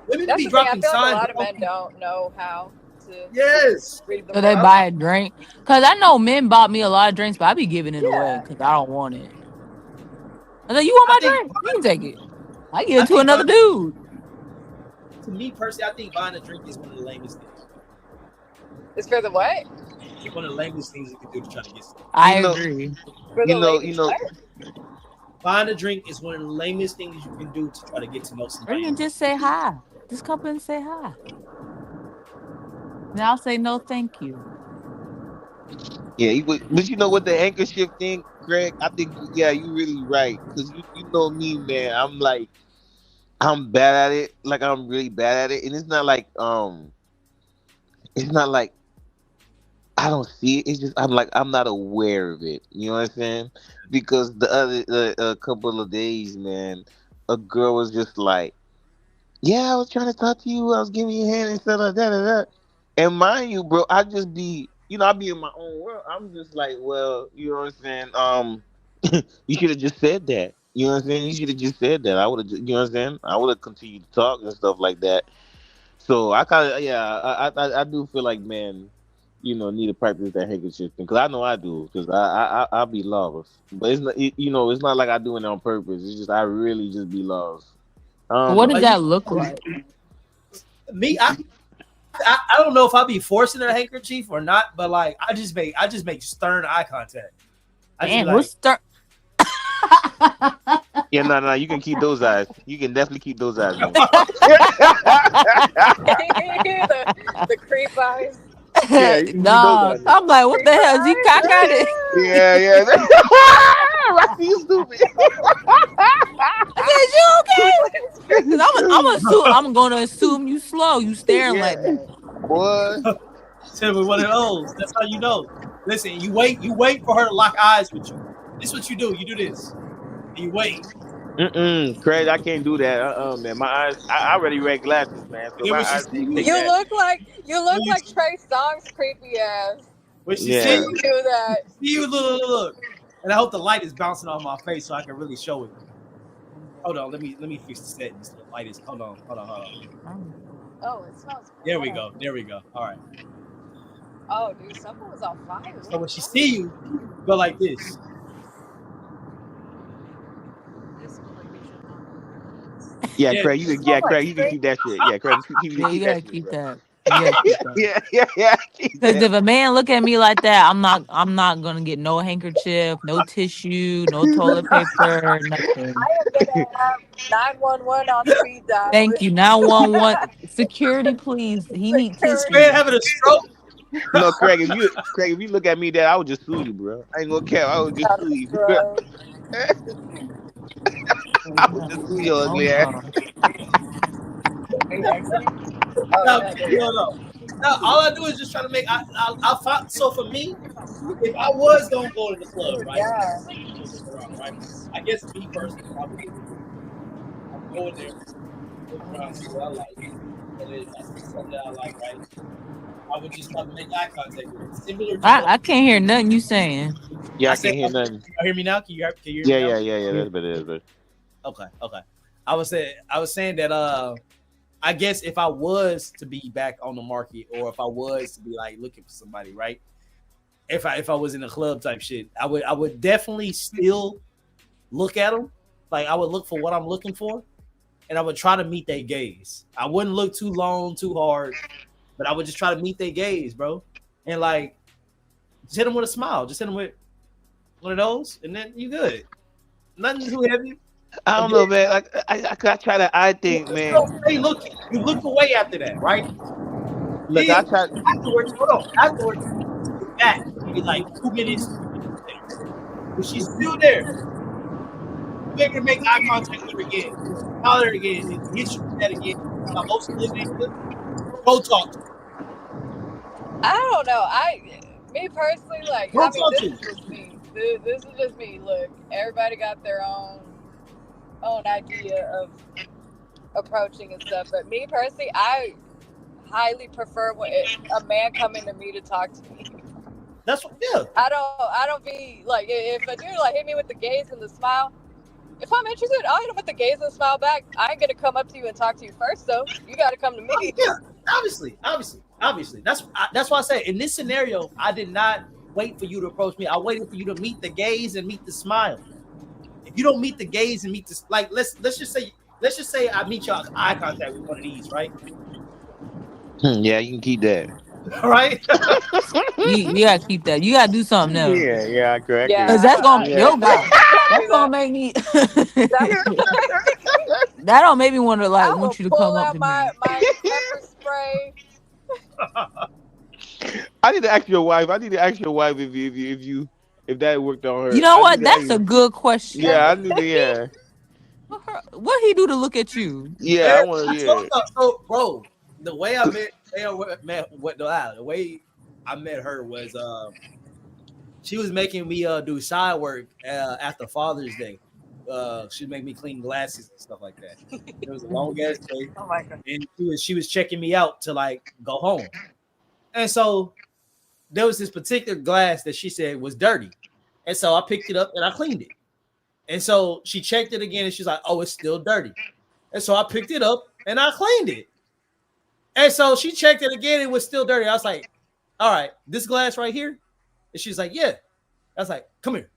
Speaker 1: Women
Speaker 3: That's
Speaker 1: be
Speaker 3: the thing. I
Speaker 1: dropping
Speaker 3: feel like a
Speaker 1: signs.
Speaker 3: lot of men don't know how to
Speaker 1: Yes.
Speaker 3: read the
Speaker 7: So they
Speaker 3: room.
Speaker 7: buy a drink. Cause I know men bought me a lot of drinks, but I be giving it away
Speaker 3: Yeah.
Speaker 7: because I don't want it. I like, you want
Speaker 1: I
Speaker 7: my
Speaker 1: think
Speaker 7: drink? You can take it. I give it
Speaker 1: I
Speaker 7: to
Speaker 1: think
Speaker 7: another
Speaker 1: buying,
Speaker 7: dude.
Speaker 1: to me personally, I think buying a drink is one of the lamest things.
Speaker 3: It's for the what?
Speaker 1: It's one of the lamest things you can do to try to get something.
Speaker 7: I
Speaker 2: You know,
Speaker 7: agree.
Speaker 3: For
Speaker 2: you
Speaker 3: the
Speaker 2: know,
Speaker 3: ladies. What?
Speaker 1: Buying a drink is one of the lamest things you can do to try to get to know
Speaker 7: Or
Speaker 1: somebody.
Speaker 7: you can just say hi. Just come up and say hi. And I'll say no, thank you.
Speaker 2: yeah, but you know what the anchor shift thing, Greg? I think yeah, you really right. Cause you know me, man. I'm bad at it. Like I'm really bad at it, and it's not like I don't see it. It's just I'm not aware of it. You know what I'm saying? Because the other a couple of days, man, a girl was just like, "Yeah, I was trying to talk to you. I was giving you a hand and stuff like that." And mind you, bro, I just be, I be in my own world. I'm just like, well, you know what I'm saying? You should have just said that. You know what I'm saying? You should have just said that. I would have, you know what I'm saying? I would have continued to talk and stuff like that. So I kind of, yeah, I do feel like, man, need to practice that handkerchief thing because I know I do because I be lost, but it's not, it's not like I do it on purpose. It's just I really just be lost. I don't
Speaker 7: What
Speaker 2: know.
Speaker 7: does that look like?
Speaker 1: Me, I don't know if I be forcing a handkerchief or not, but like I just make stern eye contact. I just be
Speaker 7: Damn,
Speaker 1: like,
Speaker 7: what's start?
Speaker 2: Yeah, no, you can keep those eyes. You can definitely keep those eyes, man.
Speaker 3: the creep eyes.
Speaker 2: Yeah, you can keep those
Speaker 7: Nah,
Speaker 2: eyes, man.
Speaker 7: I'm like, what the hell? Is he cock at it?
Speaker 2: Yeah. Rocky, you stupid.
Speaker 7: I said, you okay? Cause
Speaker 2: You stupid.
Speaker 7: I'm gonna assume you slow. You staring like
Speaker 2: Yeah,
Speaker 7: that.
Speaker 2: boy.
Speaker 1: tell me one of those. That's how you know. Listen, you wait for her to lock eyes with you. This is what you do. You do this. And you wait.
Speaker 2: Craig, I can't do that. Man, my eyes. I already wear glasses, man, so
Speaker 1: And then
Speaker 2: my
Speaker 1: when she
Speaker 2: eyes
Speaker 1: see
Speaker 2: can't
Speaker 1: you,
Speaker 2: take
Speaker 3: You
Speaker 2: that.
Speaker 1: when you
Speaker 3: look like Trey Songz creepy ass.
Speaker 1: when she see
Speaker 2: Yeah.
Speaker 3: You
Speaker 1: you,
Speaker 3: do that.
Speaker 1: look. And I hope the light is bouncing off my face so I can really show it. Hold on, let me fix the settings. The light is hold on.
Speaker 3: Oh, it smells good.
Speaker 1: There we go. All right.
Speaker 3: Oh, dude, someone was on fire.
Speaker 1: So when she see you, go like this.
Speaker 2: Yeah,
Speaker 1: Yeah.
Speaker 2: Craig, Craig, you can keep that shit. Yeah, Craig,
Speaker 7: Yeah, you
Speaker 2: keep
Speaker 7: gotta
Speaker 2: that shit,
Speaker 7: keep
Speaker 2: bro.
Speaker 7: that. You gotta keep that.
Speaker 2: Yeah, keep
Speaker 7: Cause
Speaker 2: that.
Speaker 7: if a man look at me like that, I'm not gonna get no handkerchief, no tissue, no toilet paper, nothing.
Speaker 3: I am gonna have 911 on speed dial.
Speaker 7: Thank you. 911 security, please. He need
Speaker 1: This man
Speaker 7: tissue.
Speaker 1: having a stroke.
Speaker 2: No, Craig, if you look at me there, I would just sue you, bro. I ain't gonna care. I would just
Speaker 3: Out of
Speaker 2: sue
Speaker 3: a
Speaker 2: you, bro.
Speaker 3: stroke.
Speaker 2: I would just sue your ugly ass.
Speaker 3: Are you exiting? Oh,
Speaker 1: No,
Speaker 3: yeah, there you go.
Speaker 1: no. No, all I do is just try to make. I find, so for me, if I was gonna go to the club,
Speaker 3: Dude,
Speaker 1: right?
Speaker 3: yeah.
Speaker 1: Right. I guess me personally, I'm going there, look around, see what I like, and then if I see something that I like, right, I would just try to make eye contact with it. Similar to what
Speaker 7: I can't hear nothing you saying.
Speaker 2: Yeah,
Speaker 1: I
Speaker 2: I
Speaker 1: said.
Speaker 2: can't hear nothing.
Speaker 1: Can you hear me now? Can you hear
Speaker 2: Yeah,
Speaker 1: me now?
Speaker 2: yeah. That's better.
Speaker 1: Okay. I was saying that I guess if I was to be back on the market or if I was to be like looking for somebody, right? If I was in a club type shit, I would definitely still look at them. Like I would look for what I'm looking for, and I would try to meet their gaze. I wouldn't look too long, too hard, but I would just try to meet their gaze, bro. And like just hit them with a smile. Just hit them with one of those, and then you good. Nothing too heavy.
Speaker 2: I don't know, man. Like I try to eye thing,
Speaker 1: You
Speaker 2: man.
Speaker 1: don't stay looking. You look away after that, right?
Speaker 2: Look, I
Speaker 1: Then
Speaker 2: try.
Speaker 1: afterwards, hold on. Afterwards, get back. Maybe like 2 minutes. If she's still there, you ain't gonna make eye contact with her again. Call her again and hit you with that again. My most go talk to her.
Speaker 3: I don't know. Me personally, like,
Speaker 1: Go
Speaker 3: I mean,
Speaker 1: talk
Speaker 3: this
Speaker 1: to
Speaker 3: is just me. This is just me. Look, everybody got their own idea of approaching and stuff. But me personally, I highly prefer when a man coming to me to talk to me.
Speaker 1: That's what. Yeah.
Speaker 3: I don't be like if a dude like hit me with the gaze and the smile. If I'm interested, I'll hit him with the gaze and smile back. I ain't gonna come up to you and talk to you first, though. You gotta come to me.
Speaker 1: Yeah, obviously. That's why I say in this scenario, I did not wait for you to approach me. I waited for you to meet the gaze and meet the smile. If you don't meet the gaze and meet this, like let's just say I meet y'all eye contact with one of these, right?
Speaker 2: Yeah, you can keep that.
Speaker 1: All right.
Speaker 7: You gotta keep that. You gotta do something else.
Speaker 2: Yeah, correct.
Speaker 3: Yeah.
Speaker 7: Cause that's gonna
Speaker 2: Yeah.
Speaker 7: yo, God, that's
Speaker 3: Do
Speaker 7: gonna
Speaker 3: that.
Speaker 7: make me.
Speaker 3: That's-
Speaker 7: That don't make me want to
Speaker 3: I
Speaker 7: like
Speaker 3: will
Speaker 7: want you to
Speaker 3: pull
Speaker 7: come up
Speaker 3: out
Speaker 7: to
Speaker 3: my
Speaker 7: me.
Speaker 3: pepper spray.
Speaker 2: I need to ask your wife. If that worked on her.
Speaker 7: You know
Speaker 2: I
Speaker 7: what?
Speaker 2: need to ask
Speaker 7: That's a
Speaker 2: you.
Speaker 7: good question.
Speaker 2: Yeah, I need to. Yeah,
Speaker 7: What he do to look at you?
Speaker 2: yeah. I want to. Yeah.
Speaker 1: So, bro, the way I met the way I met her was she was making me do side work after Father's Day. She'd make me clean glasses and stuff like that. It was a long ass day,
Speaker 3: Oh my god.
Speaker 1: and she was checking me out to like go home. And so there was this particular glass that she said was dirty, and so I picked it up and I cleaned it. And so she checked it again, and she's like, "Oh, it's still dirty." And so I picked it up and I cleaned it. And so she checked it again, it was still dirty. I was like, "All right, this glass right here." And she's like, "Yeah." I was like, "Come here."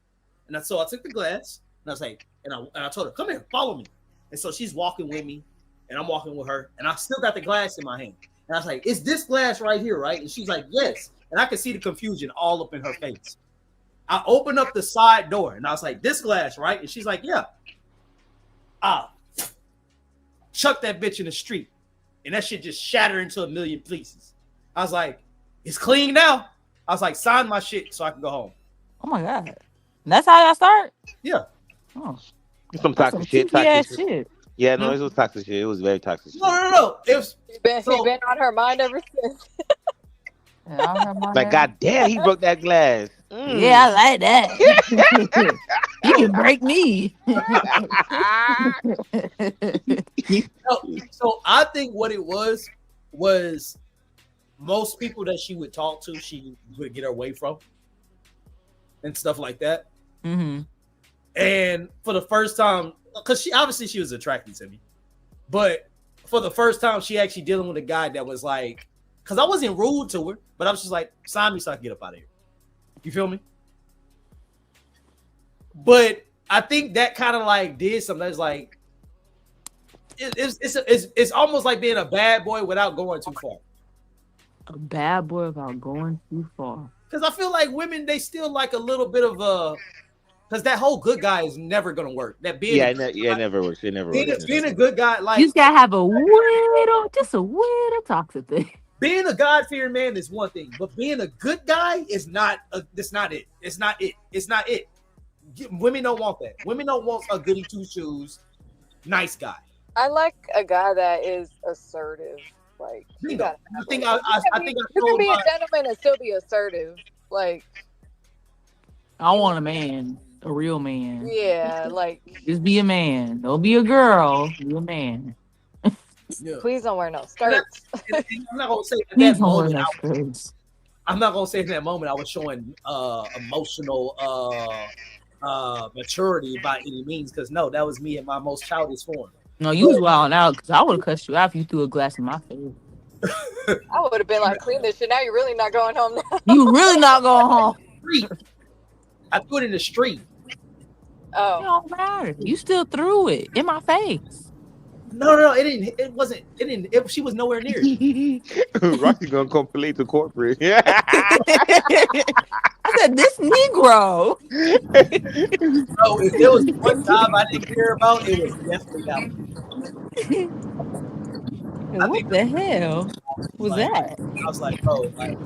Speaker 1: And so I took the glass and I was like, and I told her, "Come here, follow me." And so she's walking with me, and I'm walking with her, and I still got the glass in my hand. And I was like, "It's this glass right here, right?" And she's like, "Yes." And I could see the confusion all up in her face. I opened up the side door and I was like, "This glass, right?" And she's like, "Yeah." Chuck that bitch in the street. And that shit just shattered into a million pieces. I was like, "It's clean now." I was like, "Sign my shit so I can go home."
Speaker 7: Oh my god, that's how y'all start.
Speaker 1: Yeah.
Speaker 7: Oh,
Speaker 2: Some
Speaker 7: that's some
Speaker 2: toxic shit.
Speaker 7: kinky ass
Speaker 2: Toxic shit.
Speaker 7: shit.
Speaker 2: Yeah, no, it was toxic shit. It was very toxic shit.
Speaker 1: No. It was
Speaker 3: You've been
Speaker 1: So-
Speaker 3: on her mind ever since.
Speaker 7: Yeah, I don't have my
Speaker 2: Like,
Speaker 7: name.
Speaker 2: god damn, he broke that glass.
Speaker 7: Yeah, I like that. He can break me.
Speaker 1: so I think what it was most people that she would talk to, she would get away from and stuff like that.
Speaker 7: Hmm.
Speaker 1: And for the first time, because she was attracted to me, but for the first time, she actually dealing with a guy that was like, because I wasn't rude to her, but I was just like, "Sign me so I can get up out of here." You feel me? But I think that kind of like did something that's like, it's almost like being a bad boy without going too far.
Speaker 7: A bad boy without going too far.
Speaker 1: Because I feel like women, they still like a little bit of a, because that whole good guy is never gonna work. That being
Speaker 2: Yeah, it never works. It never works.
Speaker 1: being a good guy, like
Speaker 7: You just gotta have a little toxic thing.
Speaker 1: being a God-fearing man is one thing, but being a good guy is not. That's not it. It's not it. It's not it. Women don't want that. Women don't want a goody two shoes, nice guy.
Speaker 3: I like a guy that is assertive. Like you
Speaker 1: Bingo.
Speaker 3: gotta
Speaker 1: I
Speaker 3: have
Speaker 1: think
Speaker 3: it.
Speaker 1: I
Speaker 3: You can
Speaker 1: think I
Speaker 3: you can
Speaker 1: told
Speaker 3: be a
Speaker 1: my,
Speaker 3: gentleman and still be assertive. Like
Speaker 7: I want a man, a real man.
Speaker 3: yeah, like
Speaker 7: Just be a man. Don't be a girl. Be a man.
Speaker 1: yeah.
Speaker 3: please don't wear no skirts.
Speaker 1: And I'm not gonna say at
Speaker 7: Please
Speaker 1: that
Speaker 7: don't wear
Speaker 1: moment.
Speaker 7: no skirts.
Speaker 1: I'm not gonna say in that moment I was showing emotional maturity by any means, because no, that was me in my most childish form.
Speaker 7: No, you was wilding out because I would have cussed you out if you threw a glass in my face.
Speaker 3: I would have been like, clean this shit. Now you're really not going home now.
Speaker 7: You really not going home.
Speaker 1: Street. I threw it in the street.
Speaker 7: It
Speaker 3: Oh,
Speaker 7: don't matter. You still threw it in my face.
Speaker 1: No, it didn't. It wasn't. It didn't. She was nowhere near it.
Speaker 2: Rocky gonna come play to corporate. Yeah.
Speaker 7: I said, this Negro.
Speaker 1: So if there was one job I didn't care about, it was definitely that one. I
Speaker 7: What
Speaker 1: think
Speaker 7: the hell was
Speaker 1: like,
Speaker 7: that?
Speaker 1: I was like, bro, like,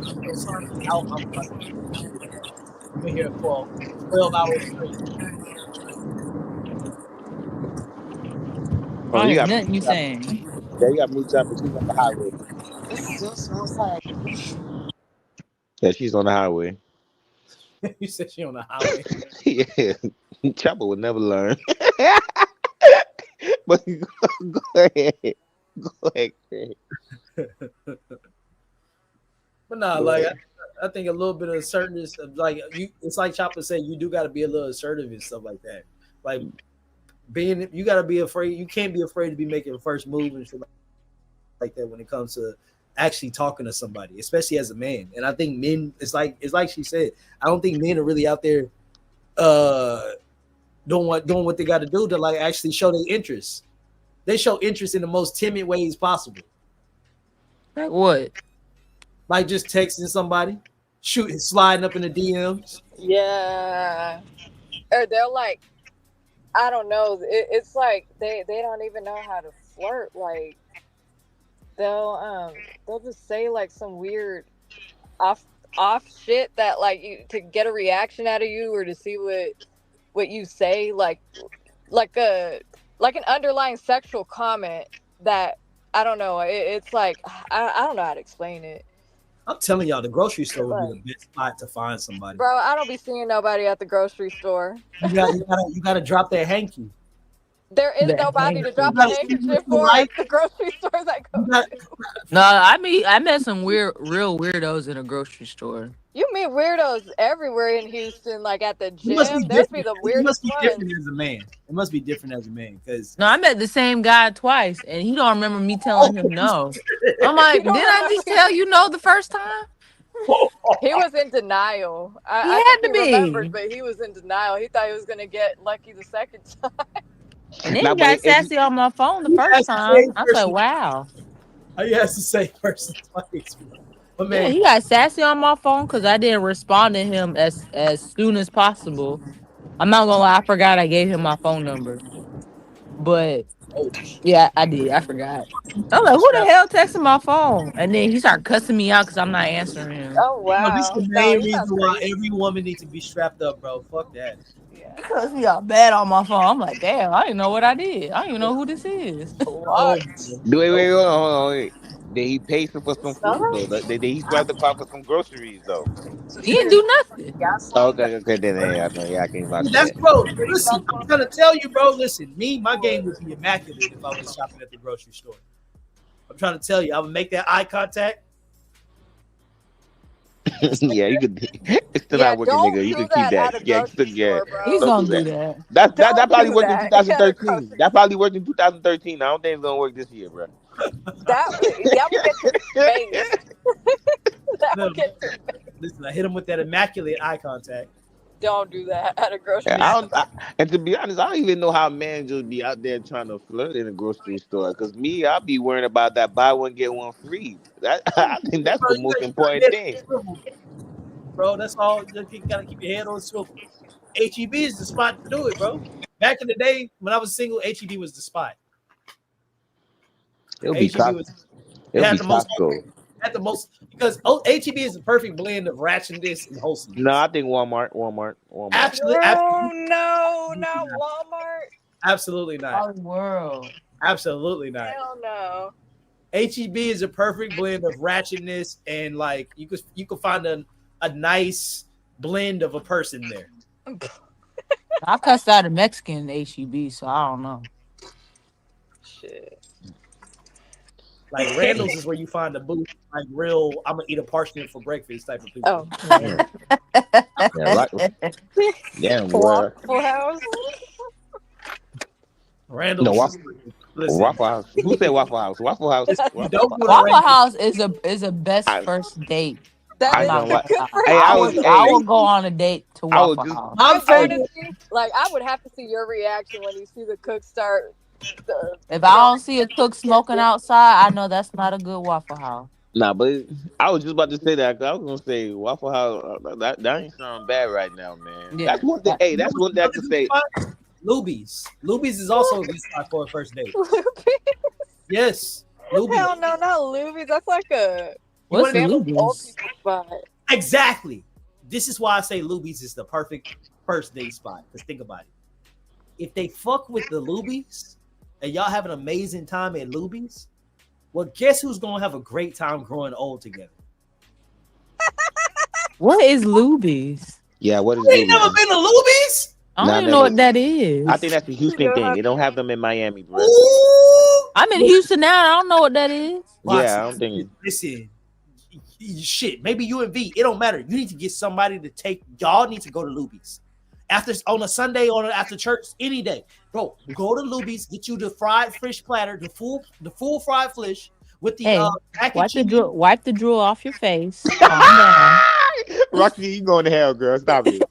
Speaker 1: I'm been here for 12 hours straight.
Speaker 2: Oh, you got
Speaker 7: Nothing you
Speaker 2: me.
Speaker 7: saying.
Speaker 2: Yeah, you got me jumping. She's on the highway.
Speaker 3: it still smells like.
Speaker 2: Yeah, she's on the highway.
Speaker 1: You said she on the highway.
Speaker 2: Yeah, Chopper would never learn. But go ahead. Go ahead, Craig.
Speaker 1: But nah, like I think a little bit of assertiveness, of like you, it's like Chopper said, you do got to be a little assertive and stuff like that. Like You gotta be afraid. You can't be afraid to be making the first move and shit like that when it comes to actually talking to somebody, especially as a man. And I think men, it's like she said, I don't think men are really out there doing what they got to do to like actually show their interest. They show interest in the most timid ways possible.
Speaker 7: Like what?
Speaker 1: Like just texting somebody, sliding up in the DMs.
Speaker 3: Yeah. Or they're like, I don't know. It's like they don't even know how to flirt. Like they'll just say like some weird off shit that like you to get a reaction out of you or to see what you say like an underlying sexual comment that I don't know. It's like I don't know how to explain it.
Speaker 1: I'm telling y'all, the grocery store would be the best spot to find somebody.
Speaker 3: Bro, I don't be seeing nobody at the grocery store.
Speaker 1: You gotta drop that hanky.
Speaker 3: There is nobody to drop a handkerchief for at the grocery stores I go to.
Speaker 7: No, I met some real weirdos in a grocery store.
Speaker 3: You meet weirdos everywhere in Houston, like at the gym.
Speaker 1: There's
Speaker 3: be the weirdest ones.
Speaker 1: Different as a man. It must be different as a man because
Speaker 7: No, I met the same guy twice, and he don't remember me telling him no. I'm like, did I just tell you no the first time?
Speaker 3: He was in denial.
Speaker 7: He had to be.
Speaker 3: Remembered, but he was in denial. He thought he was gonna get lucky the second time.
Speaker 7: And then he got sassy on my phone the first time. I was like, wow.
Speaker 1: He has to say person twice. But man,
Speaker 7: Yeah, he got sassy on my phone because I didn't respond to him as soon as possible. I'm not gonna lie, I forgot I gave him my phone number. But yeah, I did. I forgot. I'm like, who the hell texted my phone? And then he started cussing me out because I'm not answering him.
Speaker 3: Oh wow.
Speaker 1: This is the main reason why every woman needs to be strapped up, bro. Fuck that.
Speaker 7: He cussed me out bad on my phone. I'm like, damn, I didn't know what I did. I don't even know who this is.
Speaker 3: What?
Speaker 2: Wait, hold on. Did he pay for some food though? Did he grab the car for some groceries though?
Speaker 7: He didn't do nothing.
Speaker 2: Okay. Then I can't watch
Speaker 1: That's
Speaker 2: that.
Speaker 1: bro. Listen, I'm trying to tell you, bro. Listen, my game would be immaculate if I was shopping at the grocery store. I'm trying to tell you, I would make that eye contact.
Speaker 2: Yeah, you could. It's still not working, nigga. You can keep that. Yeah,
Speaker 7: He's gonna do that.
Speaker 2: That probably worked in 2013. That probably worked in 2013. I don't think it's gonna work this year, bro.
Speaker 3: That would get to
Speaker 1: Listen, I hit him with that immaculate eye contact.
Speaker 3: Don't do that at a grocery store.
Speaker 2: And to be honest, I don't even know how men just be out there trying to flirt in a grocery store. Because me, I'll be worrying about that buy one get one free. I think that's the most important thing,
Speaker 1: bro. That's all. You gotta keep your head on swivel. HEB is the spot to do it, bro. Back in the day when I was single, HEB was the spot.
Speaker 2: It'll be Costco.
Speaker 1: At the most, because HEB is the perfect blend of ratchetness and wholesomeness.
Speaker 2: No, I think Walmart.
Speaker 1: Absolutely,
Speaker 3: No, not Walmart.
Speaker 1: Absolutely not.
Speaker 7: World.
Speaker 1: Absolutely not.
Speaker 3: Hell no.
Speaker 1: HEB is a perfect blend of ratchetness and like you could find a nice blend of a person there.
Speaker 7: I cussed out a Mexican at HEB, so I don't know.
Speaker 3: Shit.
Speaker 1: Like Randall's is where you find the booth, like real. I'm gonna eat a parsnip for breakfast type of people.
Speaker 3: Oh,
Speaker 2: yeah,
Speaker 3: Waffle House.
Speaker 1: Randall's.
Speaker 2: No, Waffle House. Who said Waffle House? Waffle House.
Speaker 7: Waffle House is a best first date.
Speaker 3: I
Speaker 7: would go on a date to Waffle House.
Speaker 3: Like I would have to see your reaction when you see the cook start.
Speaker 7: If I don't see a cook smoking outside, I know that's not a good Waffle House.
Speaker 2: Nah, but I was just about to say that. I was gonna say Waffle House. That ain't sound bad right now, man. Yeah. That's one thing. Hey, that's one thing I can say.
Speaker 1: Luby's is also a good spot for a first date. Yes, Luby's.
Speaker 3: Hell no, not Luby's. That's like a
Speaker 7: what's Luby's
Speaker 3: spot.
Speaker 1: Exactly. This is why I say Luby's is the perfect first date spot. Because think about it. If they fuck with the Luby's and y'all have an amazing time at Luby's, well, guess who's gonna have a great time growing old together?
Speaker 7: What is Luby's?
Speaker 2: Yeah, what is
Speaker 1: you ain't never been to Luby's?
Speaker 7: I don't even know what that is.
Speaker 2: I think that's a Houston thing. They don't have them in Miami, bro.
Speaker 7: I'm in Houston now. I don't know what that is.
Speaker 2: Yeah, I don't think.
Speaker 1: Listen, shit. Maybe you and V. It don't matter. You need to get somebody to take. Y'all need to go to Luby's, on a Sunday or after church, any day, bro. Go to Luby's, get you the fried fish platter, the full fried fish with the
Speaker 7: Hey,
Speaker 1: mac and cheese.
Speaker 7: wipe the drool off your face. Calm down.
Speaker 2: Rocky, you going to hell, girl? Stop it.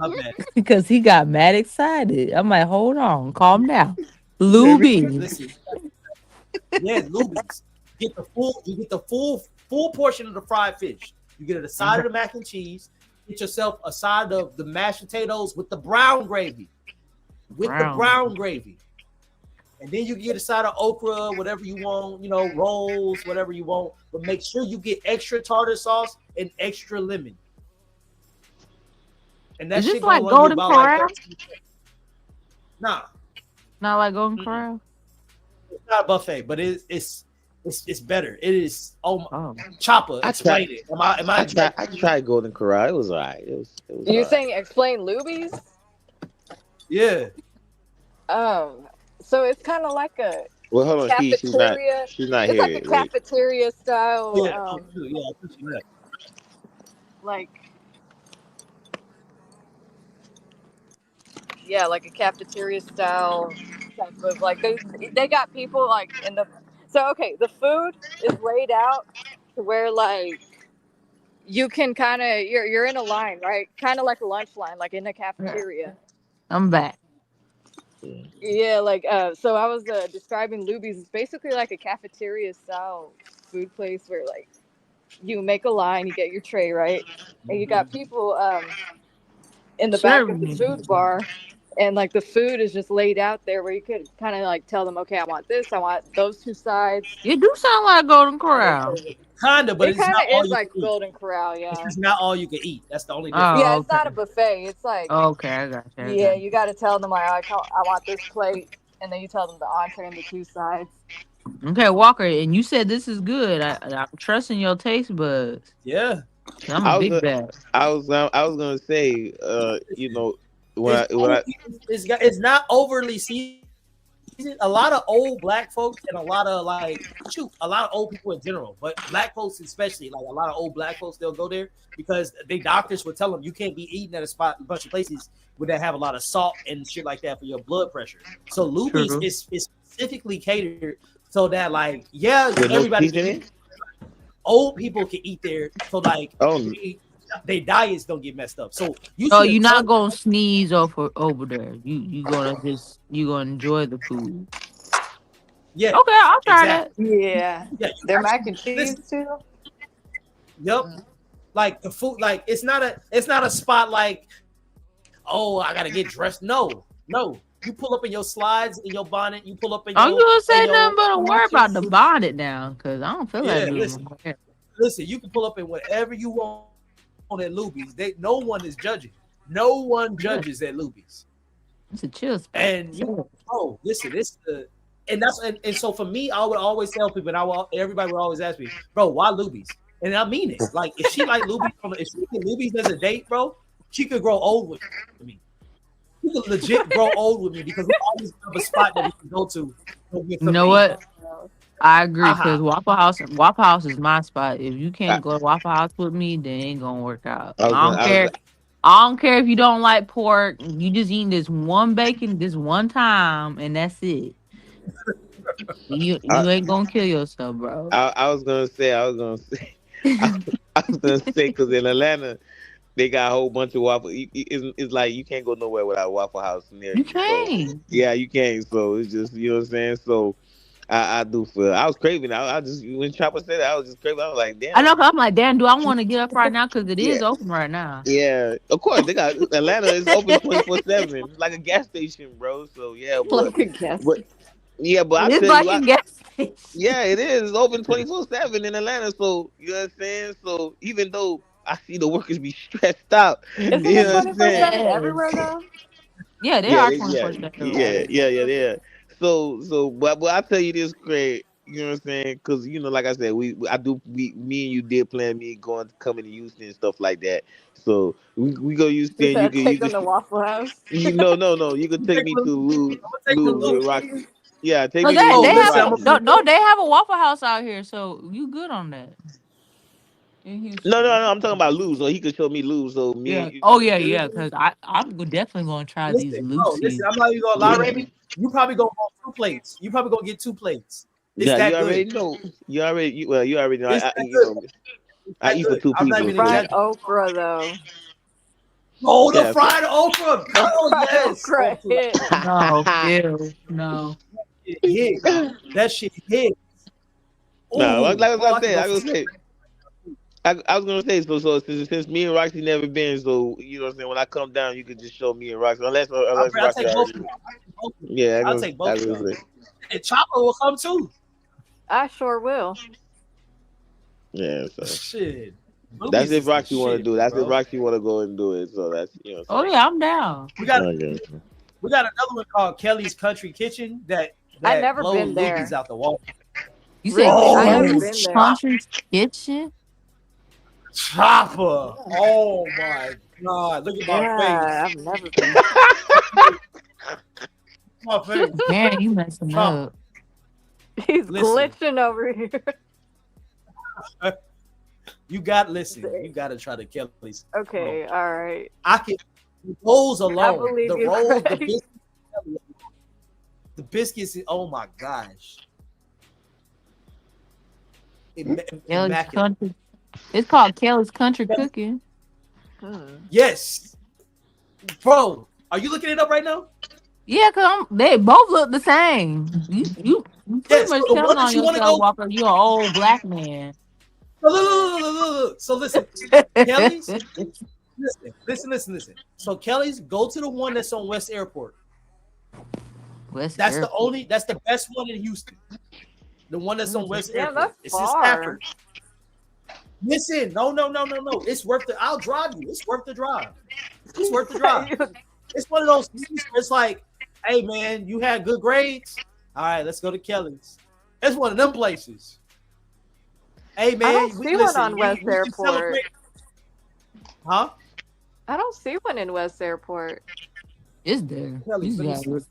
Speaker 1: My bad.
Speaker 7: Because he got mad excited. I'm like, hold on, calm down. Luby.
Speaker 1: Listen, yeah, Luby's. You get the full portion of the fried fish. You get a side of the mac and cheese. Get yourself a side of the mashed potatoes with the brown gravy. And then you get a side of okra, whatever you want, rolls, whatever you want. But make sure you get extra tartar sauce and extra lemon. And that
Speaker 7: Is this
Speaker 1: shit
Speaker 7: like
Speaker 1: gonna run you
Speaker 7: Golden
Speaker 1: about
Speaker 7: Corral?
Speaker 1: Nah,
Speaker 7: Not like Golden Corral?
Speaker 1: it's not a buffet, but it's better. It is.
Speaker 7: Oh.
Speaker 1: Chopper,
Speaker 2: I
Speaker 1: explain
Speaker 2: tried-
Speaker 1: it. Am I
Speaker 2: I tried Golden Corral. It was alright. It was
Speaker 3: You
Speaker 2: alright.
Speaker 3: saying explain Luby's?
Speaker 1: Yeah.
Speaker 3: So it's kind of like a
Speaker 2: Well, hold on. She's not.
Speaker 3: cafeteria.
Speaker 2: She's not
Speaker 3: It's
Speaker 2: here.
Speaker 3: like a
Speaker 2: Wait.
Speaker 3: cafeteria style,
Speaker 1: Yeah. I appreciate that.
Speaker 3: like yeah, like a cafeteria style type of like they got people like in the the food is laid out to where like you can kind of you're in a line, right? Kind of like a lunch line, like in a cafeteria.
Speaker 7: I'm back.
Speaker 3: Yeah, like so I was describing Luby's. It's basically like a cafeteria style food place where like you make a line, you get your tray, right? And you got people in the back of the food bar, and like the food is just laid out there where you could kind of like tell them, okay, I want this, I want those two sides.
Speaker 7: You do sound like Golden Corral.
Speaker 1: Kinda, but
Speaker 3: It
Speaker 1: it's not
Speaker 3: kind
Speaker 1: all
Speaker 3: of is
Speaker 1: you
Speaker 3: like
Speaker 1: can eat.
Speaker 3: Golden Corral, yeah.
Speaker 1: It's not all you can eat. That's the only
Speaker 7: Oh,
Speaker 1: difference.
Speaker 3: Yeah, it's
Speaker 7: okay.
Speaker 3: not a buffet. It's like
Speaker 7: Okay, I got you.
Speaker 3: yeah, you got to tell them like I want this plate, and then you tell them the entree and the two sides.
Speaker 7: Okay, Walker, and you said this is good. I'm trusting your taste buds.
Speaker 1: Yeah.
Speaker 7: I'm
Speaker 2: I
Speaker 7: a
Speaker 2: was
Speaker 7: big bag.
Speaker 2: I was gonna say,
Speaker 1: It's not overly seasoned. A lot of old black folks and a lot of old people in general, but black folks especially, like a lot of old black folks, they'll go there because they doctors would tell them you can't be eating at a bunch of places where they have a lot of salt and shit like that for your blood pressure. So Luby's is specifically catered so that like everybody old people can eat there, so like their diets don't get messed up. So
Speaker 7: you're not gonna sneeze over there. You gonna enjoy the food.
Speaker 1: Yeah.
Speaker 7: Okay, I'll try that.
Speaker 3: Yeah. Their mac and cheese too.
Speaker 1: Yep. Like the food, like it's not a spot like, oh, I gotta get dressed. No. You pull up in your slides, in your bonnet. You pull up in your.
Speaker 7: I'm gonna say nothing but a word about the bonnet now, because I don't feel like doing it.
Speaker 1: Listen, you can pull up in whatever you want at Luby's. No one is judging. No one judges at Luby's.
Speaker 7: It's a chill spot.
Speaker 1: And listen, and so for me, I would always tell people, and everybody would always ask me, bro, why Luby's? And I mean it. Like if she like Luby's, if she like Luby's as a date, bro, she could grow old with me. She could legit grow old with me because we always have a spot that we can go to.
Speaker 7: You know what? I agree because Waffle House is my spot. If you can't go to Waffle House with me, then it ain't gonna work out. I don't care if you don't like pork. You just eating this one bacon this one time, and that's it. You ain't gonna kill yourself, bro.
Speaker 2: I was gonna say because in Atlanta they got a whole bunch of Waffle. It's like you can't go nowhere without a Waffle House near you.
Speaker 7: Can't.
Speaker 2: So, yeah, you can't. So it's just, you know what I'm saying. So I do feel I was craving. I just, when Chopper said that, I was just craving. I was like, damn.
Speaker 7: I know. I'm like, damn. Do I want to get up right now? Because it is open right now.
Speaker 2: Yeah, of course they got Atlanta is open 24/7, like a gas station, bro. So yeah, but I tell you what, yeah, it is. It's open 24/7 in Atlanta. So you know what I'm saying. So even though I see the workers be stressed out,
Speaker 3: Isn't
Speaker 2: you
Speaker 3: it
Speaker 2: know what I'm saying?
Speaker 3: everywhere though?
Speaker 7: Yeah, they are 24/7.
Speaker 2: Yeah. So, but I tell you this, Craig. You know what I'm saying? Because like I said, me and you did plan me coming to Houston and stuff like that. So we go Houston. You can
Speaker 3: take them to Waffle House.
Speaker 2: No. You can take me to Lou Rock. Yeah, take me to
Speaker 7: They
Speaker 2: Lou
Speaker 7: have
Speaker 2: Rock.
Speaker 7: they have a Waffle House out here, so you good on that. in Houston.
Speaker 2: No, I'm talking about lube. So he could show me lube. So
Speaker 7: Yeah.
Speaker 2: me.
Speaker 7: Oh yeah. Because I'm definitely gonna try these
Speaker 1: Listen, bro,
Speaker 7: Lucy's.
Speaker 1: listen. I'm not even gonna lie, Raymond. You probably gonna want 2 plates. You probably gonna get 2 plates. It's
Speaker 2: Yeah,
Speaker 1: that
Speaker 2: you already
Speaker 1: good.
Speaker 2: know. You already know.
Speaker 1: It's
Speaker 2: I
Speaker 1: that
Speaker 2: you
Speaker 1: good.
Speaker 2: know.
Speaker 1: It's
Speaker 2: I
Speaker 1: that
Speaker 2: eat for
Speaker 1: good.
Speaker 2: 2
Speaker 1: I'm not
Speaker 2: people.
Speaker 1: even
Speaker 2: So.
Speaker 3: Fried
Speaker 1: exaggerating.
Speaker 3: okra though.
Speaker 1: Oh, the
Speaker 2: Yeah.
Speaker 1: fried okra. Oh
Speaker 3: Fried
Speaker 1: yes.
Speaker 3: okra
Speaker 1: Oh,
Speaker 3: hit.
Speaker 7: No, ew, no.
Speaker 1: it hit. That shit hit.
Speaker 2: No, like
Speaker 1: Ooh,
Speaker 2: I was
Speaker 1: oh, I
Speaker 2: gonna
Speaker 1: could
Speaker 2: say,
Speaker 1: go
Speaker 2: I
Speaker 1: for
Speaker 2: was gonna say. I was gonna say so since me and Roxy never been, so you know what I'm saying. When I come down, you could just show me and Roxy, unless
Speaker 1: I'll
Speaker 2: Roxy
Speaker 1: take both
Speaker 2: already.
Speaker 1: of y'all.
Speaker 2: Yeah,
Speaker 1: I'll take
Speaker 2: I
Speaker 1: both of
Speaker 2: was
Speaker 1: y'all.
Speaker 2: gonna say.
Speaker 1: And Chopper will come too.
Speaker 3: I sure will.
Speaker 2: Yeah, so
Speaker 1: Shit.
Speaker 2: that's
Speaker 1: Movies
Speaker 2: if
Speaker 1: is the
Speaker 2: Roxy want to
Speaker 1: shit,
Speaker 2: do. That's if
Speaker 1: bro.
Speaker 2: Roxy want to go and do it. So that's
Speaker 7: Oh yeah, I'm down.
Speaker 1: We got
Speaker 2: Okay.
Speaker 1: another one called Kelly's Country Kitchen that
Speaker 3: I never
Speaker 1: blows
Speaker 3: been there.
Speaker 1: loogies out the wall.
Speaker 7: You said
Speaker 3: Really, I never
Speaker 1: Oh,
Speaker 3: been there.
Speaker 7: Country Kitchen?
Speaker 1: Chopper. Oh my god. Look at my
Speaker 3: Yeah,
Speaker 1: face.
Speaker 3: I've never been.
Speaker 1: My face.
Speaker 7: Man, you messing
Speaker 1: Chopper.
Speaker 7: up.
Speaker 3: He's
Speaker 1: Listen.
Speaker 3: glitching over here.
Speaker 1: You gotta try the Kelly's.
Speaker 3: Okay, all right.
Speaker 1: I can rolls alone.
Speaker 3: believe
Speaker 1: The
Speaker 3: you,
Speaker 1: rolls, the
Speaker 3: Craig.
Speaker 1: biscuits. The biscuits, oh my gosh.
Speaker 7: Kelly's
Speaker 1: Immaculate.
Speaker 7: Country. It's called Kelly's Country Cooking.
Speaker 1: Yes. Bro, are you looking it up right now?
Speaker 7: Yeah, cause they both look the same. You pretty
Speaker 1: Yes,
Speaker 7: much
Speaker 1: so the
Speaker 7: telling
Speaker 1: one
Speaker 7: on
Speaker 1: that you wanna
Speaker 7: yourself,
Speaker 1: go-
Speaker 7: Walker. You're an old black man.
Speaker 1: Look. So listen, Kelly's. Listen. So Kelly's, go to the one that's on West Airport.
Speaker 7: West
Speaker 1: That's
Speaker 7: Airport.
Speaker 1: that's the best one in Houston. The one that's on West
Speaker 3: Yeah,
Speaker 1: Airport.
Speaker 3: that's
Speaker 1: It's in
Speaker 3: far.
Speaker 1: Stafford. Listen, no. It's worth it. I'll drive you. It's worth the drive. It's worth the drive. It's one of those things where it's like, hey man, you had good grades. All right, let's go to Kelly's. It's one of them places. Hey man,
Speaker 3: I don't see one on West
Speaker 1: can
Speaker 3: Airport.
Speaker 1: celebrate. Huh?
Speaker 3: I don't see one in West Airport.
Speaker 7: It's there.
Speaker 1: Kelly's,
Speaker 7: You
Speaker 1: let me
Speaker 7: got
Speaker 1: see.
Speaker 7: it.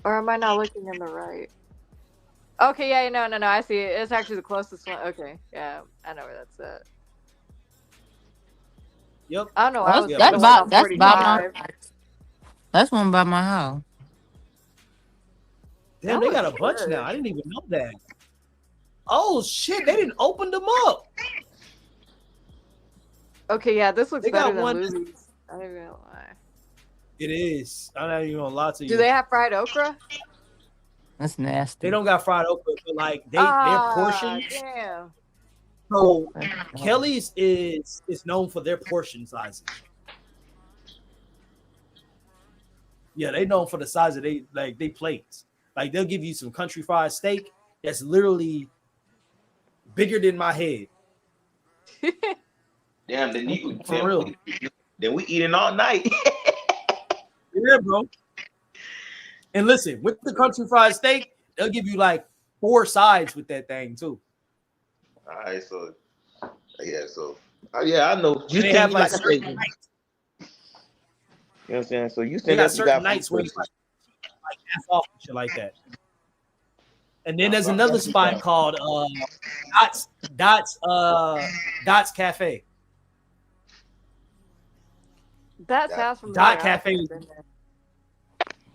Speaker 3: Or am I not looking in the right? Okay, yeah, no, I see it. It's actually the closest one. Okay, yeah, I know where that's at.
Speaker 1: Yep.
Speaker 3: I don't know. I was
Speaker 1: Yeah,
Speaker 7: That's
Speaker 3: thinking
Speaker 7: by
Speaker 3: on
Speaker 7: that's by
Speaker 3: 45.
Speaker 7: my. That's one by my house.
Speaker 1: Damn,
Speaker 3: That
Speaker 1: they got a
Speaker 3: was
Speaker 1: bunch
Speaker 3: good.
Speaker 1: now. I didn't even know that. Oh shit, they didn't open them up.
Speaker 3: Okay, yeah, this looks
Speaker 1: They got
Speaker 3: better than
Speaker 1: one-
Speaker 3: Lucy's. I don't even know why.
Speaker 1: It is. I'm not even gonna lie to you.
Speaker 3: Do they have fried okra?
Speaker 7: That's nasty.
Speaker 1: They don't got fried okra, but like their portions.
Speaker 3: Damn.
Speaker 1: So Kelly's is known for their portion sizes. Yeah, they known for the size of they plates. Like they'll give you some country fried steak that's literally bigger than my head.
Speaker 2: Damn, then you
Speaker 1: For real.
Speaker 2: Then we eating all night.
Speaker 1: Yeah, bro. And listen, with the country fried steak, they'll give you like 4 sides with that thing too.
Speaker 2: All right, so yeah, I know.
Speaker 1: And they have like
Speaker 2: a
Speaker 1: certain
Speaker 2: steak.
Speaker 1: nights.
Speaker 2: You know what I'm saying? So you
Speaker 1: They
Speaker 2: said
Speaker 1: got
Speaker 2: that you
Speaker 1: certain
Speaker 2: got
Speaker 1: nights where you
Speaker 2: food
Speaker 1: like half off and shit like that. And then there's another spot called Dots Cafe.
Speaker 3: That sounds familiar.
Speaker 1: Dot
Speaker 3: I've
Speaker 1: Cafe.
Speaker 3: never been there.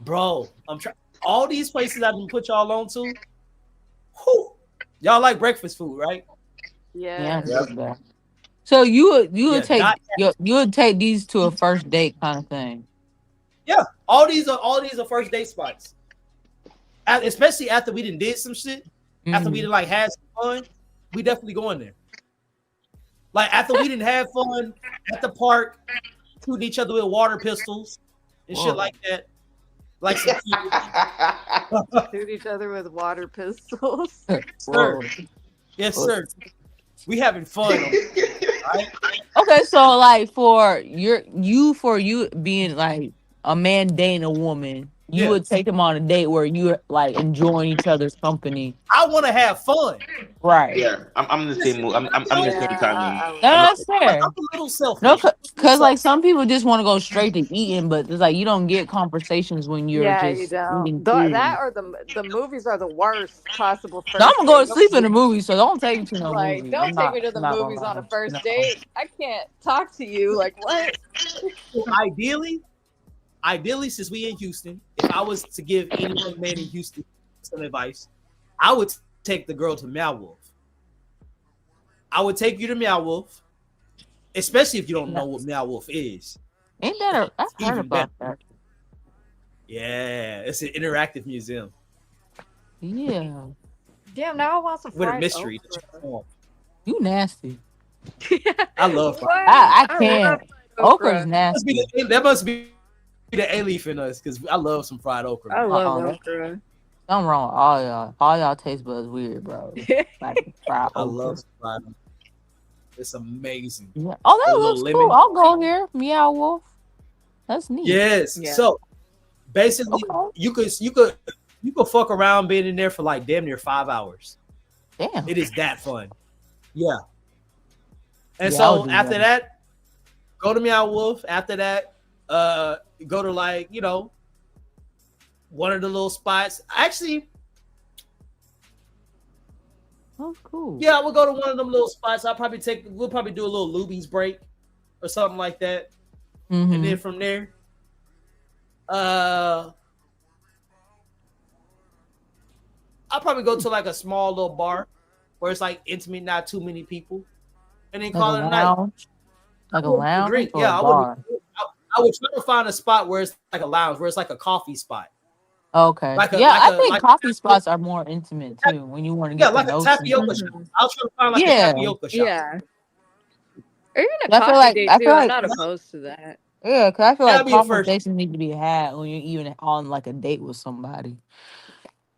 Speaker 1: Bro, I'm trying all these places I've been put y'all on to. Whew, y'all like breakfast food, right?
Speaker 3: Yeah.
Speaker 7: Yeah. So you would
Speaker 1: Yeah,
Speaker 7: take
Speaker 1: not-
Speaker 7: you would take these to a first date kind of thing.
Speaker 1: Yeah, all these are first date spots. Especially after we did some shit, after we
Speaker 7: Mhm.
Speaker 1: done like had some fun, we definitely going there. Like after we didn't have fun at the park, shooting each other with water pistols and shit
Speaker 7: Whoa.
Speaker 1: like that. Like some
Speaker 3: Shoot each other with water pistols.
Speaker 1: sir.
Speaker 7: Whoa.
Speaker 1: Yes, sir. We having fun. Right?
Speaker 7: Okay, so like for you being like a man dating a woman, you
Speaker 1: Yeah.
Speaker 7: would take them on a date where you like enjoying each other's company.
Speaker 1: I want to have fun.
Speaker 7: Right.
Speaker 2: Yeah, I'm the same mood. I'm the same
Speaker 3: Yeah,
Speaker 2: timing.
Speaker 3: I
Speaker 7: No,
Speaker 3: would.
Speaker 7: that's
Speaker 1: Like,
Speaker 7: fair.
Speaker 1: I'm a little selfish.
Speaker 7: No,
Speaker 1: So,
Speaker 7: cause like some people just want to go straight to eating, but it's like you don't get conversations when you're
Speaker 3: Yeah, you
Speaker 7: just
Speaker 3: don't.
Speaker 7: eating
Speaker 3: That
Speaker 7: food.
Speaker 3: or the movies are the worst possible
Speaker 7: No, I'm
Speaker 3: first
Speaker 7: gonna go to
Speaker 3: date.
Speaker 7: sleep in the movie, so don't take me to no
Speaker 3: Like,
Speaker 7: movie.
Speaker 3: don't take me to
Speaker 7: I'm
Speaker 3: the
Speaker 7: not gonna
Speaker 3: movies on a
Speaker 7: lie.
Speaker 3: first
Speaker 7: No.
Speaker 3: date. I can't talk to you. Like, what?
Speaker 1: ideally, since we in Houston, if I was to give any young man in Houston some advice, I would take the girl to Meow Wolf. I would take you to Meow Wolf, especially if you don't know what Meow Wolf is.
Speaker 7: Ain't that a? I've heard
Speaker 1: Even
Speaker 7: about that.
Speaker 1: Yeah, it's an interactive museum
Speaker 7: Yeah,
Speaker 3: Damn, now I want some
Speaker 1: with a
Speaker 3: fried
Speaker 1: mystery.
Speaker 3: okra.
Speaker 7: you nasty.
Speaker 1: I love fried.
Speaker 3: What?
Speaker 7: I
Speaker 3: love
Speaker 7: can't.
Speaker 3: fried
Speaker 7: Okra's
Speaker 3: okra.
Speaker 7: nasty.
Speaker 1: That must be the A-leaf in us because I love some fried okra.
Speaker 3: I
Speaker 1: Man.
Speaker 3: love
Speaker 7: Uh-uh.
Speaker 3: okra.
Speaker 7: Something wrong with all y'all. All y'all taste buds weird, bro. Like fried
Speaker 1: I
Speaker 7: okra.
Speaker 1: love some fried okra. It's amazing.
Speaker 7: Yeah. Oh,
Speaker 1: With
Speaker 7: that
Speaker 1: a little
Speaker 7: looks
Speaker 1: lemon.
Speaker 7: cool. I'll go here. Meow Wolf. That's neat.
Speaker 1: Yes.
Speaker 3: Yeah.
Speaker 1: So basically,
Speaker 7: Okay.
Speaker 1: you could fuck around being in there for like damn near 5 hours.
Speaker 7: Damn.
Speaker 1: It is that fun. Yeah. And
Speaker 7: Yeah, I
Speaker 1: so
Speaker 7: would do
Speaker 1: after
Speaker 7: that.
Speaker 1: that, go to Meow Wolf. After that, go to like, one of the little spots. Actually,
Speaker 7: Oh, cool.
Speaker 1: yeah, I would go to one of them little spots. We'll probably do a little Luby's break or something like that.
Speaker 7: Mhm.
Speaker 1: And then from there, I'll probably go to like a small little bar where it's like intimate, not too many people, and then
Speaker 7: Like
Speaker 1: call
Speaker 7: a
Speaker 1: it a night.
Speaker 7: lounge. Like a lounge
Speaker 1: Drink.
Speaker 7: or
Speaker 1: Yeah,
Speaker 7: a
Speaker 1: I
Speaker 7: bar.
Speaker 1: would try to find a spot where it's like a lounge, where it's like a coffee spot.
Speaker 7: Okay.
Speaker 1: Like a-
Speaker 7: Yeah,
Speaker 1: like
Speaker 7: I
Speaker 1: a-
Speaker 7: think
Speaker 1: like-
Speaker 7: coffee spots are more intimate too when you want to
Speaker 1: Yeah,
Speaker 7: get
Speaker 1: like
Speaker 7: to
Speaker 1: a
Speaker 7: know
Speaker 1: tapioca
Speaker 7: somebody.
Speaker 1: shop. I'll try to find like
Speaker 7: Yeah.
Speaker 1: a tapioca shop.
Speaker 3: Yeah. Or even a
Speaker 7: I feel
Speaker 3: coffee
Speaker 7: like-
Speaker 3: date
Speaker 7: I
Speaker 3: too.
Speaker 7: feel
Speaker 3: I'm
Speaker 7: like-
Speaker 3: not opposed to that.
Speaker 7: Yeah, because I feel
Speaker 1: That'll
Speaker 7: like
Speaker 1: be a first.
Speaker 7: conversations need to be had when you're even on like a date with somebody,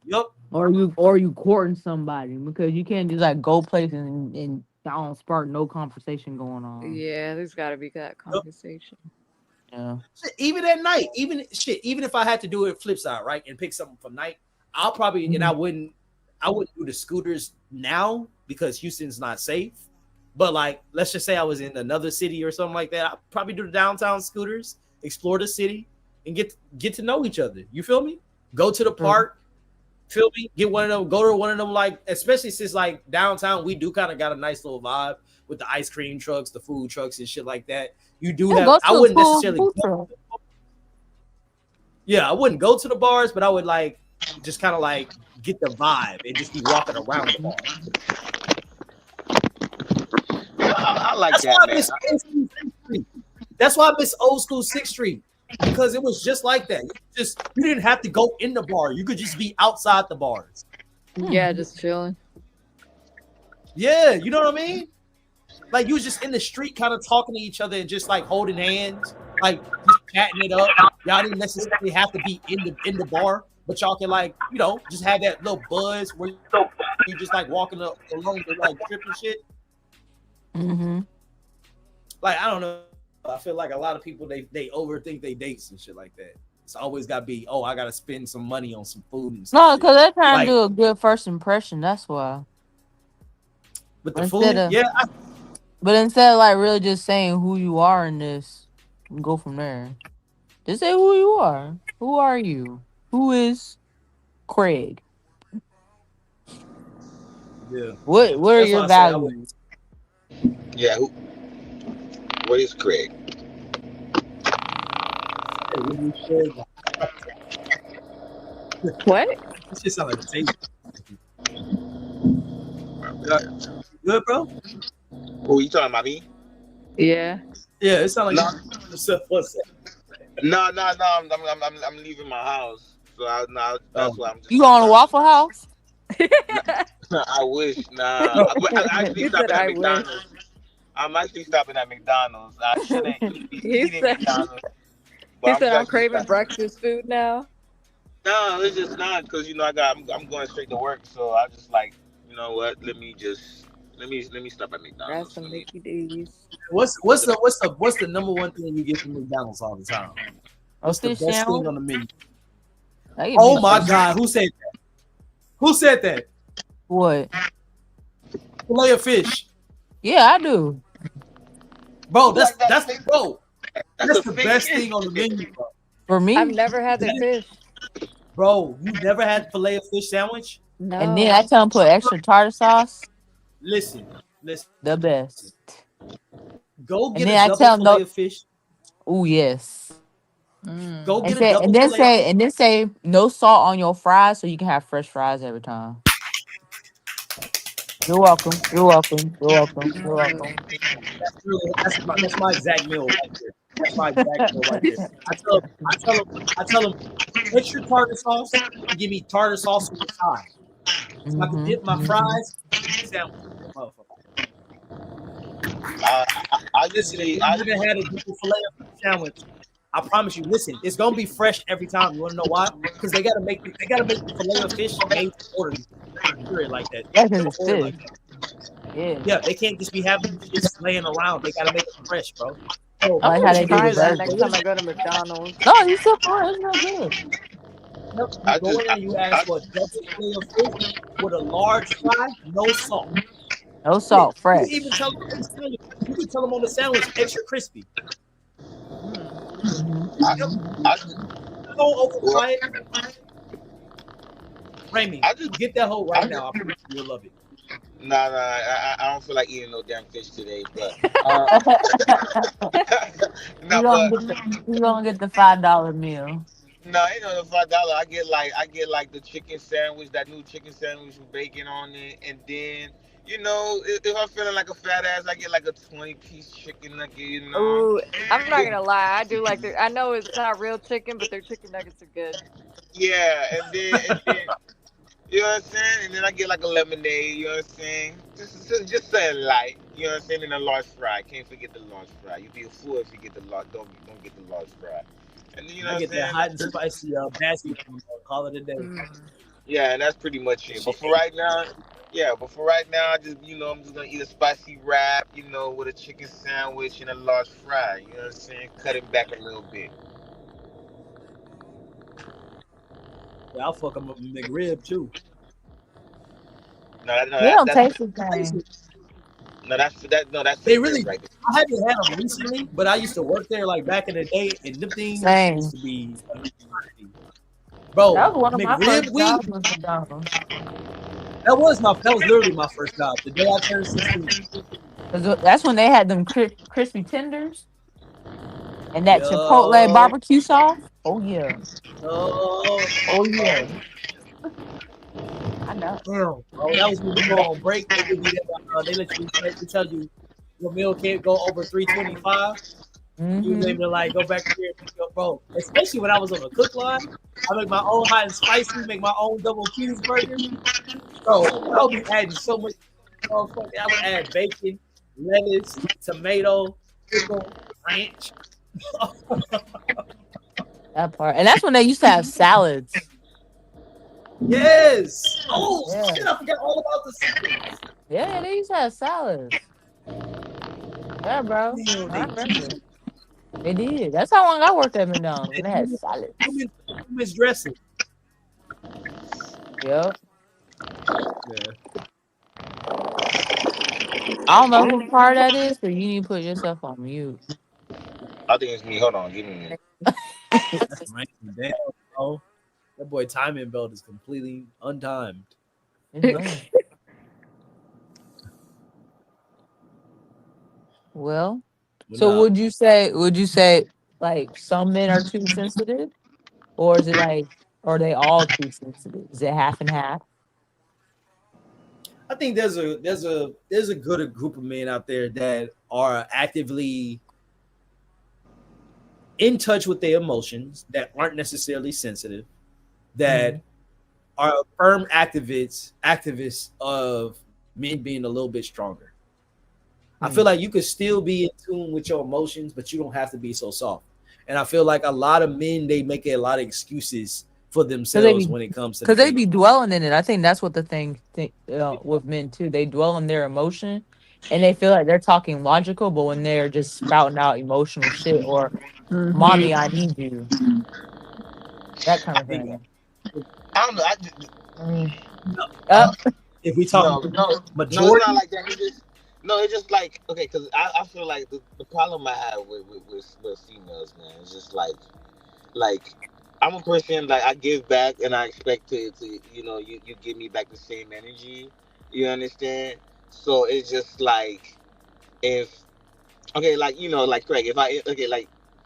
Speaker 1: Yup.
Speaker 7: or you courting somebody, because you can't just like go places and don't spark no conversation going on.
Speaker 3: Yeah, there's got to be that conversation.
Speaker 7: Yeah.
Speaker 1: Even at night, even if I had to do it flip side, right, and pick something from night, I'll probably and I wouldn't do the scooters now because Houston's not safe. But like, let's just say I was in another city or something like that, I'd probably do the downtown scooters, explore the city, and get to know each other. You feel me? Go to the park, feel me? Get one of them. Go to one of them, like, especially since like downtown, we do kind of got a nice little vibe with the ice cream trucks, the food trucks, and shit like that. You do
Speaker 7: Yeah,
Speaker 1: have.
Speaker 7: go to
Speaker 1: I
Speaker 7: a
Speaker 1: wouldn't
Speaker 7: cool
Speaker 1: necessarily.
Speaker 7: food truck.
Speaker 1: Yeah, I wouldn't go to the bars, but I would like just kind of like get the vibe and just be walking around the bar.
Speaker 2: I like
Speaker 1: That's why
Speaker 2: that,
Speaker 1: I
Speaker 2: man.
Speaker 1: miss old school 6th Street. That's why I miss old school 6th Street, because it was just like that. You didn't have to go in the bar. You could just be outside the bars.
Speaker 3: Yeah, just chilling.
Speaker 1: Yeah, you know what I mean? Like you was just in the street kind of talking to each other and just like holding hands, like just chatting it up. Y'all didn't necessarily have to be in the bar, but y'all can like, just have that little buzz where you just like walking along the like tripping shit.
Speaker 7: Mm-hmm.
Speaker 1: Like, I don't know. I feel like a lot of people they overthink they dates and shit like that. It's always got to be, I got to spend some money on some food and stuff.
Speaker 7: No, because they're trying
Speaker 1: Like-
Speaker 7: to do a good first impression. That's why.
Speaker 1: But the
Speaker 7: instead
Speaker 1: food,
Speaker 7: of-
Speaker 1: yeah,
Speaker 7: But instead of like really just saying who you are in this, go from there. Just say who you are. Who are you? Who is Craig?
Speaker 1: yeah.
Speaker 7: What are
Speaker 1: That's
Speaker 7: your
Speaker 1: why I say I would-
Speaker 7: values?
Speaker 6: Yeah. What is Craig?
Speaker 3: What?
Speaker 1: This shit sound like a taste. Good, bro?
Speaker 2: Who you talking about, me?
Speaker 3: Yeah.
Speaker 1: Yeah, it sounds like
Speaker 2: No.
Speaker 1: what's that?
Speaker 2: No. I'm leaving my house, so that's why I'm. Just,
Speaker 7: You going to Waffle House?
Speaker 2: I wish. Nah. I'm actually
Speaker 3: He
Speaker 2: stopping
Speaker 3: said,
Speaker 2: at
Speaker 3: "I wish."
Speaker 2: McDonald's. I'm actually stopping at McDonald's. I shouldn't eat
Speaker 3: He said-
Speaker 2: McDonald's.
Speaker 3: He
Speaker 2: but
Speaker 3: said, "I'm
Speaker 2: just
Speaker 3: craving
Speaker 2: stopping.
Speaker 3: breakfast food now."
Speaker 2: No, it's just not because I'm going straight to work, so I just like, you know what? Let me stop at
Speaker 3: Grab
Speaker 2: McDonald's.
Speaker 3: some Mickey D's.
Speaker 1: What's the number one thing you get from McDonald's all the time?
Speaker 7: A
Speaker 1: What's the
Speaker 7: fish
Speaker 1: best thing
Speaker 7: sandwich?
Speaker 1: on the menu?
Speaker 7: That give
Speaker 1: Oh
Speaker 7: me
Speaker 1: my
Speaker 7: some.
Speaker 1: God, who said that? Who said that?
Speaker 7: What?
Speaker 1: Fillet of fish,
Speaker 7: Yeah, I do.
Speaker 1: bro.
Speaker 6: Who like that
Speaker 1: That's
Speaker 6: fish?
Speaker 1: bro.
Speaker 6: That's
Speaker 1: That's
Speaker 6: a
Speaker 1: the
Speaker 6: fake
Speaker 1: best
Speaker 6: fish.
Speaker 1: thing on the menu, bro.
Speaker 7: For
Speaker 3: I've
Speaker 7: me.
Speaker 3: never had the
Speaker 1: That is,
Speaker 3: fish.
Speaker 1: bro, you never had fillet of fish sandwich?
Speaker 7: And then I
Speaker 3: No.
Speaker 7: tell them put extra tartar sauce.
Speaker 1: Listen, listen.
Speaker 7: The best.
Speaker 1: Go
Speaker 7: And
Speaker 1: get a
Speaker 7: then I
Speaker 1: double
Speaker 7: tell them
Speaker 1: fillet
Speaker 7: no.
Speaker 1: of fish.
Speaker 7: Oh yes.
Speaker 1: Go
Speaker 3: Mm.
Speaker 7: And
Speaker 1: get a
Speaker 7: say
Speaker 1: double fillet of fish.
Speaker 7: and then say no salt on your fries so you can have fresh fries every time. You're welcome. You're welcome. You're welcome. You're welcome.
Speaker 3: Mm.
Speaker 1: That's my exact meal right there. That's my exact meal right there. I tell them extra tartar sauce and give me tartar sauce on the side, so I can
Speaker 7: Mm-hmm.
Speaker 1: dip my
Speaker 7: Mm-hmm.
Speaker 1: fries in the sandwich. Motherfucker.
Speaker 6: I literally,
Speaker 1: If you even had a double fillet of fish sandwich, I promise you. Listen, it's gonna be fresh every time. You want to know why? Because they gotta make the fillet of fish made to order. Period, like that.
Speaker 7: Yeah,
Speaker 1: They
Speaker 7: because
Speaker 1: don't
Speaker 7: it's
Speaker 1: order
Speaker 7: fish.
Speaker 1: like that.
Speaker 7: Yeah.
Speaker 1: Yeah, they can't just be having shit laying around. They gotta make it fresh, bro. So
Speaker 7: I
Speaker 3: I'm
Speaker 7: like
Speaker 3: gonna
Speaker 7: how
Speaker 1: what
Speaker 7: they
Speaker 1: you
Speaker 7: do
Speaker 1: do
Speaker 7: the
Speaker 3: try
Speaker 1: is
Speaker 3: that
Speaker 1: you
Speaker 3: next
Speaker 1: go
Speaker 7: burger.
Speaker 1: in
Speaker 3: time I go to McDonald's.
Speaker 7: No, you still fine. It's real good.
Speaker 1: there, you
Speaker 6: I
Speaker 1: go
Speaker 6: just,
Speaker 1: in there, you ask
Speaker 6: I,
Speaker 1: for a double fillet of fish with a large fry, no salt.
Speaker 7: No
Speaker 1: Yeah,
Speaker 7: salt,
Speaker 1: you can even
Speaker 7: fresh.
Speaker 1: tell them on the sandwich. You can tell them on the sandwich extra crispy.
Speaker 3: Mm.
Speaker 7: Mm-hmm.
Speaker 6: I,
Speaker 1: Yep.
Speaker 7: Mm-hmm.
Speaker 6: I,
Speaker 1: Don't
Speaker 6: well,
Speaker 1: overfry it. Remy,
Speaker 6: I just,
Speaker 1: get that hoe
Speaker 6: I
Speaker 1: right
Speaker 6: just,
Speaker 1: now. I promise you, you'll love it.
Speaker 6: nah, I don't feel like eating no damn fish today, but,
Speaker 7: you
Speaker 6: nah,
Speaker 7: gonna
Speaker 6: but,
Speaker 7: get the $5 meal.
Speaker 6: no, ain't no $5. I get like the chicken sandwich, that new chicken sandwich with bacon on it, and then if I'm feeling like a fat ass, I get like a 20-piece chicken nugget.
Speaker 3: Ooh, I'm not gonna lie. I do like their. I know it's not real chicken, but their chicken nuggets are good.
Speaker 6: Yeah, and then you know what I'm saying, and then I get like a lemonade. You know what I'm saying? Just saying light. You know what I'm saying? And a large fry. Can't forget the large fry. You'd be a fool if you get the large. Don't get the large fry. And then you
Speaker 1: And
Speaker 6: know
Speaker 1: I
Speaker 6: what I'm
Speaker 1: get that
Speaker 6: saying?
Speaker 1: hot and spicy basket. Call it a day.
Speaker 3: Mm.
Speaker 6: Yeah, and that's pretty much
Speaker 1: That
Speaker 6: it. But
Speaker 1: shit.
Speaker 6: for right now, yeah, I just I'm just gonna eat a spicy wrap, with a chicken sandwich and a large fry. You know what I'm saying? Cut it back a little bit.
Speaker 1: Yeah, I'll fuck them up with McRib too.
Speaker 6: No, that, no,
Speaker 7: You
Speaker 6: that,
Speaker 7: don't
Speaker 6: that's
Speaker 7: taste the
Speaker 1: I used to,
Speaker 7: same.
Speaker 6: no, that's
Speaker 1: they
Speaker 6: fake rib
Speaker 1: really.
Speaker 6: right there.
Speaker 1: I haven't had them recently, but I used to work there like back in the day, and them things used
Speaker 7: Same.
Speaker 1: to be, bro.
Speaker 7: That was one of my
Speaker 1: McRib
Speaker 7: first
Speaker 1: wing.
Speaker 7: jobs with McDonald's.
Speaker 1: That was literally my first job. The day I turned 16.
Speaker 7: 'Cause that's when they had them crispy tenders and that Chipotle
Speaker 1: Yo,
Speaker 7: barbecue sauce. Oh yeah.
Speaker 1: yo,
Speaker 7: Oh yeah. I know.
Speaker 1: damn, bro. That was when you go on break. They give you that. They let you. They tell you your meal can't go over 325. You was
Speaker 7: Mm-hmm.
Speaker 1: able to like go back here and pick up, bro. Especially when I was on the cook line, I make my own hot and spicy, make my own double cheeseburger. Bro, I'll be adding so much. Motherfucker, I would add bacon, lettuce, tomato, pickle, ranch.
Speaker 7: That part. And that's when they used to have salads.
Speaker 1: Yes. Oh
Speaker 7: Yeah.
Speaker 1: shit! I forgot all about the salads.
Speaker 7: Yeah, they used to have salads. Yeah, bro.
Speaker 1: Damn,
Speaker 7: I
Speaker 1: they
Speaker 7: remember. They did. That's how long I worked at McDonald's. And they had salads.
Speaker 1: hummus dressing.
Speaker 7: Yep.
Speaker 1: Yeah.
Speaker 7: I don't know who part that is, but you need to put yourself on mute.
Speaker 6: I think it's me. Hold on, give me a minute.
Speaker 1: Right. Damn, bro. That boy timing belt is completely untimed.
Speaker 7: It's done. Well,
Speaker 1: But
Speaker 7: so
Speaker 1: nah,
Speaker 7: would you say like some men are too sensitive? Or is it like are they all too sensitive? Is it half and half?
Speaker 1: I think there's a good group of men out there that are actively in touch with their emotions that aren't necessarily sensitive,
Speaker 7: Mm-hmm.
Speaker 1: that are firm activists of men being a little bit stronger. I feel like you could still be in tune with your emotions, but you don't have to be so soft. And I feel like a lot of men they make a lot of excuses for
Speaker 7: Because they
Speaker 1: themselves
Speaker 7: be
Speaker 1: when it comes to the
Speaker 7: because they
Speaker 1: dating.
Speaker 7: be dwelling in it. I think that's what the thing with men too. They dwell in their emotion, and they feel like they're talking logical, but when they're just spouting out emotional shit or
Speaker 3: Mm-hmm.
Speaker 7: "mommy, I need you," that kind of
Speaker 1: Bingo.
Speaker 7: thing.
Speaker 6: I don't know.
Speaker 1: No,
Speaker 7: Up.
Speaker 1: if we talking
Speaker 6: no, it's
Speaker 1: majority,
Speaker 6: not like that. It's just like okay, because I feel like the problem I have with females, man, is just like I'm a person like I give back and I expect to you give me back the same energy. You understand? So it's just like if okay, like like Craig,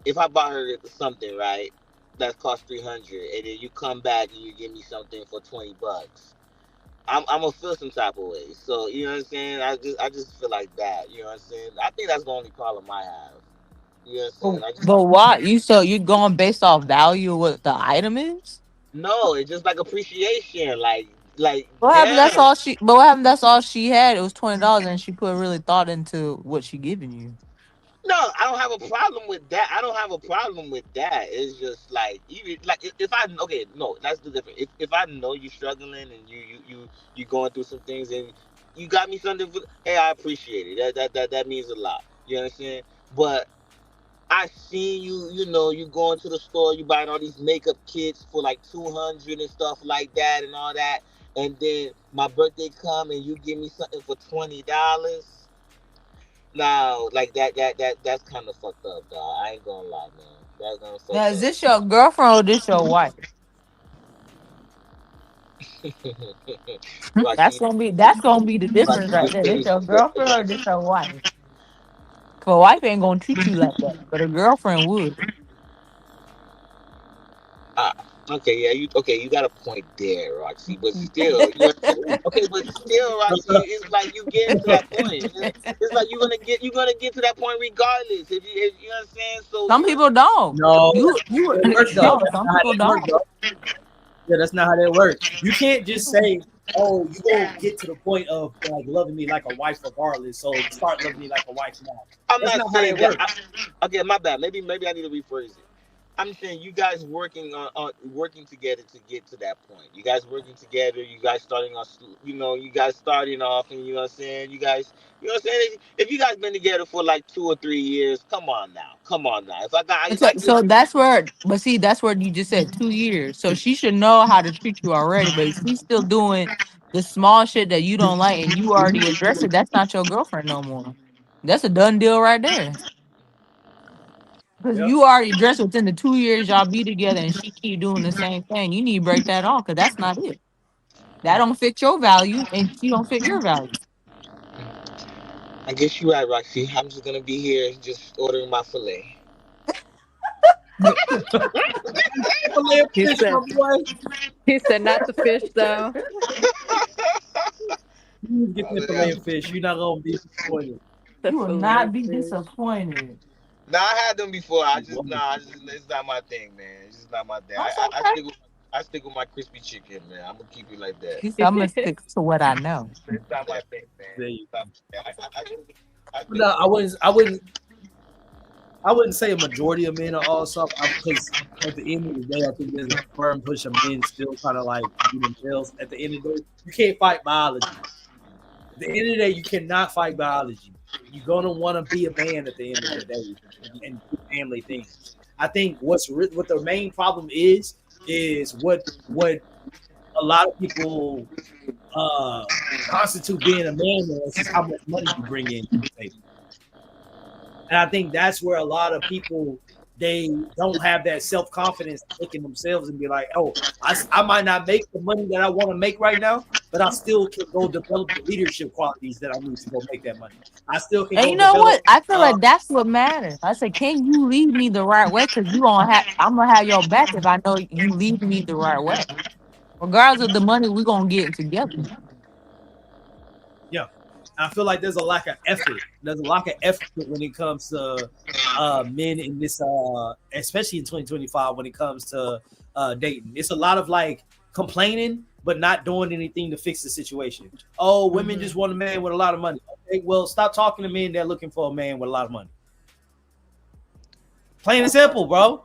Speaker 6: if I bought her something right that cost 300, and then you come back and you give me something for $20. I'm gonna feel some type of way. So you know what I'm saying. I just feel like that. You know what I'm saying. I think that's the only problem I have. You know what I'm saying.
Speaker 7: But why you so you going based off value of what the item is?
Speaker 6: No, it's just like appreciation. Like
Speaker 7: What happened? That's
Speaker 6: damn.
Speaker 7: all she. But what happened? That's all she had. It was $20, and she put really thought into what she giving you.
Speaker 6: No, I don't have a problem with that. I don't have a problem with that. It's just like even like if I okay, no, that's the difference. If I know you're struggling and you going through some things and you got me something for, hey, I appreciate it. That means a lot. You understand? But I seen you, you going to the store, you buying all these makeup kits for like 200 and stuff like that and all that, and then my birthday come and you give me something for $20. Now, like that's kind of fucked up, dog. I ain't gonna lie, man. That's gonna
Speaker 7: Now,
Speaker 6: fucked
Speaker 7: is
Speaker 6: up.
Speaker 7: this your girlfriend or this your wife?
Speaker 6: Rocky,
Speaker 7: That's gonna be the difference
Speaker 6: Rocky,
Speaker 7: right
Speaker 6: you
Speaker 7: there.
Speaker 6: pay
Speaker 7: This your
Speaker 6: respect for
Speaker 7: girlfriend or this
Speaker 6: that.
Speaker 7: your wife? 'Cause a wife ain't gonna treat you like that, but a girlfriend would.
Speaker 6: Ah, okay, yeah, you got a point there, Roxy. But still, you understand? Okay, but still, Roxy, it's like you getting to that point. It's like you're gonna get to that point regardless. If you understand, so
Speaker 7: Some people don't.
Speaker 1: no,
Speaker 7: You
Speaker 1: it works though.
Speaker 7: no.
Speaker 1: That's
Speaker 7: Some
Speaker 1: not how
Speaker 7: people
Speaker 1: that works,
Speaker 7: don't.
Speaker 1: bro. Yeah, that's not how that works. You can't just say, "Oh, you gonna get to the point of like loving me like a wife regardless." So start loving me like a wife now.
Speaker 6: I'm
Speaker 1: That's
Speaker 6: not
Speaker 1: not how
Speaker 6: saying
Speaker 1: that
Speaker 6: that.
Speaker 1: works.
Speaker 6: Okay, my bad. Maybe I need to rephrase it. I'm saying you guys working together to get to that point. You guys working together. You guys starting off. You guys starting off, and you know what I'm saying. You know what I'm saying. If you guys been together for like 2 or 3 years, come on now. If
Speaker 7: So,
Speaker 6: I give
Speaker 7: so
Speaker 6: you,
Speaker 7: that's where, but see, that's where you just said 2 years. So she should know how to treat you already. But if she's still doing the small shit that you don't like and you already addressed it, that's not your girlfriend no more. That's a done deal right there. Because
Speaker 1: Yep.
Speaker 7: you already addressed within the 2 years y'all be together and she keep doing the same thing. You need to break that off because that's not it. That don't fit your value and she don't fit your value.
Speaker 6: I guess you're right, Roxy. I'm just gonna be here just ordering my fillet.
Speaker 1: Filet of
Speaker 3: He
Speaker 1: fish, my
Speaker 3: said
Speaker 1: boy.
Speaker 3: he said not the fish though.
Speaker 1: You get that
Speaker 6: Yeah.
Speaker 1: filet of fish. You're not gonna be disappointed.
Speaker 3: The
Speaker 7: You will
Speaker 3: fillet
Speaker 7: not
Speaker 3: of
Speaker 7: be
Speaker 3: fish.
Speaker 7: disappointed.
Speaker 6: Nah, I had them before. I
Speaker 1: It's
Speaker 6: just
Speaker 1: wonderful.
Speaker 6: nah. It's not my thing, man. It's just not my thing.
Speaker 7: That's
Speaker 6: I
Speaker 7: okay.
Speaker 6: stick with my crispy chicken, man. I'm gonna keep it like that.
Speaker 7: He said, I'm gonna stick to what I know.
Speaker 6: It's not my thing, man.
Speaker 1: There you
Speaker 6: It's not
Speaker 1: go.
Speaker 6: my thing. I stick
Speaker 1: No,
Speaker 6: with
Speaker 1: I wouldn't. I wouldn't. I wouldn't say a majority of men are all soft because at the end of the day, I think there's a firm push of men still kind of like be themselves. At the end of the day, you can't fight biology. At the end of the day, you cannot fight biology. You're gonna want to be a man at the end of the day and do family things. I think what the main problem is what a lot of people uh constitute being a man is how much money you bring in to the table. And I think that's where a lot of people they don't have that self confidence to look in themselves and be like, oh, I might not make the money that I want to make right now, but I still can go develop the leadership qualities that I need to go make that money. I still can
Speaker 7: And
Speaker 1: go
Speaker 7: you know
Speaker 1: develop.
Speaker 7: what? I feel like that's what matters. I said, can you lead me the right way? Because you gonna have I'm gonna have your back if I know you lead me the right way. Regardless of the money, we're gonna get it together.
Speaker 1: Yeah, I feel like there's a lack of effort. There's a lack of effort when it comes to men in this, especially in 2025, when it comes to dating. It's a lot of like complaining, but not doing anything to fix the situation. Oh, women just want a man with a lot of money. Okay, well, stop talking to men that are looking for a man with a lot of money. Plain and simple, bro.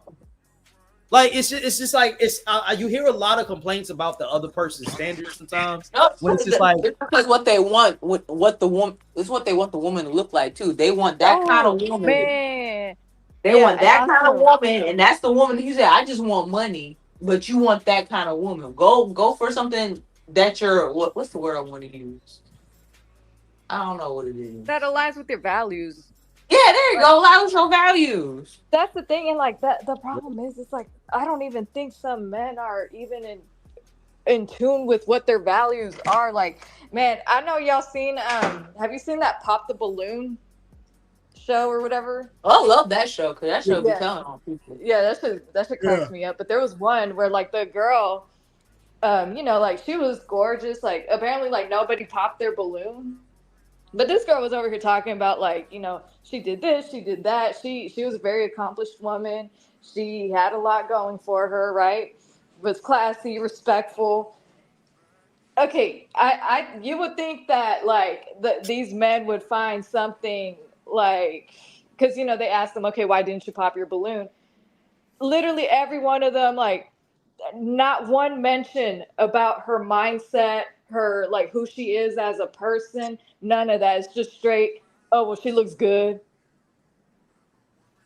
Speaker 1: Like it's just like you hear a lot of complaints about the other person's standards sometimes
Speaker 4: No,
Speaker 1: when it's just like
Speaker 4: it's because what they want, what the woman, it's what they want the woman to look like too. They want that kind of
Speaker 3: Oh
Speaker 4: woman.
Speaker 3: man.
Speaker 4: They
Speaker 3: Yeah,
Speaker 4: want
Speaker 3: and
Speaker 4: that kind of
Speaker 3: also
Speaker 4: woman, and that's the woman. You said, I just want money. but you want that kind of woman. Go for something that you're what's the word I want to use? I don't know what it is.
Speaker 3: That aligns with your values.
Speaker 4: Yeah, there you go. Allows your values.
Speaker 3: That's the thing, and like that. The problem is, it's like I don't even think some men are even in tune with what their values are. Like, man, I know y'all seen. Have you seen that Pop the Balloon show or whatever?
Speaker 4: Oh, I love that show because that show be
Speaker 3: Yeah.
Speaker 4: telling on people.
Speaker 3: Yeah, that should cracks me up. But there was one where like the girl, like she was gorgeous. Like apparently, like nobody popped their balloon. But this girl was over here talking about like, she did this, she did that. She was a very accomplished woman. She had a lot going for her, right? Was classy, respectful. Okay, you would think that like these men would find something like, because they asked them, okay, why didn't you pop your balloon? Literally every one of them, like, not one mention about her mindset, her like who she is as a person. None of that. It's just straight. Oh well, she looks good.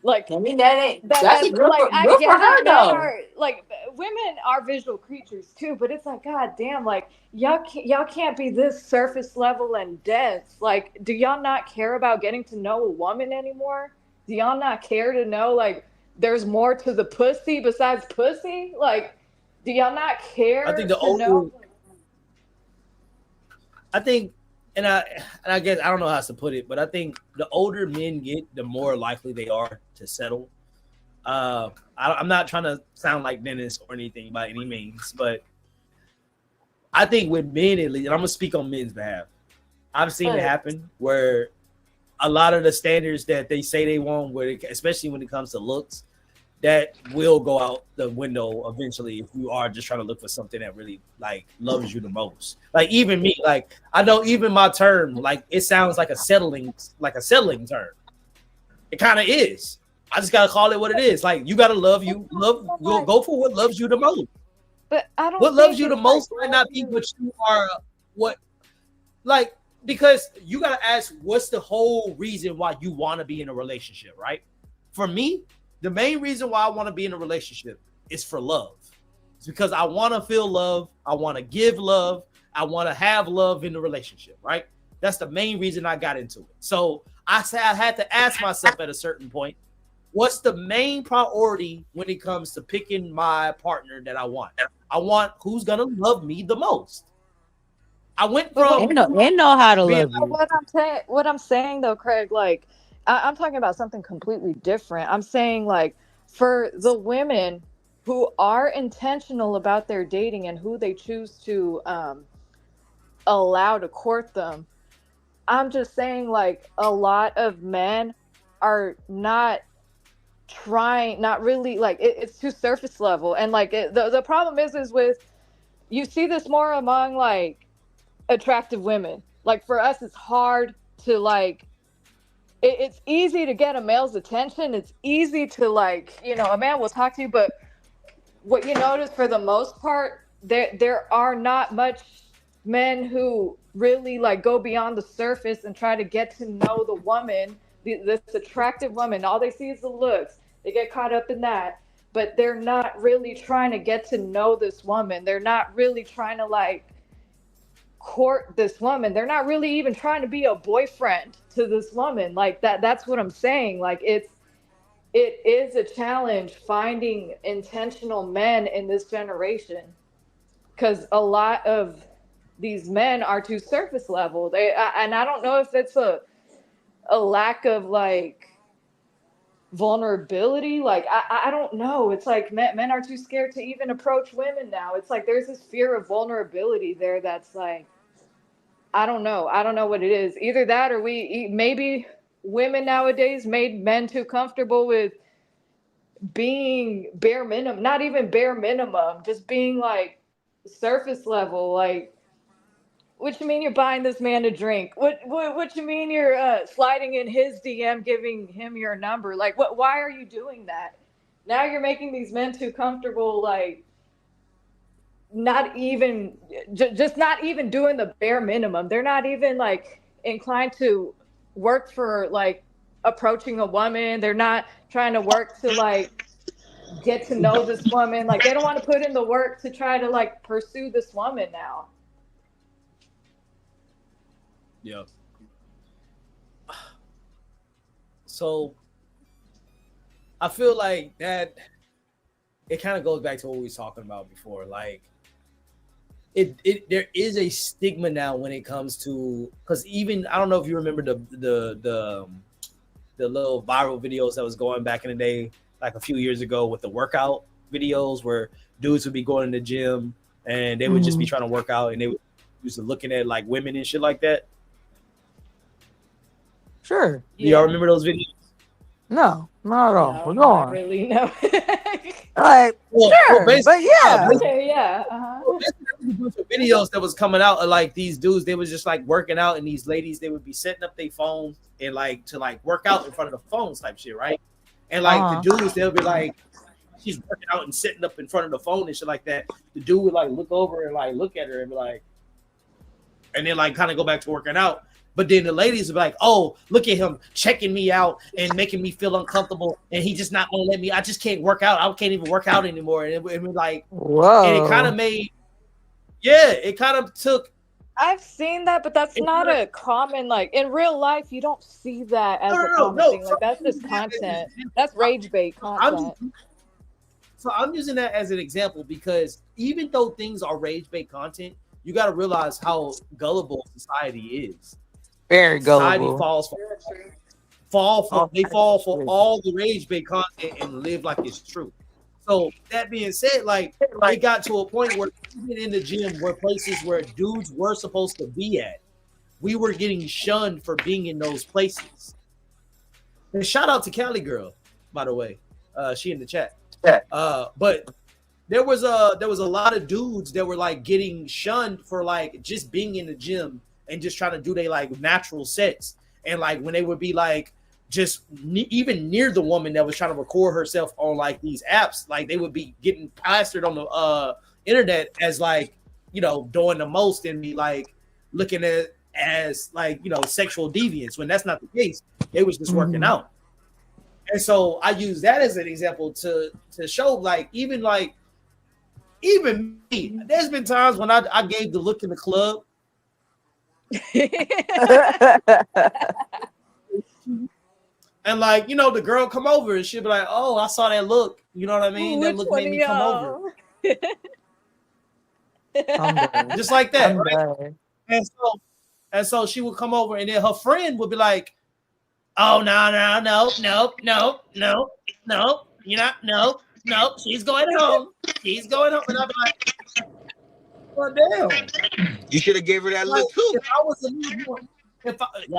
Speaker 3: Like
Speaker 4: I mean, that's
Speaker 3: that's
Speaker 4: good
Speaker 3: like
Speaker 4: for,
Speaker 3: I
Speaker 4: good
Speaker 3: get
Speaker 4: for her
Speaker 3: it. Men
Speaker 4: though.
Speaker 3: are like women are visual creatures too, but it's like god damn, like y'all can't be this surface level and dense. Like, do y'all not care about getting to know a woman anymore? Do y'all not care to know like there's more to the pussy besides pussy? Like, do y'all not care
Speaker 1: I think the
Speaker 3: to
Speaker 1: older,
Speaker 3: know?
Speaker 1: I think, and I guess I don't know how else to put it, but I think the older men get, the more likely they are to settle. I'm not trying to sound like Dennis or anything by any means, but I think with men at least, and I'm gonna speak on men's behalf, I've seen it happen where a lot of the standards that they say they want, especially when it comes to looks, that will go out the window eventually if you are just trying to look for something that really like loves you the most. Like even me, like I know even my term, like it sounds like a settling term. It kind of is. I just gotta call it what it is. Like you gotta go for what loves you the most.
Speaker 3: But I don't.
Speaker 1: What loves you the most might not be what you are. Because you gotta ask what's the whole reason why you want to be in a relationship, right? For me, the main reason why I want to be in a relationship is for love. It's because I want to feel love. I want to give love. I want to have love in the relationship, right? That's the main reason I got into it. So I had to ask myself at a certain point, what's the main priority when it comes to picking my partner that I want? I want who's going to love me the most. I went from...
Speaker 7: They know how to love you.
Speaker 3: What I'm saying though, Craig, like I'm talking about something completely different. I'm saying like for the women who are intentional about their dating and who they choose to allow to court them, I'm just saying like a lot of men are not really like it's too surface level. And like the problem is with, you see this more among like attractive women. Like for us, it's hard to like, it's easy to get a male's attention. It's easy to like, a man will talk to you, but what you notice for the most part, there are not much men who really like go beyond the surface and try to get to know the woman, this attractive woman. All they see is the looks. They get caught up in that, but they're not really trying to get to know this woman. They're not really trying to like court this woman. They're not really even trying to be a boyfriend to this woman. Like that's what I'm saying. Like it is a challenge finding intentional men in this generation, because a lot of these men are too surface level. And I don't know if it's a lack of like vulnerability. Like I don't know. It's like men are too scared to even approach women now. It's like there's this fear of vulnerability there that's like, I don't know what it is. Either that or maybe women nowadays made men too comfortable with being bare minimum, not even bare minimum, just being like surface level. Like, what you mean you're buying this man a drink? What you mean you're sliding in his DM, giving him your number? Like, why are you doing that? Now you're making these men too comfortable, like not even just not even doing the bare minimum. They're not even like inclined to work for like approaching a woman. They're not trying to work to like get to know this woman. Like they don't want to put in the work to try to like pursue this woman now.
Speaker 1: Yeah. So I feel like that it kind of goes back to what we was talking about before. Like it there is a stigma now when it comes to, because even I don't know if you remember the little viral videos that was going back in the day, like a few years ago, with the workout videos where dudes would be going to the gym and they would just be trying to work out and they would used to looking at like women and shit like that.
Speaker 7: Sure.
Speaker 1: Do y'all remember those videos?
Speaker 7: No, not at all.
Speaker 3: No,
Speaker 7: We're
Speaker 3: not
Speaker 7: going.
Speaker 3: really, no.
Speaker 7: Like, sure, but yeah.
Speaker 3: Okay, yeah. Uh-huh.
Speaker 1: Videos that was coming out of like these dudes, they was just like working out, and these ladies, they would be setting up their phone and like to like work out in front of the phones type shit, right? And like the dudes, they'll be like, she's working out and sitting up in front of the phone and shit like that. The dude would like look over and like look at her and be like, and then like kind of go back to working out. But then the ladies would be like, oh, look at him checking me out and making me feel uncomfortable. And he just not going to let me. I just can't work out. I can't even work out anymore. And it was like,
Speaker 7: whoa.
Speaker 1: And it kind of made, yeah, it kind of took.
Speaker 3: I've seen that, but that's not a common, like, in real life, you don't see that as a common thing. Like, that's just content. That's rage bait content.
Speaker 1: I'm using that as an example because even though things are rage bait content, you got to realize how gullible society is.
Speaker 7: Very
Speaker 1: Society
Speaker 7: gullible.
Speaker 1: they fall for all the rage bait content and live like it's true. So that being said, like it got to a point where even in the gym were places where dudes were supposed to be at. We were getting shunned for being in those places. And shout out to Cali Girl, by the way. She in the chat. But there was a lot of dudes that were like getting shunned for like just being in the gym and just trying to do they like natural sets. And like when they would be like just even near the woman that was trying to record herself on like these apps, like they would be getting plastered on the internet as like, you know, doing the most and be like looking at as like, you know, sexual deviance when that's not the case. They was just working out. And so I use that as an example to show like even me, there's been times when I gave the look in the club. And like, you know, the girl come over and she'll be like, oh, I saw that look. You know what I mean? That look made me come over. Just like that, right? And so she would come over and then her friend would be like, oh, no. You're not, no. She's going home. And I'll be like, well, damn.
Speaker 6: You should have gave her that look too.
Speaker 1: If I was a little more,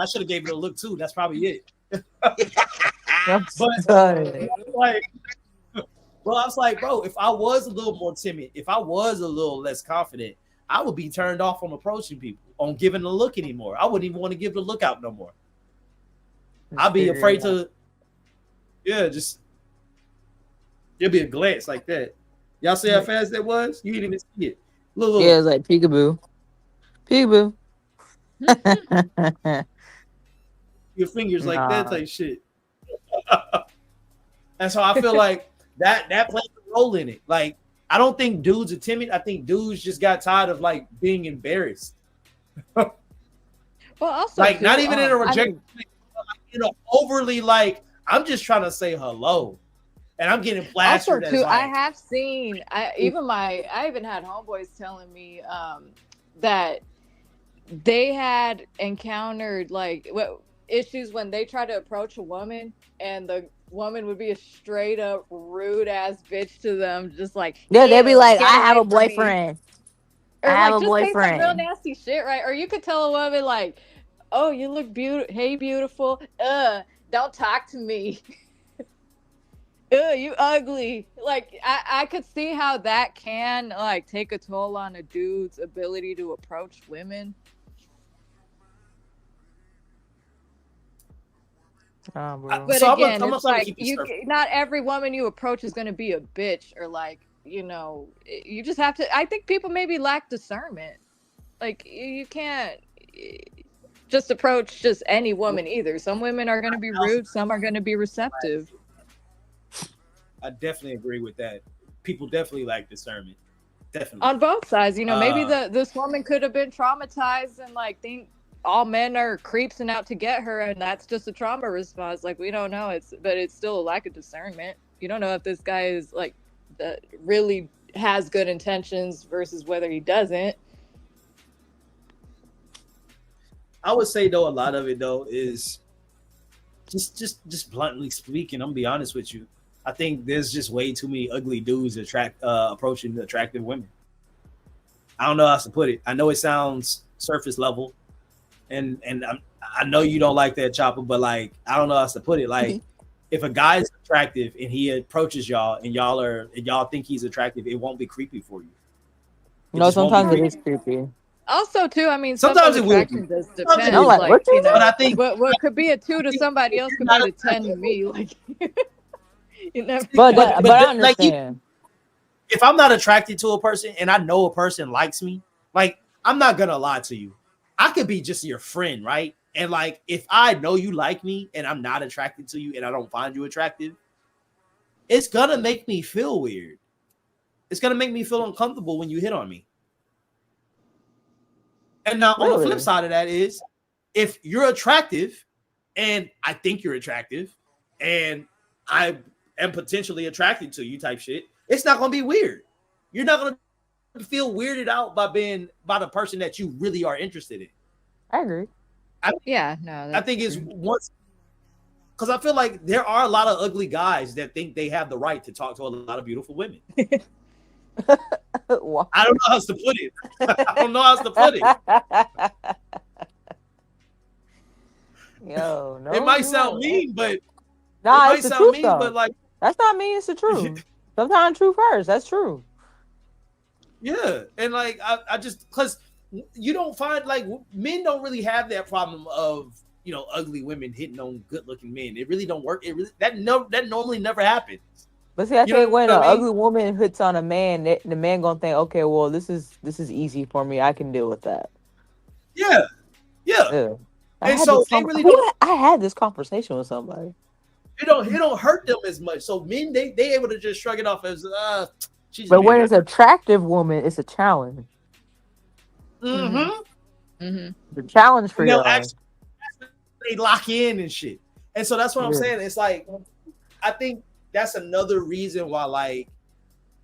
Speaker 1: I should have gave her a look too. That's probably it. But like, well, I was like, bro, if I was a little more timid, if I was a little less confident, I would be turned off from approaching people, on giving a look anymore. I wouldn't even want to give the look out no more. I'd be afraid to, just it'd be a glance like that. Y'all see how fast that was? You didn't even see it. Look.
Speaker 7: Yeah, it's like peekaboo.
Speaker 1: Your fingers like that type shit. And so I feel like that plays a role in it. Like, I don't think dudes are timid. I think dudes just got tired of like being embarrassed.
Speaker 3: Well, also
Speaker 1: like
Speaker 3: too,
Speaker 1: not even in a rejection, you know, overly like I'm just trying to say hello, and I'm getting plastered.
Speaker 3: Also, too,
Speaker 1: like,
Speaker 3: I have seen. I even had homeboys telling me that they had encountered like issues when they try to approach a woman, and the woman would be a straight up rude ass bitch to them, just like
Speaker 7: they'd be like, I have a boyfriend.
Speaker 3: Or
Speaker 7: I have
Speaker 3: like,
Speaker 7: a
Speaker 3: just say some
Speaker 7: boyfriend.
Speaker 3: real nasty shit, right? Or you could tell a woman like, "Oh, you look beautiful. Hey, beautiful. Don't talk to me. You ugly." Like, I could see how that can like take a toll on a dude's ability to approach women. But
Speaker 1: So
Speaker 3: again,
Speaker 1: I'm
Speaker 3: it's like not every woman you approach is going to be a bitch, or like, you know, you just have to. I think people maybe lack discernment. Like, you can't just approach just any woman either. Some women are going to be rude, some are going to be receptive.
Speaker 1: I definitely agree with that. People definitely like discernment. Definitely.
Speaker 3: On both sides, maybe
Speaker 1: Uh,
Speaker 3: this woman could have been traumatized and like think all men are creeps and out to get her, and that's just a trauma response. Like we don't know. But it's still a lack of discernment. You don't know if this guy is like really has good intentions versus whether he doesn't.
Speaker 1: I would say though, a lot of it though is just bluntly speaking. I'm gonna be honest with you. I think there's just way too many ugly dudes approaching attractive women. I don't know how else to put it. I know it sounds surface level, and I know you don't like that, Chopper, but like I don't know how else to put it. Like if a guy is attractive and he approaches y'all and y'all think he's attractive, it won't be creepy for you. It
Speaker 7: No,
Speaker 1: just won't be
Speaker 7: sometimes it
Speaker 1: creepy.
Speaker 7: is creepy.
Speaker 3: Also, too, I mean,
Speaker 1: Sometimes
Speaker 3: some
Speaker 1: it will be.
Speaker 3: attraction does
Speaker 1: Sometimes it
Speaker 3: depend.
Speaker 7: I'm
Speaker 1: will
Speaker 7: like,
Speaker 1: be.
Speaker 3: Like,
Speaker 7: what you
Speaker 1: But
Speaker 7: say?
Speaker 1: I think
Speaker 3: what could be a 2 to somebody else
Speaker 1: you're
Speaker 3: could
Speaker 1: not
Speaker 3: be a 10 to
Speaker 1: attractive.
Speaker 3: me. Like, you never
Speaker 7: But
Speaker 3: know.
Speaker 7: but I
Speaker 1: Like you,
Speaker 7: understand.
Speaker 1: if I'm not attracted to a person and I know a person likes me, like I'm not gonna lie to you. I could be just your friend, right? And like if I know you like me and I'm not attracted to you and I don't find you attractive, it's gonna make me feel weird. It's gonna make me feel uncomfortable when you hit on me. And now on the flip
Speaker 7: Really?
Speaker 1: side of that is if you're attractive and I think you're attractive and I am potentially attracted to you type shit, it's not gonna be weird. You're not gonna feel weirded out by the person that you really are interested in.
Speaker 7: I agree.
Speaker 1: I,
Speaker 3: Yeah, no,
Speaker 1: I
Speaker 3: that's
Speaker 1: think it's
Speaker 3: true.
Speaker 1: once because I feel like there are a lot of ugly guys that think they have the right to talk to a lot of beautiful women.
Speaker 7: Wow.
Speaker 1: I don't know how else to put it. I don't know how else to put it.
Speaker 7: Yo,
Speaker 1: It
Speaker 7: no,
Speaker 1: might
Speaker 7: you're
Speaker 1: sound
Speaker 7: right.
Speaker 1: mean, but it
Speaker 7: Nah,
Speaker 1: might
Speaker 7: it's the
Speaker 1: sound
Speaker 7: truth
Speaker 1: mean, but
Speaker 7: though.
Speaker 1: like
Speaker 7: That's not me. It's the truth. Sometimes truth hurts. That's true.
Speaker 1: yeah, and like I just because you don't find like men don't really have that problem of ugly women hitting on good looking men. It really don't work. It really that normally never happens.
Speaker 7: But see, I
Speaker 1: You know
Speaker 7: think when
Speaker 1: what
Speaker 7: an
Speaker 1: I mean?
Speaker 7: ugly woman hits on a man, the man gonna think, okay, well, this is easy for me. I can deal with that.
Speaker 1: Yeah, yeah.
Speaker 7: Yeah. I
Speaker 1: And
Speaker 7: had this
Speaker 1: so they really don't.
Speaker 7: who I had this conversation with somebody.
Speaker 1: It don't hurt them as much. So men they able to just shrug it off as she's just
Speaker 7: But
Speaker 1: being
Speaker 7: when
Speaker 1: good.
Speaker 7: it's an attractive woman, it's a challenge.
Speaker 3: Mm-hmm.
Speaker 1: Mm-hmm.
Speaker 3: Mm-hmm.
Speaker 7: The challenge for
Speaker 1: And they'll
Speaker 7: y'all.
Speaker 1: actually they lock in and shit. And so that's what I'm
Speaker 7: Yeah.
Speaker 1: saying. It's like I think that's another reason why like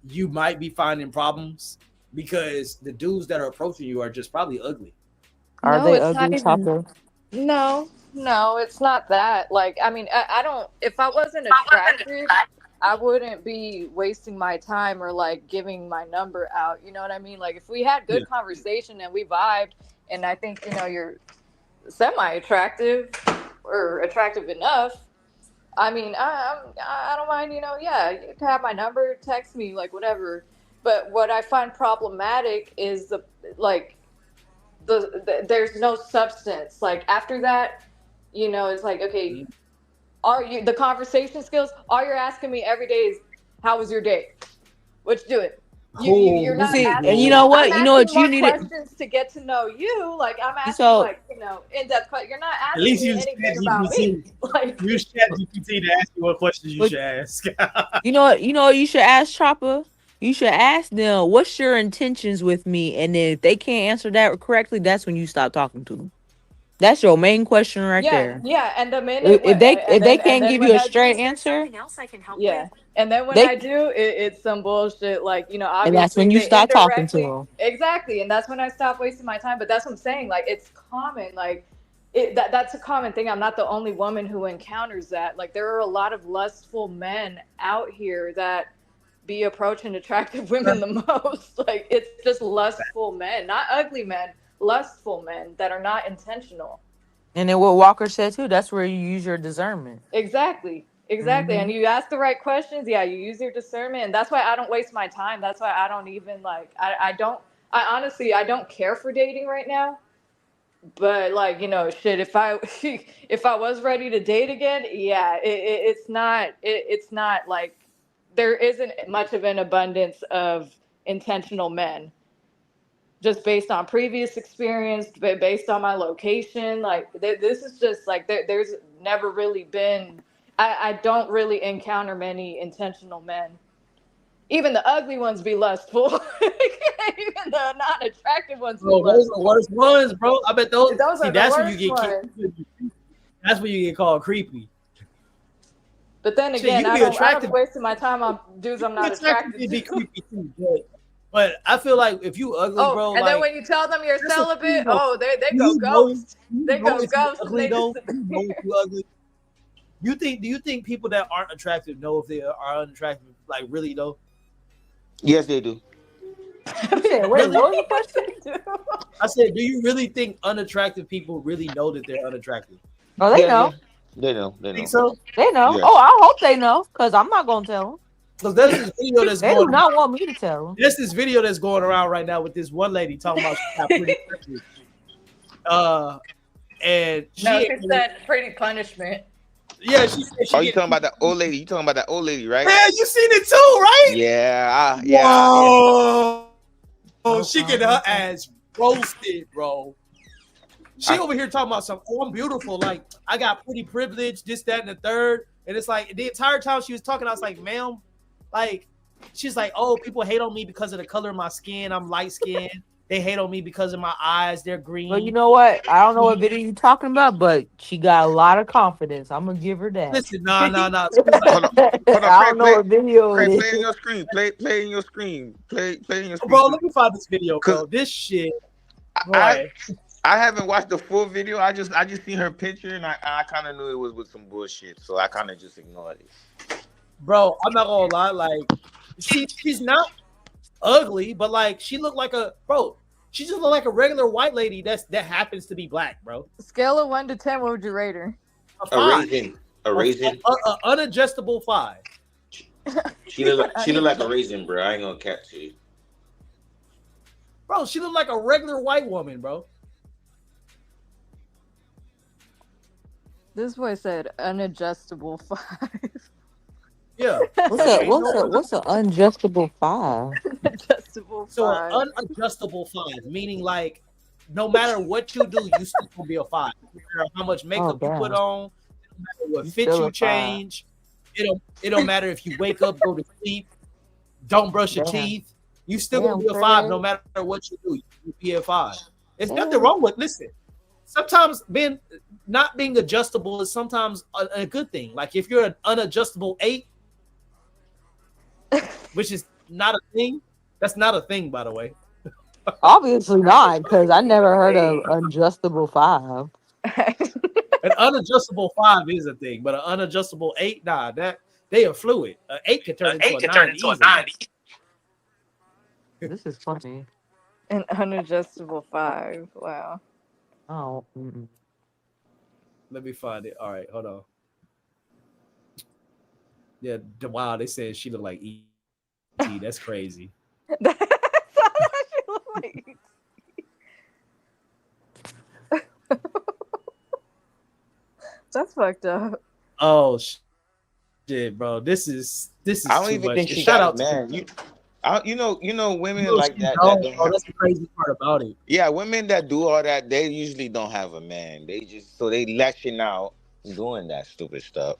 Speaker 1: you might be finding problems because the dudes that are approaching you are just probably ugly.
Speaker 7: Are
Speaker 3: No,
Speaker 7: they
Speaker 3: it's not
Speaker 7: ugly,
Speaker 3: even.
Speaker 7: Chopper?
Speaker 3: No, it's not that. Like, I mean, I don't. If I wasn't attracted, I wouldn't be wasting my time or like giving my number out. You know what I mean? Like, if we had
Speaker 1: Yeah.
Speaker 3: good conversation and we vibed, and I think you're semi-attractive or attractive enough. I mean, I don't mind. Yeah, you can have my number, text me, like whatever. But what I find problematic is like there's no substance. Like after that, it's like okay,
Speaker 1: Mhm.
Speaker 3: are you the conversation skills? All you're asking me every day is how was your day? What you doing? You're
Speaker 7: But
Speaker 3: not
Speaker 7: see, and you
Speaker 3: asking.
Speaker 7: know
Speaker 3: I'm
Speaker 7: what? You know
Speaker 3: asking
Speaker 7: what you
Speaker 3: more
Speaker 7: needed.
Speaker 3: questions to get to know you. Like I'm asking
Speaker 7: So
Speaker 3: like in depth questions. You're not
Speaker 1: At
Speaker 3: asking
Speaker 1: least
Speaker 3: me
Speaker 1: use
Speaker 3: anything about me.
Speaker 1: ChatGPT.
Speaker 3: Like
Speaker 1: Use ChatGPT to ask you what questions you
Speaker 7: but
Speaker 1: should ask.
Speaker 7: you know what? You know what you should ask Chopper? You should ask them, what's your intentions with me? And then if they can't answer that correctly, that's when you stop talking to them. That's your main question right
Speaker 3: yeah,
Speaker 7: there.
Speaker 3: yeah. And the minute
Speaker 7: If they
Speaker 3: and
Speaker 7: if they
Speaker 3: then
Speaker 7: can't give you
Speaker 3: when
Speaker 7: a
Speaker 3: I
Speaker 7: straight answer,
Speaker 3: yeah. And then when
Speaker 7: they
Speaker 3: I do, it's some bullshit. Like,
Speaker 7: and that's
Speaker 3: obviously
Speaker 7: when you
Speaker 3: they
Speaker 7: stop talking to
Speaker 3: indirectly,
Speaker 7: them.
Speaker 3: exactly. And that's when I stop wasting my time. But that's what I'm saying. Like, it's common. Like, that's a common thing. I'm not the only woman who encounters that. Like, there are a lot of lustful men out here that be approaching attractive women the most. Like, it's just lustful men, not ugly men, lustful men that are not intentional.
Speaker 7: And then what Walker said too, that's where you use your discernment.
Speaker 3: Exactly. Exactly.
Speaker 7: Hmm.
Speaker 3: And you ask the right questions. Yeah, you use your discernment. And that's why I don't waste my time. That's why I don't even like, I honestly, I don't care for dating right now. But like, shit, if I, if I was ready to date again, yeah, it's not like there isn't much of an abundance of intentional men just based on previous experience, based on my location. Like this is just like there's never really been. I don't really encounter many intentional men. Even the ugly ones be lustful. Even the not attractive ones be
Speaker 1: Bro, those are
Speaker 3: lustful.
Speaker 1: the worst ones, bro. I bet those.
Speaker 3: Those
Speaker 1: See,
Speaker 3: are the
Speaker 1: that's when you
Speaker 3: worst
Speaker 1: get.
Speaker 3: ones.
Speaker 1: That's when you get called creepy.
Speaker 3: But then
Speaker 1: Shit,
Speaker 3: again,
Speaker 1: you
Speaker 3: I
Speaker 1: be
Speaker 3: don't
Speaker 1: attractive.
Speaker 3: waste my time on dudes I'm not attracted
Speaker 1: You be
Speaker 3: to.
Speaker 1: creepy too, but I feel like if you ugly,
Speaker 3: Oh,
Speaker 1: bro,
Speaker 3: and then
Speaker 1: like
Speaker 3: when you tell them you're
Speaker 1: that's a
Speaker 3: celibate,
Speaker 1: thing, though.
Speaker 3: oh, they
Speaker 1: Do
Speaker 3: go
Speaker 1: you know?
Speaker 3: ghost.
Speaker 1: Do you
Speaker 3: They
Speaker 1: know
Speaker 3: go
Speaker 1: if you
Speaker 3: ghost and
Speaker 1: ugly
Speaker 3: they
Speaker 1: though? Do you know
Speaker 3: disappear.
Speaker 1: if you ugly? Do you think people that aren't attractive know if they are unattractive? Like really though?
Speaker 2: Yes, they do.
Speaker 7: You said, wait, what was the question?
Speaker 1: I said, do you really think unattractive people really know that they're unattractive?
Speaker 7: Oh, they
Speaker 2: Yeah,
Speaker 7: know.
Speaker 2: yeah. They know. They know.
Speaker 1: Think so?
Speaker 7: They know.
Speaker 2: Yeah.
Speaker 7: Oh, I hope they know, because I'm not gonna tell them.
Speaker 1: Because there's this video that's
Speaker 7: They do
Speaker 1: going.
Speaker 7: not want me to tell them.
Speaker 1: There's this video that's going around right now with this one lady talking about she got pretty privilege. And she
Speaker 3: No, she said pretty punishment.
Speaker 1: yeah, she said she
Speaker 2: Oh, you talking about that old lady? You talking about that old lady, right?
Speaker 1: Man, you seen it too, right?
Speaker 2: Yeah,
Speaker 1: Whoa. Oh, she get her ass roasted, bro. She over here talking about something. Oh, I'm beautiful. Like, I got pretty privilege, this, that, and the third. And it's like the entire time she was talking, I was like, ma'am, like, she's like, oh, people hate on me because of the color of my skin. I'm light skinned. They hate on me because of my eyes. They're green.
Speaker 7: Well, you know what? I don't know what video you talking about, but she got a lot of confidence. I'm gonna give her that.
Speaker 1: Listen, nah.
Speaker 2: Hold on,
Speaker 7: I don't know what video it
Speaker 2: play in
Speaker 7: is.
Speaker 2: your screen. Play in your screen. Play in your screen.
Speaker 1: Bro, let me find this video, bro. This shit, boy.
Speaker 2: I haven't watched the full video. I just seen her picture and I kind of knew it was with some bullshit, so I kind of just ignored it.
Speaker 1: Bro, I'm not gonna lie. Like, she's not ugly, but like she looked like a bro. She just looked like a regular white lady that happens to be black, bro.
Speaker 3: Scale of 1 to 10, what would you rate her?
Speaker 2: A raisin.
Speaker 1: A unadjustable 5.
Speaker 2: She look like a raisin, bro. I ain't gonna catch you.
Speaker 1: Bro, she looked like a regular white woman, bro.
Speaker 3: This boy said unadjustable 5.
Speaker 1: Yeah.
Speaker 7: What's an unadjustable 5?
Speaker 3: Adjustable 5.
Speaker 1: So an unadjustable 5, meaning like no matter what you do, you still gonna be a 5. No matter how much makeup you put on, no matter what fit you change, it don't matter if you wake up, go to sleep, don't brush your teeth, you still gonna be a 5 no matter what you do. You be a 5. There's nothing wrong with sometimes not being adjustable is sometimes a good thing. Like if you're an unadjustable 8, which is not a thing. That's not a thing, by the way.
Speaker 7: Obviously not, because I never heard of adjustable 5.
Speaker 1: An unadjustable 5 is a thing, but an unadjustable 8, nah, that they are fluid. An 8 can turn into a 9.
Speaker 7: This is funny.
Speaker 3: An unadjustable 5. Wow.
Speaker 7: Oh.
Speaker 1: Let me find it. All right, hold on. Yeah, wow, they said she looked like E.T. That's crazy.
Speaker 3: That's how she look like. That's fucked up.
Speaker 1: Oh shit, bro. This is
Speaker 2: I don't
Speaker 1: too
Speaker 2: even
Speaker 1: much.
Speaker 2: think she
Speaker 1: Shout
Speaker 2: got
Speaker 1: out
Speaker 2: a man. You know women
Speaker 1: No,
Speaker 2: like
Speaker 1: she
Speaker 2: that.
Speaker 1: don't,
Speaker 2: that don't
Speaker 1: bro.
Speaker 2: have,
Speaker 1: That's the crazy part about it.
Speaker 2: yeah, women that do all that, they usually don't have a man. They just they lashing out doing that stupid stuff.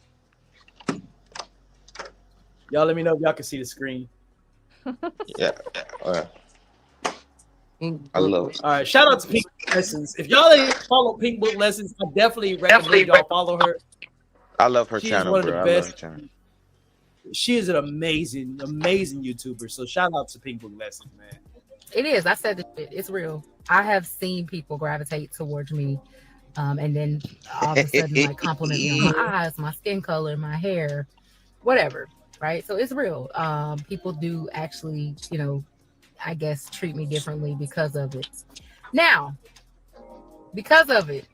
Speaker 1: Y'all let me know if y'all can see the screen.
Speaker 2: Yeah. All right. I love it.
Speaker 1: All right, shout out to Pink Book Lessons. If y'all ain't follow Pink Book Lessons, I definitely recommend y'all follow her.
Speaker 2: I love her
Speaker 1: She's
Speaker 2: channel,
Speaker 1: one of the
Speaker 2: bro. I love
Speaker 1: best.
Speaker 2: her channel.
Speaker 1: She is an amazing YouTuber. So shout out to Pink Book Lessons, man.
Speaker 8: It is. I said it's real. I have seen people gravitate towards me, and then all of a sudden like compliment me on my eyes, my skin color, my hair, whatever. Right. So it's real. People do actually, I guess treat me differently because of it. Now, because of it,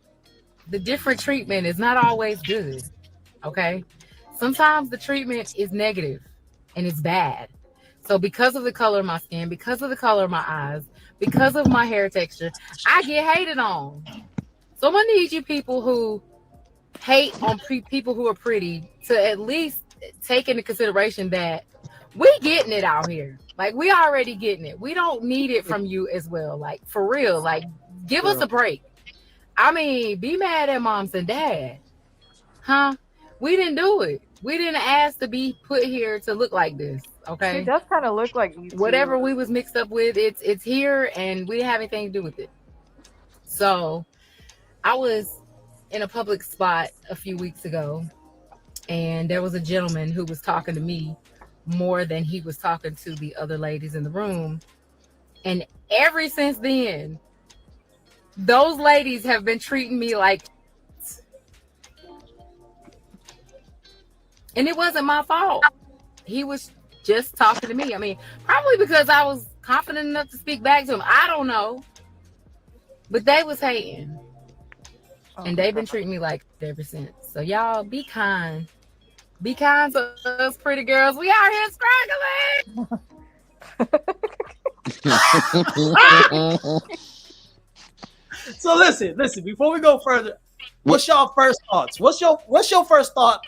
Speaker 8: the different treatment is not always good. Okay. Sometimes the treatment is negative and it's bad. So because of the color of my skin, because of the color of my eyes, because of my hair texture, I get hated on. So I'm gonna need you people who hate on people who are pretty to at least take into consideration that we getting it out here. Like we already getting it. We don't need it from you as well. Like for real. Like give us a break. I mean, be mad at moms and dad. Huh? We didn't do it. We didn't ask to be put here to look like this.
Speaker 3: She
Speaker 8: Okay.
Speaker 3: does kind of look like you
Speaker 8: Whatever
Speaker 3: too.
Speaker 8: we was mixed up with, it's here, and we didn't have anything to do with it. So I was in a public spot a few weeks ago, and there was a gentleman who was talking to me more than he was talking to the other ladies in the room. And ever since then, those ladies have been treating me like, and it wasn't my fault. He was just talking to me. I mean, probably because I was confident enough to speak back to him. I don't know. But they was hating. And they've been treating me like it ever since. So y'all be kind. Be kind to us pretty girls. We out here struggling.
Speaker 1: So listen. Before we go further, what's y'all first thoughts? What's your first thought,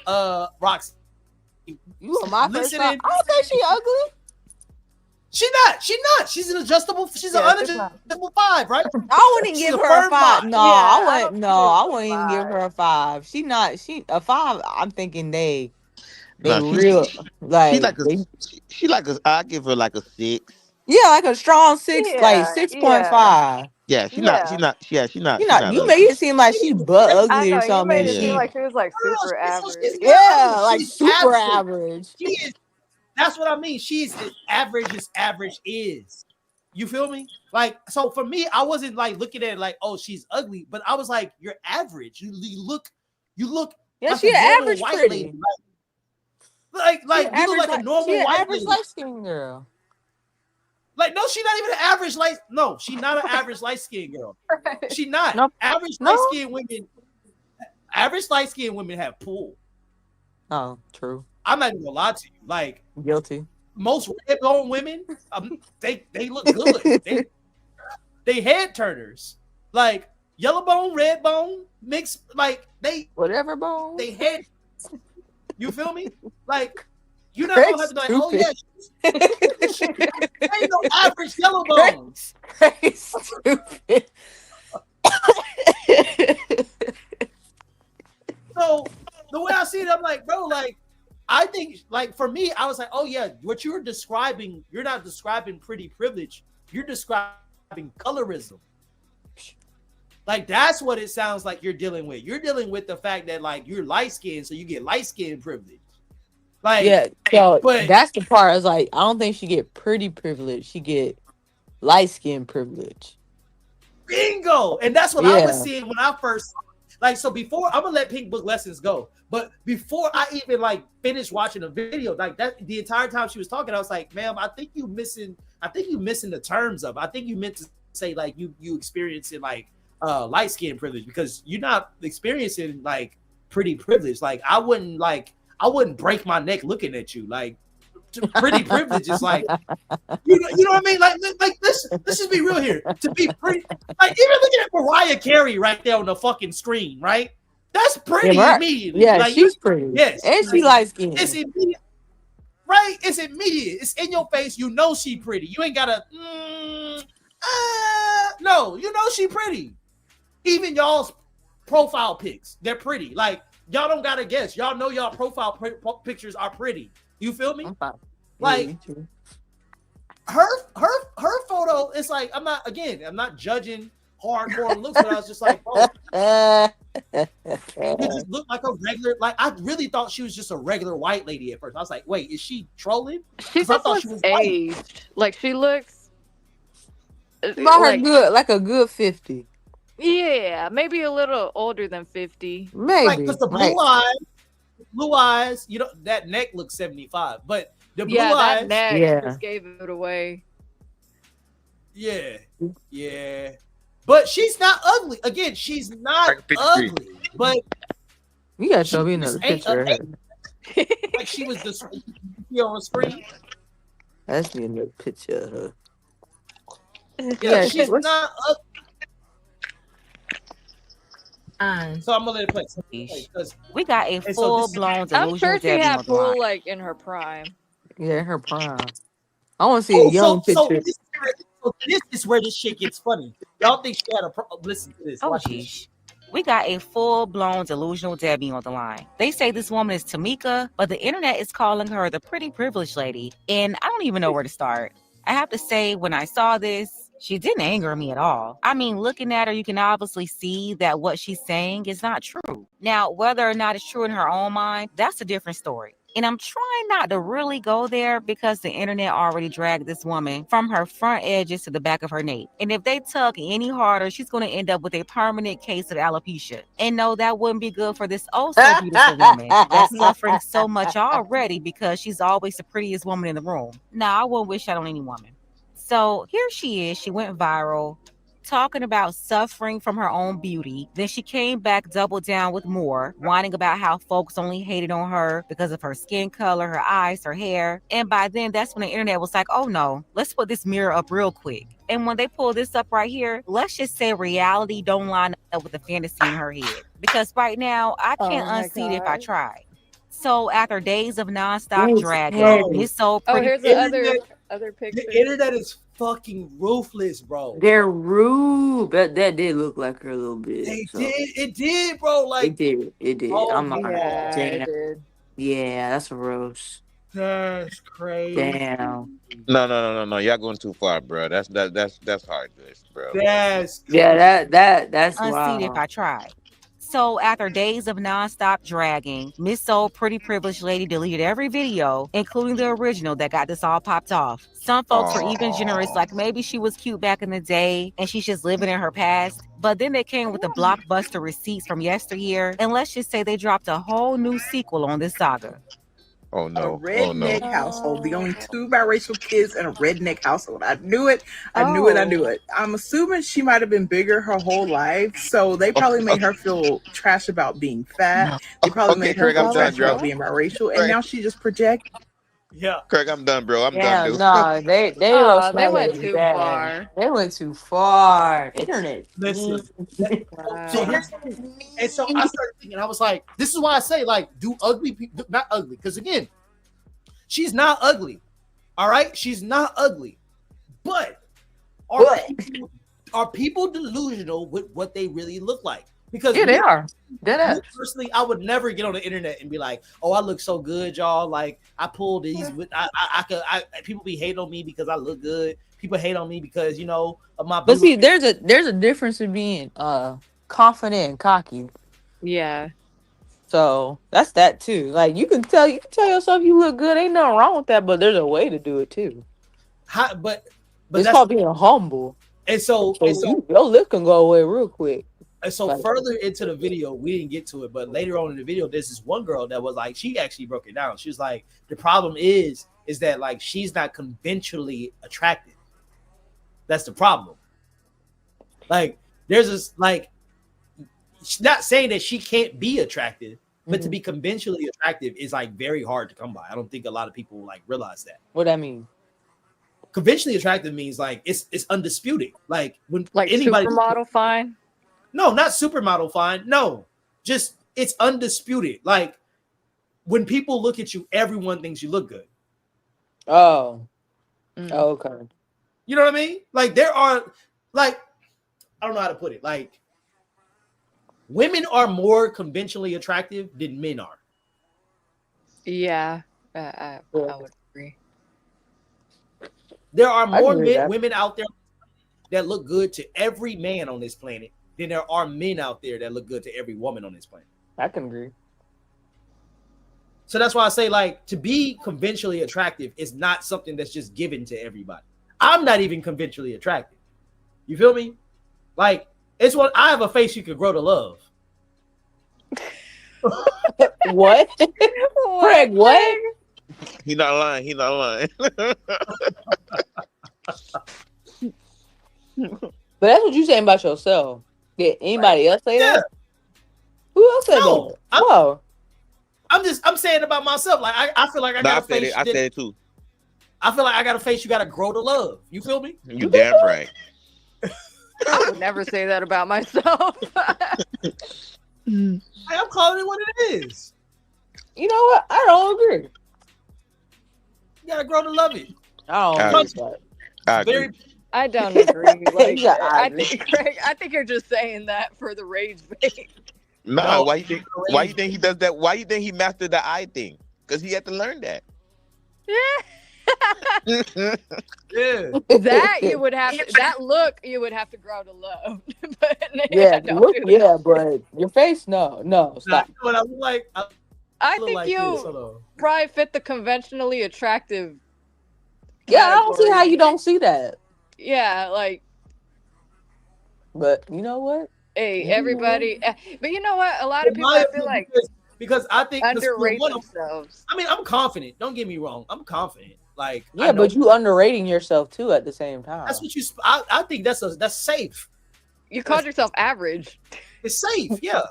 Speaker 1: Roxy?
Speaker 7: You were my first
Speaker 1: Listening.
Speaker 7: thought. I don't think she ugly.
Speaker 1: She's not. She's an adjustable. She's
Speaker 3: Yeah,
Speaker 1: an
Speaker 3: she's not.
Speaker 1: unadjustable 5, right?
Speaker 7: I wouldn't
Speaker 1: She's
Speaker 7: give
Speaker 1: a
Speaker 7: her a
Speaker 1: firm
Speaker 7: 5.
Speaker 1: five.
Speaker 7: No,
Speaker 3: Yeah,
Speaker 7: I
Speaker 3: I
Speaker 7: wouldn't.
Speaker 3: don't
Speaker 7: No,
Speaker 3: think
Speaker 7: I
Speaker 3: she's a
Speaker 7: wouldn't even give
Speaker 3: 5.
Speaker 7: her a 5. She a 5. I'm thinking they
Speaker 2: No,
Speaker 7: real
Speaker 2: she
Speaker 7: like
Speaker 2: like a
Speaker 7: they,
Speaker 2: she like a. I give her like a 6.
Speaker 7: yeah, like a strong 6, like
Speaker 3: Yeah,
Speaker 7: 6.5.
Speaker 2: Yeah,
Speaker 3: yeah.
Speaker 2: she's not
Speaker 7: You make
Speaker 2: ugly.
Speaker 7: it seem like she butt
Speaker 3: I
Speaker 7: ugly or
Speaker 3: know you
Speaker 7: something,
Speaker 3: made
Speaker 7: and
Speaker 3: it seem
Speaker 2: Yeah.
Speaker 7: she
Speaker 3: like she was like
Speaker 1: No,
Speaker 3: super
Speaker 1: she's
Speaker 3: average.
Speaker 1: not ugly.
Speaker 7: like
Speaker 1: She's
Speaker 7: super
Speaker 1: average.
Speaker 7: average.
Speaker 1: She is. That's what I mean. She's as average as average is. You feel me? Like, so for me, I wasn't like looking at it like, oh, she's ugly, but I was like, you're average. You look
Speaker 7: Yeah,
Speaker 1: like
Speaker 7: she
Speaker 1: a
Speaker 7: an
Speaker 1: normal
Speaker 7: average
Speaker 1: white
Speaker 7: pretty.
Speaker 1: lady. Like
Speaker 7: She an
Speaker 1: you look
Speaker 7: average
Speaker 1: like a normal
Speaker 7: she an
Speaker 1: white
Speaker 7: average
Speaker 1: lady.
Speaker 7: light skinned girl.
Speaker 1: Like, no, she's not even an average light. No, she's not an average light skinned girl.
Speaker 3: Right.
Speaker 1: She not.
Speaker 7: No,
Speaker 1: Average
Speaker 7: no.
Speaker 1: light skinned women. Average light skinned women have pull.
Speaker 7: Oh, true.
Speaker 1: I'm not even gonna lie to you. Like
Speaker 7: Guilty.
Speaker 1: most red bone women, they look good. They head turners. Like yellow bone, red bone, mixed. Like
Speaker 7: Whatever, bone.
Speaker 1: they head. You feel me? Like you're not
Speaker 7: Craig's
Speaker 1: gonna have to be like, oh
Speaker 7: stupid.
Speaker 1: yeah, she ain't no average yellow bone.
Speaker 7: Craig's stupid.
Speaker 1: So the way I see it, I'm like, bro, like I think, like for me, I was like, oh yeah, what you're describing, you're not describing pretty privilege, you're describing colorism. Like that's what it sounds like you're dealing with. You're dealing with the fact that like you're light skinned, so you get light skin privilege. Like
Speaker 7: Yeah, so
Speaker 1: but
Speaker 7: that's the part. Is like I don't think she get pretty privilege. She get light skin privilege.
Speaker 1: bingo, and that's what I was
Speaker 7: Yeah,
Speaker 1: seeing when I first like. So before I'm gonna let Pink Book Lessons go, but before I even like finished watching the video, like that the entire time she was talking, I was like, ma'am, I think you missing the terms of. I think you meant to say like you experiencing like light skin privilege because you're not experiencing like pretty privilege. Like I wouldn't break my neck looking at you. Like pretty privilege is like you know what I mean? Like let's just be real here. To be pretty, like even looking at Mariah Carey right there on the fucking screen, right? That's pretty
Speaker 7: right.
Speaker 1: immediately.
Speaker 7: Yeah,
Speaker 1: Like
Speaker 7: she's pretty.
Speaker 1: yes,
Speaker 7: And she light skin.
Speaker 1: it's immediate, right? It's immediate. It's in your face. You know she pretty. You ain't gotta. No, you know she pretty. Even y'all's profile pics, they're pretty. Like y'all don't gotta guess. Y'all know y'all profile pictures are pretty. You feel me?
Speaker 7: I'm fine.
Speaker 1: Like
Speaker 7: me too.
Speaker 1: her photo. It's like I'm not judging hardcore looks, but I was just like, bro, you just look like a regular. Like I really thought she was just a regular white lady at first. I was like, wait, is she trolling?
Speaker 3: She
Speaker 1: 'Cause I
Speaker 3: just
Speaker 1: thought
Speaker 3: looks
Speaker 1: she was white.
Speaker 3: aged. Like she looks
Speaker 7: About her
Speaker 3: like
Speaker 7: good, like a good 50.
Speaker 3: yeah, maybe a little older than 50.
Speaker 1: Like
Speaker 7: Maybe.
Speaker 1: because the
Speaker 7: Like,
Speaker 1: blue eyes, you know, that neck looks 75, but the blue
Speaker 3: Yeah, that
Speaker 1: eyes,
Speaker 3: neck
Speaker 7: yeah.
Speaker 3: just gave it away.
Speaker 1: yeah. But she's not ugly. Again, she's not
Speaker 6: Like 53.
Speaker 1: ugly, but
Speaker 7: You gotta
Speaker 1: she
Speaker 7: show me
Speaker 1: just
Speaker 7: another
Speaker 1: ain't
Speaker 7: picture of her.
Speaker 1: like she was just on the screen.
Speaker 7: That's me another picture of her.
Speaker 1: Yeah,
Speaker 7: Yeah,
Speaker 1: she's
Speaker 7: what's
Speaker 1: not ugly.
Speaker 8: Fine.
Speaker 1: So I'm gonna let it play. Because
Speaker 4: We got a
Speaker 1: and so
Speaker 4: full
Speaker 1: this is
Speaker 4: blown
Speaker 3: I'm
Speaker 4: delusional
Speaker 3: sure she
Speaker 4: Debbie
Speaker 3: had
Speaker 4: on the line.
Speaker 3: pool like in her prime.
Speaker 7: yeah, in her prime. I want to see a young
Speaker 1: so
Speaker 7: picture.
Speaker 1: this is where this shit gets funny. Y'all think she had a listen to this?
Speaker 4: Oh,
Speaker 1: Watch this.
Speaker 4: geez.
Speaker 9: We got a full-blown delusional Debbie on the line. They say this woman is Tamika, but the internet is calling her the pretty privileged lady, and I don't even know where to start. I have to say, when I saw this, she didn't anger me at all. I mean, looking at her, you can obviously see that what she's saying is not true. Now, whether or not it's true in her own mind, that's a different story. And I'm trying not to really go there because the internet already dragged this woman from her front edges to the back of her nape. And if they tug any harder, she's going to end up with a permanent case of alopecia. And no, that wouldn't be good for this oh so beautiful woman that's suffering so much already because she's always the prettiest woman in the room. Nah, I wouldn't wish that on any woman. So here she is. She went viral talking about suffering from her own beauty. Then she came back, doubled down with more, whining about how folks only hated on her because of her skin color, her eyes, her hair. And by then, that's when the internet was like, oh no, let's put this mirror up real quick. And when they pull this up right here, let's just say reality don't line up with the fantasy in her head. Because right now, I can't unsee it if I try. So after days of nonstop dragging, Miss So Pretty.
Speaker 3: here's the other picture.
Speaker 1: The internet is fucking ruthless, bro.
Speaker 7: They're rude. That did look like her a little bit.
Speaker 1: It did, bro. Like
Speaker 7: it did.
Speaker 1: Oh,
Speaker 7: I'm not.
Speaker 3: Yeah,
Speaker 7: Damn.
Speaker 3: it did.
Speaker 7: Yeah, that's a roast.
Speaker 1: that's crazy.
Speaker 7: Damn.
Speaker 6: No. Y'all going too far, bro. That's heartless, bro.
Speaker 1: That's
Speaker 7: Yeah, that's
Speaker 9: Unseat if
Speaker 7: wow.
Speaker 9: I try. So after days of nonstop dragging, Miss So Pretty Privileged Lady deleted every video, including the original that got this all popped off. Some folks were even generous, like maybe she was cute back in the day and she's just living in her past. But then they came with the blockbuster receipts from yesteryear, and let's just say they dropped a whole new sequel on this saga.
Speaker 6: Oh
Speaker 10: A
Speaker 6: no.
Speaker 10: redneck household. The only two biracial kids in a redneck household. I knew it. I knew it. I'm assuming she might have been bigger her whole life, so they probably made her feel trash about being fat. They probably made her
Speaker 6: Craig, I'm
Speaker 10: feel
Speaker 6: done,
Speaker 10: trash
Speaker 6: bro.
Speaker 10: about being biracial, and now she just projects.
Speaker 1: yeah.
Speaker 6: Craig, I'm done, bro. I'm
Speaker 7: Yeah,
Speaker 6: done, dude.
Speaker 7: no, they
Speaker 3: Oh,
Speaker 7: roast
Speaker 3: they
Speaker 7: my
Speaker 3: went
Speaker 7: lady
Speaker 3: too
Speaker 7: bad.
Speaker 3: far.
Speaker 7: They went too far. Internet.
Speaker 1: Listen.
Speaker 3: Wow.
Speaker 1: So and so I started thinking, I was like, this is why I say, like, do ugly people not ugly? Because again, she's not ugly. All right, she's not ugly. But are people delusional with what they really look like? Because
Speaker 7: Yeah, they are. Dead
Speaker 1: me personally, I would never get on the internet and be like, "Oh, I look so good, y'all." Like, I pulled these. People be hating on me because I look good. People hate on me because of my.
Speaker 7: But see, there's a difference in being confident and cocky.
Speaker 3: Yeah.
Speaker 7: So that's that too. Like you can tell yourself you look good. Ain't nothing wrong with that, but there's a way to do it too.
Speaker 1: But
Speaker 7: It's
Speaker 1: that's
Speaker 7: called being humble.
Speaker 1: and so
Speaker 7: Your lip can go away real quick.
Speaker 1: And so further into the video, we didn't get to it, but later on in the video, there's this one girl that was like, she actually broke it down. She was like, the problem is that like she's not conventionally attractive. That's the problem. Like there's this like, she's not saying that she can't be attractive, but to be conventionally attractive is like very hard to come by. I don't think a lot of people like realize that.
Speaker 7: What that mean?
Speaker 1: Conventionally attractive means like it's undisputed. Like when
Speaker 3: Like
Speaker 1: anybody
Speaker 3: supermodel fine.
Speaker 1: No, not supermodel fine. No, just it's undisputed. Like when people look at you, everyone thinks you look good.
Speaker 7: Oh, okay.
Speaker 1: You know what I mean? Like there are, like, I don't know how to put it. Like women are more conventionally attractive than men are.
Speaker 3: Yeah. I would agree.
Speaker 1: There are more
Speaker 7: agree with that.
Speaker 1: women out there that look good to every man on this planet than there are men out there that look good to every woman on this planet.
Speaker 7: I can agree.
Speaker 1: So that's why I say, like, to be conventionally attractive is not something that's just given to everybody. I'm not even conventionally attractive. You feel me? Like, it's what I have a face you could grow to love.
Speaker 7: What? Craig, what?
Speaker 6: He not lying. He not lying.
Speaker 7: But that's what you saying about yourself. Did anybody else say that? Who else said
Speaker 1: No,
Speaker 7: that? Whoa.
Speaker 1: I'm saying about myself. Like I feel like I got a face.
Speaker 6: I said it too.
Speaker 1: I feel like I got a face you got to grow to love. You feel me?
Speaker 6: You damn right.
Speaker 3: I would never say that about myself.
Speaker 1: I'm calling it what it is.
Speaker 7: You know what? I don't agree.
Speaker 1: You got to grow to love it.
Speaker 7: I don't
Speaker 6: I
Speaker 7: agree.
Speaker 6: agree. I agree.
Speaker 1: Very,
Speaker 3: I don't agree. Like,
Speaker 4: Yeah, I
Speaker 3: I
Speaker 4: agree.
Speaker 3: think, Craig, I think you're just saying that for the rage bait.
Speaker 2: Nah,
Speaker 1: No,
Speaker 2: why you think he does that? Why you think he mastered the eye thing? Because he had to learn that.
Speaker 1: yeah.
Speaker 3: That you would have to, that look you would have to grow to love. But
Speaker 7: Yeah,
Speaker 3: don't
Speaker 7: look,
Speaker 3: do
Speaker 7: yeah,
Speaker 3: that.
Speaker 7: but your face, no,
Speaker 1: Nah,
Speaker 7: stop.
Speaker 1: you know what I look like?
Speaker 3: I
Speaker 1: look
Speaker 3: think
Speaker 1: like this.
Speaker 3: you
Speaker 1: Hold on.
Speaker 3: probably fit the conventionally attractive
Speaker 7: Yeah, I don't see how
Speaker 3: category.
Speaker 7: you don't see that.
Speaker 3: Yeah, like,
Speaker 7: But you know what?
Speaker 3: hey,
Speaker 7: You know
Speaker 3: everybody. But you know what? A lot of
Speaker 1: In
Speaker 3: people,
Speaker 1: my
Speaker 3: I feel
Speaker 1: opinion,
Speaker 3: like,
Speaker 1: because I think
Speaker 3: underrate
Speaker 1: one,
Speaker 3: themselves.
Speaker 1: I mean, I'm confident. Don't get me wrong. I'm confident. Like, I
Speaker 7: Yeah,
Speaker 1: know
Speaker 7: but you underrating yourself too at the same time.
Speaker 1: that's what you. I think that's safe.
Speaker 3: You called yourself average.
Speaker 1: It's safe. Yeah.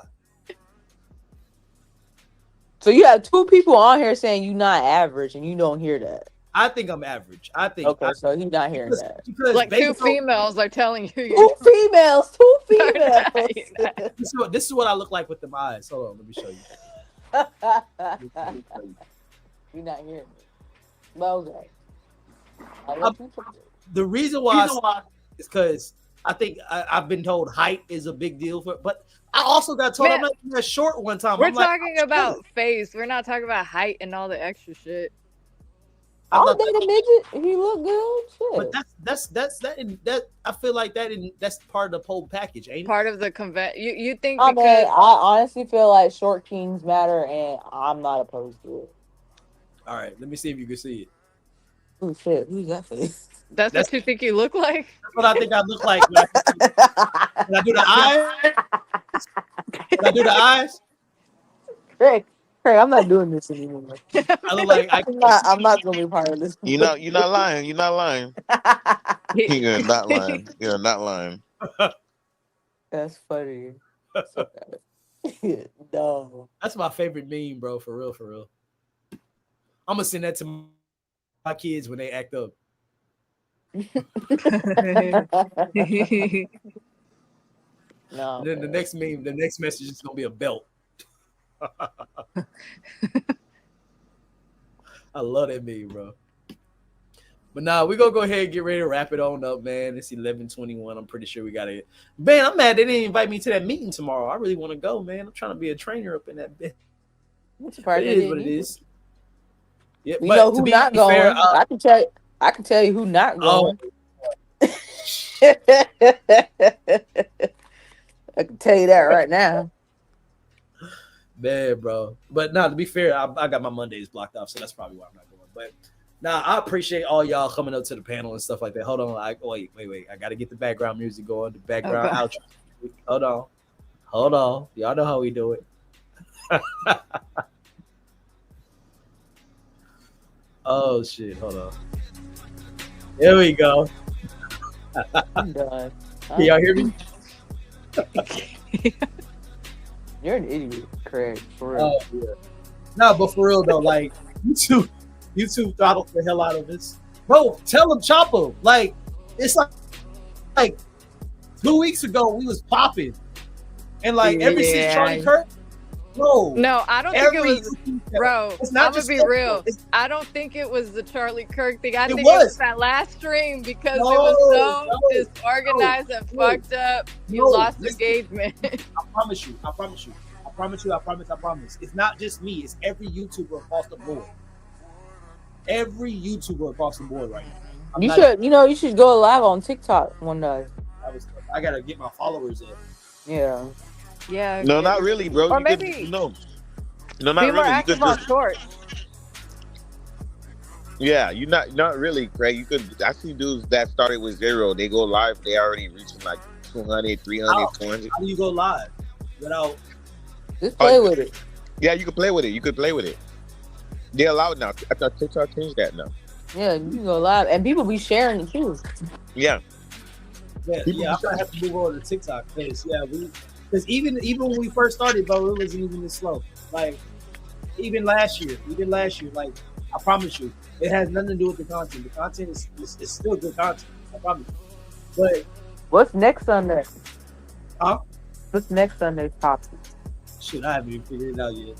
Speaker 7: So you have two people on here saying you're not average, and you don't hear that.
Speaker 1: I think I'm average. I think.
Speaker 7: Okay, so he's not hearing that.
Speaker 1: Because
Speaker 3: Like,
Speaker 1: based
Speaker 3: two
Speaker 1: on-
Speaker 3: females are telling you.
Speaker 7: Two females.
Speaker 1: This is what I look like with them eyes. Hold on, let me show you.
Speaker 7: You're not hearing me. But okay.
Speaker 1: The reason why is because I think I've been told height is a big deal for, but I also got told
Speaker 3: Man,
Speaker 1: I'm not even that short one time.
Speaker 3: We're
Speaker 1: I'm like,
Speaker 3: talking about face. We're not talking about height and all the extra shit.
Speaker 7: I'll date a midget if he look good. Shit.
Speaker 1: But that I feel like that's part of the whole package, ain't it?
Speaker 3: Part of the you think
Speaker 7: I mean,
Speaker 3: because
Speaker 7: I honestly feel like short kings matter, and I'm not opposed to it.
Speaker 1: All right, let me see if you can see it.
Speaker 7: Oh shit, who's that face?
Speaker 3: that's what you think you look like?
Speaker 1: That's what I think I look like. When I do the eyes. When I do the eyes.
Speaker 7: Craig, I'm not doing this anymore.
Speaker 1: I look like
Speaker 7: I'm not gonna be part of this.
Speaker 2: You're not lying. You're not lying. You're not lying. You're not lying.
Speaker 7: That's funny. No.
Speaker 1: That's my favorite meme, bro. For real, for real. I'm gonna send that to my kids when they act up.
Speaker 7: No.
Speaker 1: And then the next meme, the next message is gonna be a belt. I love that meme, bro. But nah, we're gonna go ahead and get ready to wrap it on up, man. It's 11:21. I'm pretty sure we gotta get. Man, I'm mad they didn't invite me to that meeting tomorrow. I really want to go, man. I'm trying to be a trainer up in that bit. It is what it is. Yeah,
Speaker 7: We
Speaker 1: but
Speaker 7: know
Speaker 1: to
Speaker 7: who
Speaker 1: be
Speaker 7: not going.
Speaker 1: fair,
Speaker 7: I can tell you who not going. I can tell you that right now.
Speaker 1: Man, bro. But no, to be fair, I got my Mondays blocked off, so that's probably why I'm not going. But nah, I appreciate all y'all coming up to the panel and stuff like that. Hold on, wait. I gotta get the background music going. The background outro. Hold on. Y'all know how we do it. Oh shit! Hold on. There we go.
Speaker 7: I'm done.
Speaker 1: Can y'all hear me?
Speaker 7: You're an idiot, Craig. For real.
Speaker 1: Oh yeah. No, but for real though, like YouTube throttled the hell out of this. Bro, tell them chop them. Like it's like 2 weeks ago we was popping, and like ever since Charlie Kirk, bro.
Speaker 3: No, I don't think it was, bro.
Speaker 1: It's not
Speaker 3: I'm
Speaker 1: just
Speaker 3: gonna be
Speaker 1: that,
Speaker 3: real.
Speaker 1: it's-
Speaker 3: I don't think it was the Charlie Kirk thing. I
Speaker 1: It
Speaker 3: think it
Speaker 1: was.
Speaker 3: was that last stream because
Speaker 1: No,
Speaker 3: it was so
Speaker 1: no,
Speaker 3: disorganized and
Speaker 1: no,
Speaker 3: fucked up. You
Speaker 1: no,
Speaker 3: lost
Speaker 1: listen.
Speaker 3: engagement.
Speaker 1: I promise you. I promise. It's not just me. It's every YouTuber across the board. Every YouTuber across the board right now.
Speaker 7: You should go live on TikTok one day.
Speaker 1: I gotta get my followers up.
Speaker 7: Yeah.
Speaker 3: Yeah.
Speaker 2: No, not really, bro.
Speaker 3: Or
Speaker 2: You could-
Speaker 3: maybe
Speaker 2: no, not
Speaker 3: be more
Speaker 2: really. You
Speaker 3: active
Speaker 2: could
Speaker 3: on
Speaker 2: just,
Speaker 3: shorts.
Speaker 2: yeah, you not really, Craig. You could. I see dudes that started with 0. They go live. They already reaching like 200, 300, 400.
Speaker 1: How do you go live without?
Speaker 7: Just play with it.
Speaker 2: Yeah, you can play with it. They allow it now. I thought TikTok changed that now.
Speaker 7: Yeah, you can go live, and people be sharing it too.
Speaker 2: Yeah.
Speaker 1: Yeah, I'm gonna have to move over to TikTok because even when we first started, bro, it wasn't even this slow. Like even last year, like I promise you, it has nothing to do with the content. The content is still good content. I promise you. But
Speaker 7: What's next Sunday?
Speaker 1: Huh?
Speaker 7: What's next Sunday's topic?
Speaker 1: Shoot, I haven't even figured it out yet.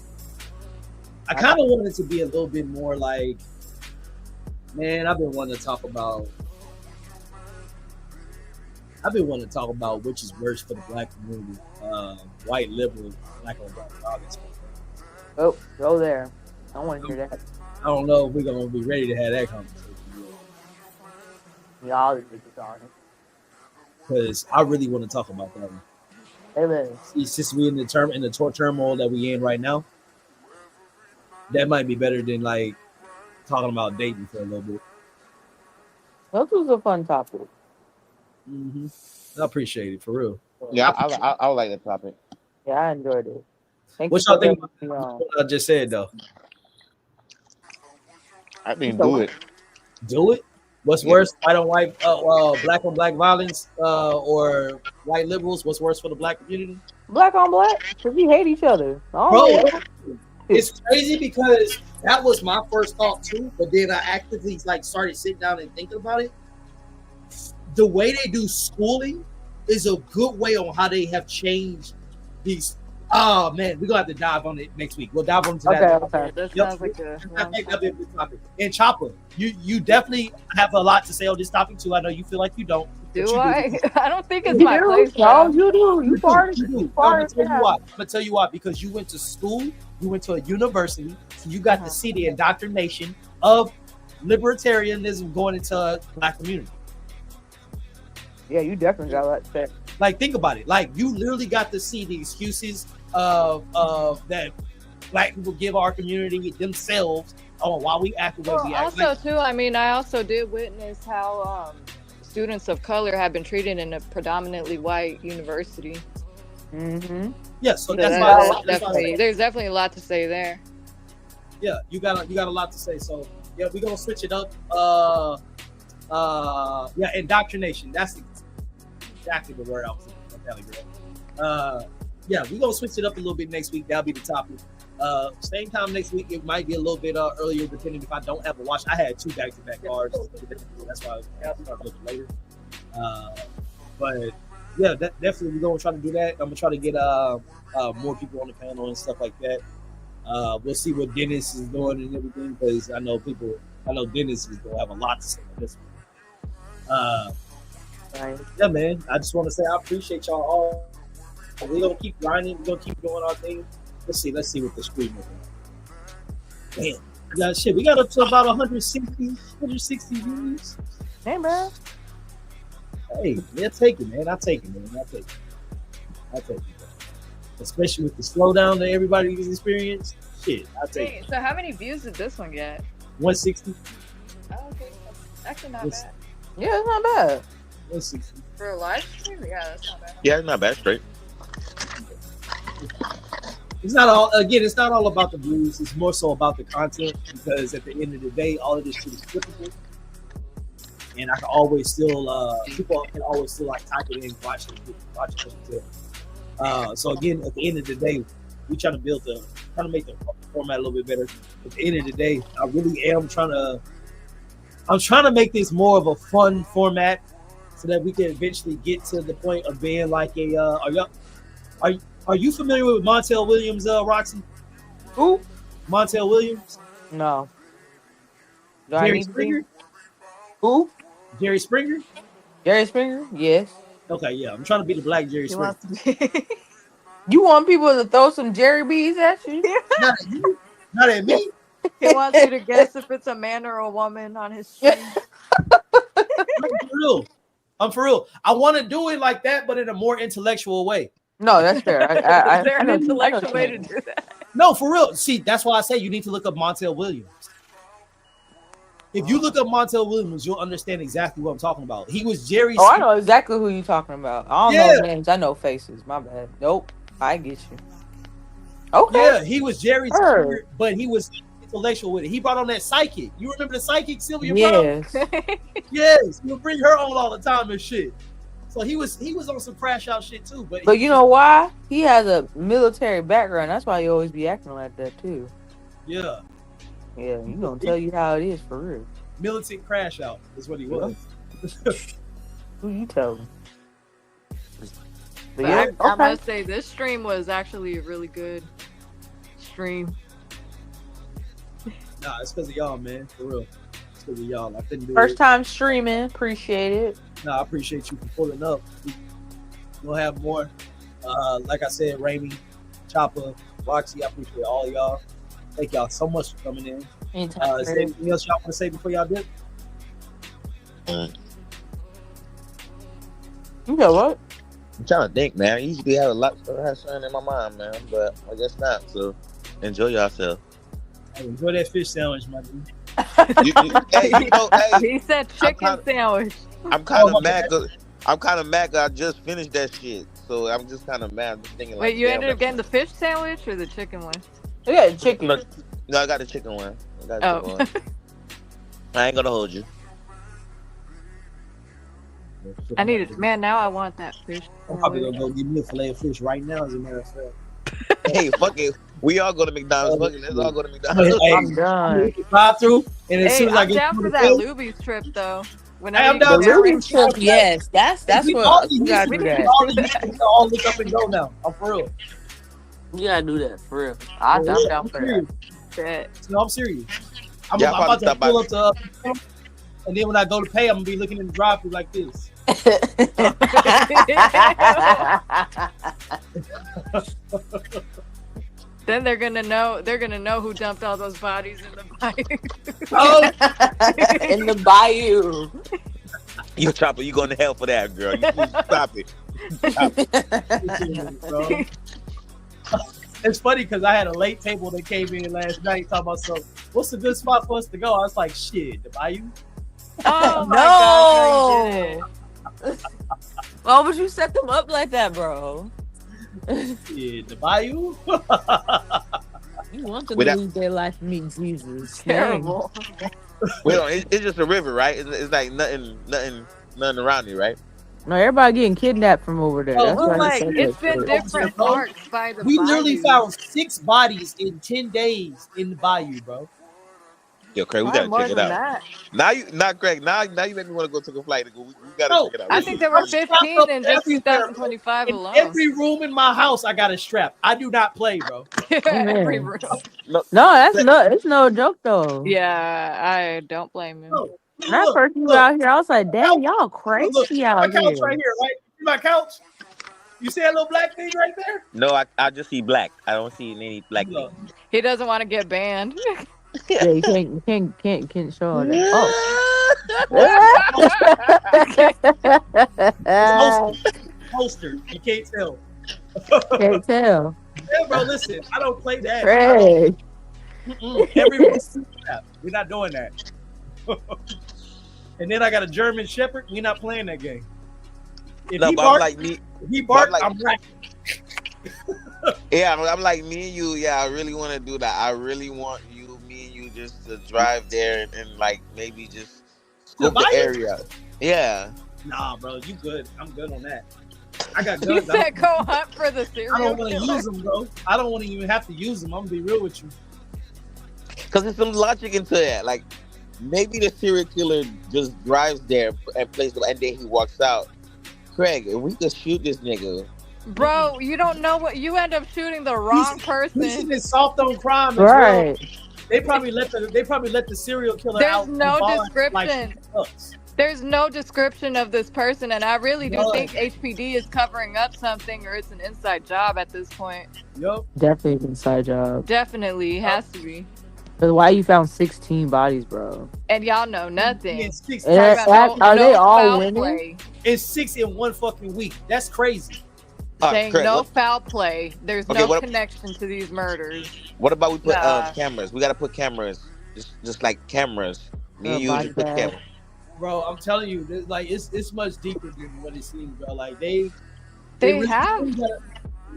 Speaker 1: I kind of wanted it to be a little bit more like, man, I've been wanting to talk about I've been wanting to talk about which is worse for the black community, white liberal, black on black violence.
Speaker 7: Oh, go there. I want to hear that.
Speaker 1: I don't know if we're gonna be ready to have that conversation
Speaker 7: Y'all is talking.
Speaker 1: because I really want to talk about that one.
Speaker 7: Hey, man.
Speaker 1: See, since we in the turmoil that we in right now, that might be better than like talking about dating for a little bit.
Speaker 7: That was a fun topic.
Speaker 1: Mm-hmm. I appreciate it for real.
Speaker 2: Yeah, I like that topic.
Speaker 7: Yeah, I enjoyed it. Thank
Speaker 1: What
Speaker 7: you
Speaker 1: y'all think
Speaker 7: for
Speaker 1: about
Speaker 7: having me on.
Speaker 1: what I just said though?
Speaker 2: I mean, do it.
Speaker 1: Do it. What's worse, white on white, black on black violence, or white liberals? What's worse for the black community?
Speaker 7: Black on black? Because we hate each other.
Speaker 1: Bro,
Speaker 7: Oh,
Speaker 1: it's crazy because that was my first thought too, but then I actively like started sitting down and thinking about it. The way they do schooling is a good way on how they have changed these. Oh man, we're gonna have to dive on it next week. We'll dive on to that.
Speaker 7: okay.
Speaker 3: That
Speaker 1: Yep.
Speaker 3: sounds like a
Speaker 1: I think that'd be a good topic. And Chopper, you definitely have a lot to say on this topic too. I know you feel like you don't. but
Speaker 3: do
Speaker 1: you
Speaker 3: I? I don't think it's
Speaker 7: You
Speaker 3: my
Speaker 7: do?
Speaker 3: place.
Speaker 7: No,
Speaker 3: Now.
Speaker 7: you do. You farted.
Speaker 1: You do.
Speaker 7: You
Speaker 1: I'm gonna
Speaker 7: farted.
Speaker 1: tell you why. I'm gonna tell you why. Because you went to school, you went to a university, so you got to see the indoctrination of libertarianism going into the black community.
Speaker 7: Yeah, you definitely got that.
Speaker 1: Like, think about it. Like, you literally got to see the excuses of that black people give our community themselves on why we act the way
Speaker 3: Well,
Speaker 1: we act.
Speaker 3: also
Speaker 1: Like,
Speaker 3: too, I mean, I also did witness how students of color have been treated in a predominantly white university.
Speaker 7: Mm-hmm.
Speaker 1: yeah, so
Speaker 3: So
Speaker 1: that's
Speaker 3: that-
Speaker 1: why.
Speaker 3: that's definitely, there's definitely a lot to say there.
Speaker 1: Yeah, you got a lot to say. So yeah, we're gonna switch it up. Yeah, indoctrination. That's exactly the word I was looking for. Yeah, we're gonna switch it up a little bit next week. That'll be the topic. Same time next week. It might be a little bit earlier, depending if I don't have a watch. I had 2 back-to-back cards. That's why I'll start looking later. But yeah, definitely we're gonna try to do that. I'm gonna try to get more people on the panel and stuff like that. We'll see what Dennis is doing and everything, because I know Dennis is gonna have a lot to say on this one. Yeah, man. I just want to say I appreciate y'all all. We're gonna keep grinding. We're gonna keep doing our thing. Let's see what the stream is. Damn, we got up to about 160 views.
Speaker 7: Hey, man.
Speaker 1: Hey, yeah, take it, man. I'll take it, man. I'll take it. Especially with the slowdown that everybody's experienced. Shit, I'll take it.
Speaker 3: Wait, so how many views did this one get?
Speaker 1: 160.
Speaker 3: Oh, okay, that's actually not
Speaker 1: Yes.
Speaker 3: bad.
Speaker 7: Yeah, it's not bad.
Speaker 1: 160.
Speaker 3: For a live stream, yeah, that's not bad.
Speaker 2: Yeah, it's not bad. Straight.
Speaker 1: It's not all about the views. It's more so about the content, because at the end of the day, all of this shit is flippable. And I can always still, people can always still like type it in, watch it. So again, at the end of the day, we trying to make the format a little bit better. At the end of the day, I really am trying to make this more of a fun format, so that we can eventually get to the point of being like a. Are you familiar with Montel Williams, Roxy?
Speaker 7: Who?
Speaker 1: Montel Williams?
Speaker 7: No. Do I
Speaker 1: Jerry
Speaker 7: need to be?
Speaker 1: Springer?
Speaker 7: Who?
Speaker 1: Jerry Springer?
Speaker 7: Jerry Springer? Yes.
Speaker 1: Okay, yeah. I'm trying to be the black Jerry
Speaker 3: He
Speaker 1: Springer.
Speaker 3: wants to be.
Speaker 7: You want people to throw some Jerry bees at you?
Speaker 1: Not at you. Not at me.
Speaker 3: He wants you to guess if it's a man or a woman on his stream.
Speaker 1: I'm for real. I want to do it like that, but in a more intellectual way.
Speaker 7: No, that's fair.
Speaker 3: Is there
Speaker 7: I
Speaker 3: an
Speaker 7: know-
Speaker 3: intellectual way to do that?
Speaker 1: No, for real. See, that's why I say you need to look up Montel Williams. If you look up Montel Williams, you'll understand exactly what I'm talking about. He was Jerry.
Speaker 7: Oh, I know exactly who you're talking about. I don't
Speaker 1: Yeah.
Speaker 7: know names. I know faces. My bad. Nope. I get you. Okay.
Speaker 1: Yeah, he was Jerry
Speaker 7: Heard.
Speaker 1: Springer, but he was intellectual with it. He brought on that psychic. You remember the psychic, Sylvia Brown?
Speaker 7: Yes.
Speaker 1: Yes, he'll bring her on all the time and shit. So he was on some crash out shit too.
Speaker 7: But you know why? He has a military background. That's why he always be acting like that too.
Speaker 1: Yeah,
Speaker 7: Yeah, you gonna tell you how it is for real.
Speaker 1: militant crash out is what he was.
Speaker 7: Who you telling? But
Speaker 3: But
Speaker 7: yeah,
Speaker 3: I
Speaker 7: okay.
Speaker 3: must say, this stream was actually a really good stream.
Speaker 1: Nah, it's because of y'all, man. For real. with y'all. I couldn't do
Speaker 7: First
Speaker 1: it.
Speaker 7: time streaming. Appreciate it.
Speaker 1: No, I appreciate you for pulling up. We'll have more. Like I said, Raimi, Chopper, Roxy, I appreciate all y'all. Thank y'all so much for coming in.
Speaker 7: Anytime.
Speaker 1: Is there anything else y'all want to say before y'all dip?
Speaker 7: You know what?
Speaker 2: I'm trying to think, man. I usually have a lot of something in my mind, man, but I guess not. So enjoy yourself.
Speaker 1: Hey, enjoy that fish sandwich, my dude.
Speaker 3: He said chicken sandwich.
Speaker 2: I'm kind of mad. I'm kind of mad 'cause I just finished that shit. So I'm just kind of mad. I'm just thinking.
Speaker 3: Wait, you ended up getting the fish sandwich or the chicken one?
Speaker 7: Yeah, chicken.
Speaker 2: No, I got the chicken one.
Speaker 3: Oh.
Speaker 2: I ain't gonna hold you.
Speaker 3: I need it, man. Now I want that fish.
Speaker 1: I'm probably gonna go get me a fillet of fish right now, as a matter of fact.
Speaker 2: Hey, fuck it. We all go to McDonald's. Fuck it. Let's all go to McDonald's.
Speaker 7: I'm done.
Speaker 1: Drive through, and as
Speaker 3: Hey,
Speaker 1: soon as I
Speaker 3: I'm
Speaker 1: get
Speaker 3: down
Speaker 1: to
Speaker 3: for
Speaker 1: the
Speaker 3: that
Speaker 1: field,
Speaker 3: Luby's trip though.
Speaker 1: I
Speaker 3: Whenever
Speaker 1: am
Speaker 3: you
Speaker 1: down
Speaker 3: go
Speaker 1: there.
Speaker 3: down
Speaker 7: Ruby trip, yes. That's
Speaker 1: we
Speaker 7: what
Speaker 1: all
Speaker 7: you gotta do
Speaker 1: we
Speaker 7: that.
Speaker 1: all look up and go now. I'm for real.
Speaker 7: You gotta do that for real. I'm down for that.
Speaker 3: Shit.
Speaker 1: No, I'm serious. I'm
Speaker 2: Yeah,
Speaker 1: about to
Speaker 2: stop by.
Speaker 1: pull up to, and then when I go to pay, I'm gonna be looking in the drive-thru like this.
Speaker 3: Then they're gonna know. They're gonna know who dumped all those bodies in the bayou.
Speaker 1: Oh,
Speaker 7: In the bayou.
Speaker 2: You Chopper, you going to hell for that, girl. You please stop it.
Speaker 1: bro. It's funny because I had a late table that came in last night talking about, so what's a good spot for us to go? I was like, shit, the bayou.
Speaker 3: Oh my gosh, no, you did.
Speaker 7: Why would you set them up like that, bro?
Speaker 1: Shit, the bayou.
Speaker 7: You want to
Speaker 2: Without-
Speaker 7: lose their life and meet Jesus.
Speaker 3: Terrible.
Speaker 2: Wait, no, it's just a river, right? It's like nothing around you, right?
Speaker 7: No, everybody getting kidnapped from over there.
Speaker 1: Oh,
Speaker 7: That's
Speaker 1: we're
Speaker 7: why
Speaker 3: Like
Speaker 7: they said
Speaker 3: it's
Speaker 7: that
Speaker 3: been
Speaker 7: shit.
Speaker 3: different parts by the.
Speaker 1: We literally
Speaker 3: bayou.
Speaker 1: found 6 bodies in 10 days in the bayou, bro.
Speaker 2: Yo, Craig, we
Speaker 3: Probably
Speaker 2: gotta
Speaker 3: more
Speaker 2: check it
Speaker 3: than
Speaker 2: out.
Speaker 3: that.
Speaker 2: Craig. Now you make me want to go take a flight. We gotta
Speaker 1: No,
Speaker 2: check it out.
Speaker 3: I think there were 15 in just 2025
Speaker 1: In
Speaker 3: alone.
Speaker 1: every room in my house, I got a strap. I do not play, bro.
Speaker 3: Every
Speaker 7: man.
Speaker 3: room.
Speaker 7: No, it's no joke though.
Speaker 3: Yeah, I don't blame him.
Speaker 1: No,
Speaker 7: When I
Speaker 1: look,
Speaker 7: first moved
Speaker 1: look,
Speaker 7: out here, I was like, damn, y'all
Speaker 1: look,
Speaker 7: crazy
Speaker 1: my
Speaker 7: out
Speaker 1: couch
Speaker 7: here.
Speaker 1: right here, right? See my couch? You see that little black thing right there?
Speaker 2: No, I just see black. I don't see any black
Speaker 1: Look,
Speaker 2: things.
Speaker 3: He doesn't want to get banned.
Speaker 7: Yeah, you can't show all that. Oh.
Speaker 1: Holster. You can't tell.
Speaker 7: Can't tell.
Speaker 1: Yeah, bro, listen, I don't play that.
Speaker 7: Craig.
Speaker 1: Every room, we're not doing that. And then I got a German Shepherd. We're not playing that game. If
Speaker 2: No,
Speaker 1: he
Speaker 2: but
Speaker 1: bark,
Speaker 2: I'm like me.
Speaker 1: if he bark,
Speaker 2: like-
Speaker 1: I'm right.
Speaker 2: Yeah, I'm like me and you. Yeah, I really want to do that. I really want me and you just to drive there and like maybe just scope the
Speaker 1: Bayou?
Speaker 2: area. Yeah.
Speaker 1: Nah, bro, you good. I'm good on that. I got
Speaker 3: You
Speaker 1: guns.
Speaker 3: said go hunt for the
Speaker 1: I
Speaker 3: serial
Speaker 1: don't want to
Speaker 3: killer.
Speaker 1: use them, bro. I don't want to even have to use them. I'm gonna be real with you.
Speaker 2: Because there's some logic into that. Like, maybe the serial killer just drives there and plays them, and then he walks out. Craig, if we could shoot this nigga.
Speaker 3: Bro, you don't know what you end up shooting the wrong
Speaker 1: This
Speaker 3: person.
Speaker 1: is soft on crime as
Speaker 7: Right.
Speaker 1: well. They probably let the serial killer
Speaker 3: There's
Speaker 1: out.
Speaker 3: no
Speaker 1: in bond
Speaker 3: description.
Speaker 1: like bucks.
Speaker 3: There's no description of this person, and I really do
Speaker 1: None.
Speaker 3: think HPD is covering up something, or it's an inside job at this point.
Speaker 1: Yup.
Speaker 7: Definitely an inside job.
Speaker 3: Definitely has to be.
Speaker 7: But why you found 16 bodies, bro?
Speaker 3: And y'all know nothing.
Speaker 1: It's six.
Speaker 7: And
Speaker 3: Talking about
Speaker 7: are they all
Speaker 3: foul
Speaker 7: winning?
Speaker 3: play.
Speaker 1: It's 6 in one fucking week. That's crazy.
Speaker 3: Saying
Speaker 2: Craig,
Speaker 3: no foul play. There's
Speaker 2: Okay,
Speaker 3: no
Speaker 2: what-
Speaker 3: connection to these murders.
Speaker 2: What about we put
Speaker 3: Nah.
Speaker 2: cameras? We gotta put cameras, just like cameras. Me
Speaker 7: Oh,
Speaker 2: and you
Speaker 7: my
Speaker 2: just put
Speaker 7: God.
Speaker 2: cameras.
Speaker 1: Bro, I'm telling you, it's much deeper than what it seems, bro. Like they
Speaker 3: They have.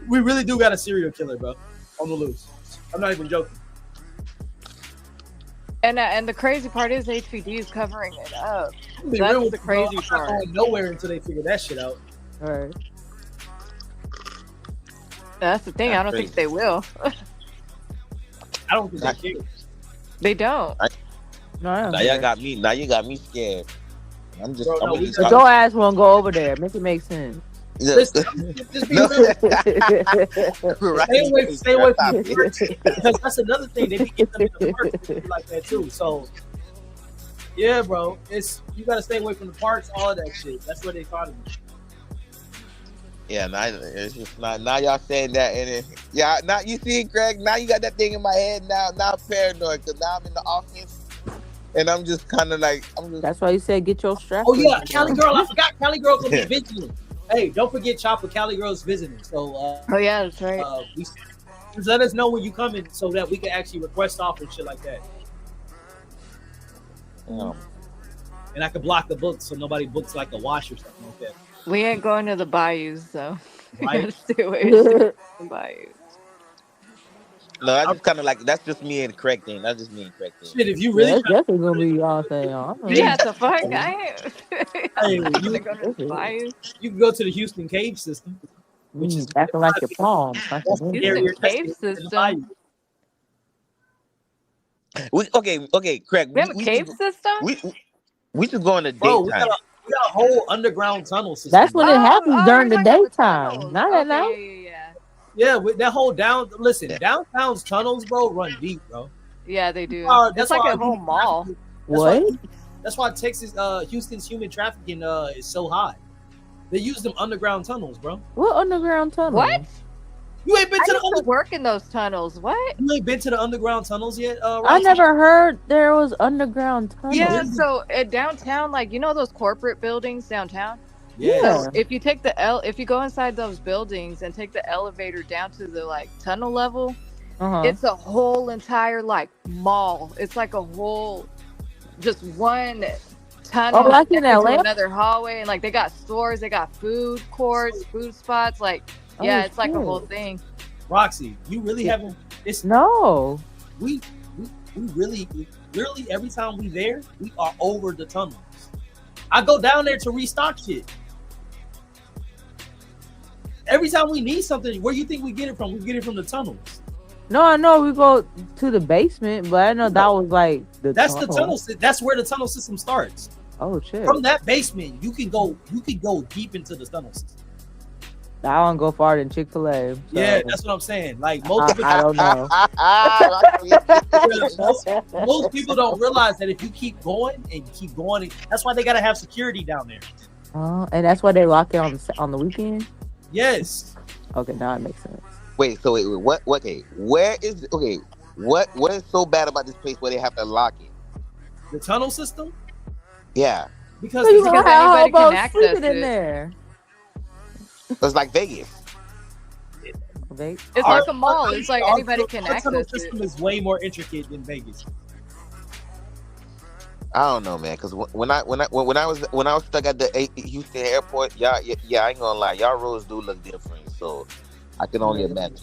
Speaker 1: we really do got a serial killer, bro, on the loose. I'm not even joking.
Speaker 3: And the crazy part is HPD is covering it up.
Speaker 1: I'm being
Speaker 3: That's
Speaker 1: real with
Speaker 3: the
Speaker 1: you, bro.
Speaker 3: crazy
Speaker 1: I'm not
Speaker 3: part.
Speaker 1: going nowhere until they figure that shit out.
Speaker 7: All right.
Speaker 3: That's the thing. I don't think they will.
Speaker 1: I don't think they care.
Speaker 3: They don't.
Speaker 7: No, I don't
Speaker 2: Now
Speaker 7: care.
Speaker 2: you got me scared. I'm just.
Speaker 1: Bro,
Speaker 2: I'm
Speaker 1: no,
Speaker 2: gonna
Speaker 1: we
Speaker 2: just
Speaker 7: But
Speaker 1: got-
Speaker 7: your ass won't go over there. Make it make sense.
Speaker 1: Listen, just be
Speaker 2: No.
Speaker 1: real.
Speaker 2: Right.
Speaker 1: Stay away from the church, because that's another thing. They be getting them in the church like that too. So Yeah, bro. It's you gotta stay away from the parks, all of that shit. That's where they caught him.
Speaker 6: Yeah, now it's just not. Now y'all saying that, and it, yeah, now you see, Greg. Now you got that thing in my head. Now I'm paranoid because now I'm in the offense, and I'm just kind of like, I'm just.
Speaker 7: That's why you said get your strap.
Speaker 1: Oh yeah, Cali Girl. I forgot Cali Girl gonna be visiting. Hey, don't forget Chopper. Cali Girl's visiting. So
Speaker 3: Oh yeah, that's right.
Speaker 1: just let us know when you coming so that we can actually request off and shit like that. And I can block the books so nobody books like a wash or something like that.
Speaker 3: We ain't going to the bayous, so we
Speaker 1: Right?
Speaker 3: gotta stay away from the bayous.
Speaker 6: No, that's just kind of like that's just me and Craig thing. That's just me and Craig thing.
Speaker 1: Shit, if you
Speaker 7: Yeah,
Speaker 1: really
Speaker 7: that's definitely gonna be y'all thing.
Speaker 3: Yeah, the fuck, I ain't.
Speaker 1: Hey,
Speaker 3: I'm not gonna go to the bayous.
Speaker 1: you can go to the Houston Cave System, which is
Speaker 7: acting like your palm.
Speaker 1: that's the
Speaker 3: Houston
Speaker 1: area
Speaker 3: Cave
Speaker 1: testing in the
Speaker 3: System.
Speaker 1: bayou.
Speaker 6: Okay, Craig.
Speaker 3: We have a cave system?
Speaker 6: We should go on the
Speaker 1: Bro, we
Speaker 6: daytime.
Speaker 1: got a whole underground tunnel system.
Speaker 7: That's when it happens during the
Speaker 3: you're talking about
Speaker 7: daytime, not at night.
Speaker 3: Yeah.
Speaker 1: Yeah, with that whole downtown's tunnels, bro, run deep, bro.
Speaker 3: Yeah, they do.
Speaker 1: That's
Speaker 3: It's like
Speaker 1: why
Speaker 3: a whole mall.
Speaker 1: That's why Texas, Houston's human trafficking is so high. They use them underground tunnels, bro.
Speaker 7: What underground tunnel?
Speaker 3: What?
Speaker 1: You ain't been
Speaker 3: I
Speaker 1: to
Speaker 3: used to work in those tunnels. What?
Speaker 1: You ain't been to the underground tunnels yet?
Speaker 7: I
Speaker 1: Ross?
Speaker 7: never heard there was underground tunnels.
Speaker 3: Yeah, so at downtown, like you know those corporate buildings downtown?
Speaker 7: Yeah.
Speaker 3: So if you take if you go inside those buildings and take the elevator down to the like tunnel level, it's a whole entire like mall. It's like a whole just one tunnel
Speaker 7: like in
Speaker 3: into
Speaker 7: LA?
Speaker 3: another hallway, and like they got stores, they got food courts, food spots, like yeah, it's like a whole thing.
Speaker 1: Roxy, you really haven't. It's
Speaker 7: no.
Speaker 1: We really every time we there, we are over the tunnels. I go down there to restock shit. Every time we need something, where you think we get it from? We get it from the tunnels.
Speaker 7: No, I know we go to the basement, but I know that was like the
Speaker 1: That's
Speaker 7: tunnel.
Speaker 1: the tunnel. That's where the tunnel system starts.
Speaker 7: Oh shit!
Speaker 1: From that basement, you can go deep into the tunnel system.
Speaker 7: I don't go farther than Chick-fil-A. So
Speaker 1: Yeah, that's what I'm saying. Like most people,
Speaker 7: I don't know.
Speaker 1: most people don't realize that if you keep going and keep going, that's why they gotta have security down there.
Speaker 7: And that's why they lock it on the weekend.
Speaker 1: Yes.
Speaker 7: Okay, now it makes sense.
Speaker 6: Wait, so what? Okay, what is what is so bad about this place where they have to lock it?
Speaker 1: The tunnel system?
Speaker 6: Yeah,
Speaker 1: because
Speaker 3: anybody can access
Speaker 7: sleeping
Speaker 3: it
Speaker 7: in there.
Speaker 6: it's like Vegas.
Speaker 3: It's like a mall. It's like anybody can
Speaker 1: Our tunnel
Speaker 3: access
Speaker 1: system
Speaker 3: it.
Speaker 1: is way more intricate than Vegas.
Speaker 6: I don't know, man. Because when I was stuck at the Houston airport, I ain't gonna lie, y'all roads do look different. So I can only imagine.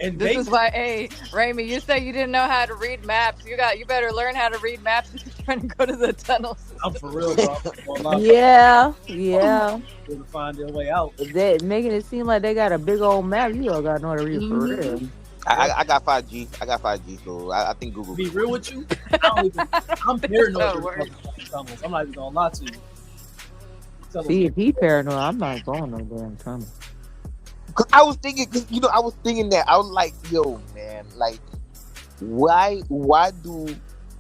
Speaker 1: And
Speaker 3: This is why, hey, Raimi, you say you didn't know how to read maps. You better learn how to read maps if you're trying to go to the tunnel system.
Speaker 1: I'm for real, bro.
Speaker 7: Yeah.
Speaker 1: To find their way out.
Speaker 7: They making it seem like they got a big old map. You all got to know how to read for real.
Speaker 6: I got 5G. so I think Google.
Speaker 1: Be real with you, I'm paranoid. With tunnels. I'm not even gonna lie to you.
Speaker 7: See, if he paranoid, I'm not going no damn tunnel.
Speaker 6: Cause I was thinking that I was like, yo, man, like, why do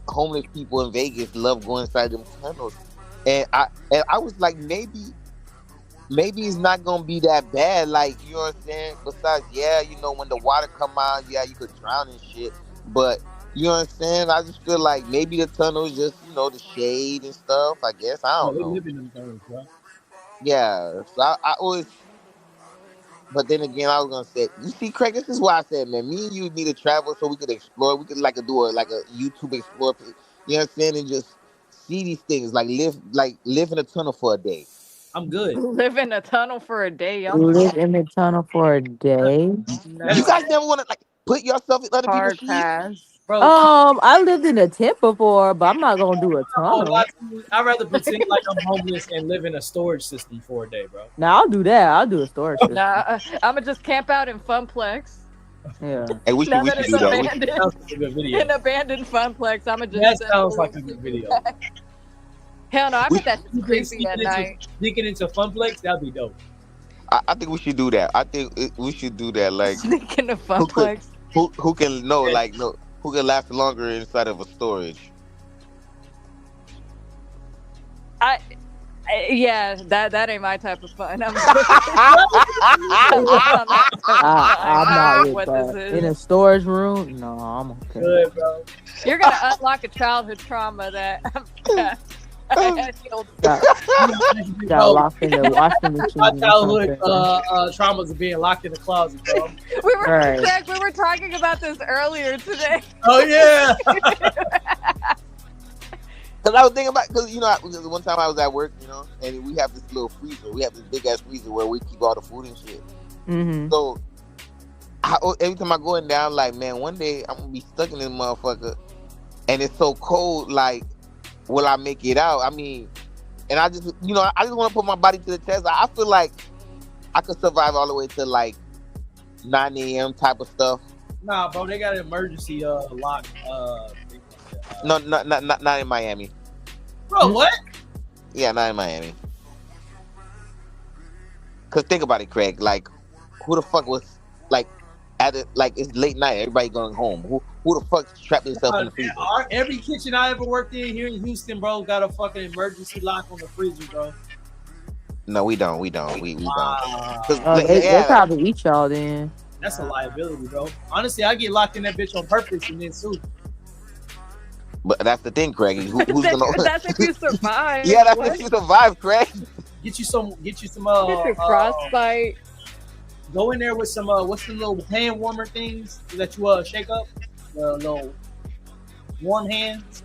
Speaker 6: homeless people in Vegas love going inside them tunnels? And I was like, maybe it's not gonna be that bad. Like, you know what I'm saying? Besides, yeah, you know, when the water come out, yeah, you could drown and shit. But you know what I'm saying? I just feel like maybe the tunnel is just, you know, the shade and stuff. I guess I don't know.
Speaker 1: They live in them tunnels, bro.
Speaker 6: Yeah, so I always. But then again, I was gonna say, you see, Craig, this is why I said, man, me and you need to travel so we could explore. We could do a YouTube explore. You know what I'm saying? And just see these things, like live in a tunnel for a day.
Speaker 1: I'm good.
Speaker 3: Live in a tunnel for a day, y'all.
Speaker 7: Live in the tunnel for a day.
Speaker 3: No.
Speaker 6: You guys never want to like put yourself in other
Speaker 3: Hard
Speaker 6: people's shoes?
Speaker 3: pass.
Speaker 1: Bro,
Speaker 7: I lived in a tent before, but I'm not gonna do a tunnel.
Speaker 1: I'd rather pretend like I'm homeless and live in a storage system for a day, bro.
Speaker 7: Now I'll do that. I'll do a storage system.
Speaker 3: Nah, I'ma just camp out in Funplex.
Speaker 7: Yeah.
Speaker 6: Hey, we
Speaker 3: Now
Speaker 6: should
Speaker 3: that it's
Speaker 6: do that.
Speaker 3: abandoned,
Speaker 1: Sounds like a good video.
Speaker 3: an abandoned Funplex, I'ma just.
Speaker 1: That sounds like a good video.
Speaker 3: Hell no, I bet that's
Speaker 1: You
Speaker 3: creepy at night.
Speaker 1: Sneaking into Funplex, that'd be dope.
Speaker 6: I think we should do that. We should do that. Like,
Speaker 3: Sneaking to Funplex.
Speaker 6: who can know, like, no, who can last longer inside of a storage?
Speaker 3: Yeah, that ain't my type of fun. I'm
Speaker 7: I'm not with
Speaker 3: what
Speaker 7: that.
Speaker 3: this
Speaker 7: In a
Speaker 3: is.
Speaker 7: storage room? No, I'm okay.
Speaker 1: Good, bro.
Speaker 3: You're gonna unlock a childhood trauma that I had killed.
Speaker 7: Got locked in the washing machine.
Speaker 1: My
Speaker 7: or
Speaker 1: childhood
Speaker 7: something.
Speaker 1: traumas of being locked in the closet, bro.
Speaker 3: We were
Speaker 7: Right.
Speaker 3: Zach, we were talking about this earlier today.
Speaker 1: Oh yeah.
Speaker 2: Because I was thinking about, because one time I was at work, and we have this little freezer. We have this big ass freezer where we keep all the food and shit.
Speaker 7: Mm-hmm.
Speaker 2: So every time I go in there, I'm like, man, one day I'm gonna be stuck in this motherfucker, and it's so cold. Like, will I make it out? I mean, and I just want to put my body to the test. I feel like I could survive all the way to like 9 a.m. type of stuff.
Speaker 1: Nah, bro, they got an emergency lock.
Speaker 2: No, not in Miami.
Speaker 1: Bro, what?
Speaker 2: Yeah, not in Miami. Cause think about it, Craig. Like, who the fuck was like at it? Like, it's late night. Everybody going home. Who the fuck trapped themselves in the freezer?
Speaker 1: Every kitchen I ever worked in here in Houston, bro, got a fucking emergency lock on the freezer, bro.
Speaker 2: No, we don't. We don't. We don't.
Speaker 7: They probably eat y'all then.
Speaker 1: That's a liability, bro. Honestly, I get locked in that bitch on purpose and then sue.
Speaker 2: But that's the thing, Craig. Who's gonna?
Speaker 3: That's if you survive.
Speaker 2: Yeah, that's
Speaker 3: What?
Speaker 2: if you survive, Craig.
Speaker 1: Get you some.
Speaker 3: Get your frostbite.
Speaker 1: Go in there with some. What's the little hand warmer things that you shake up? Little warm hands.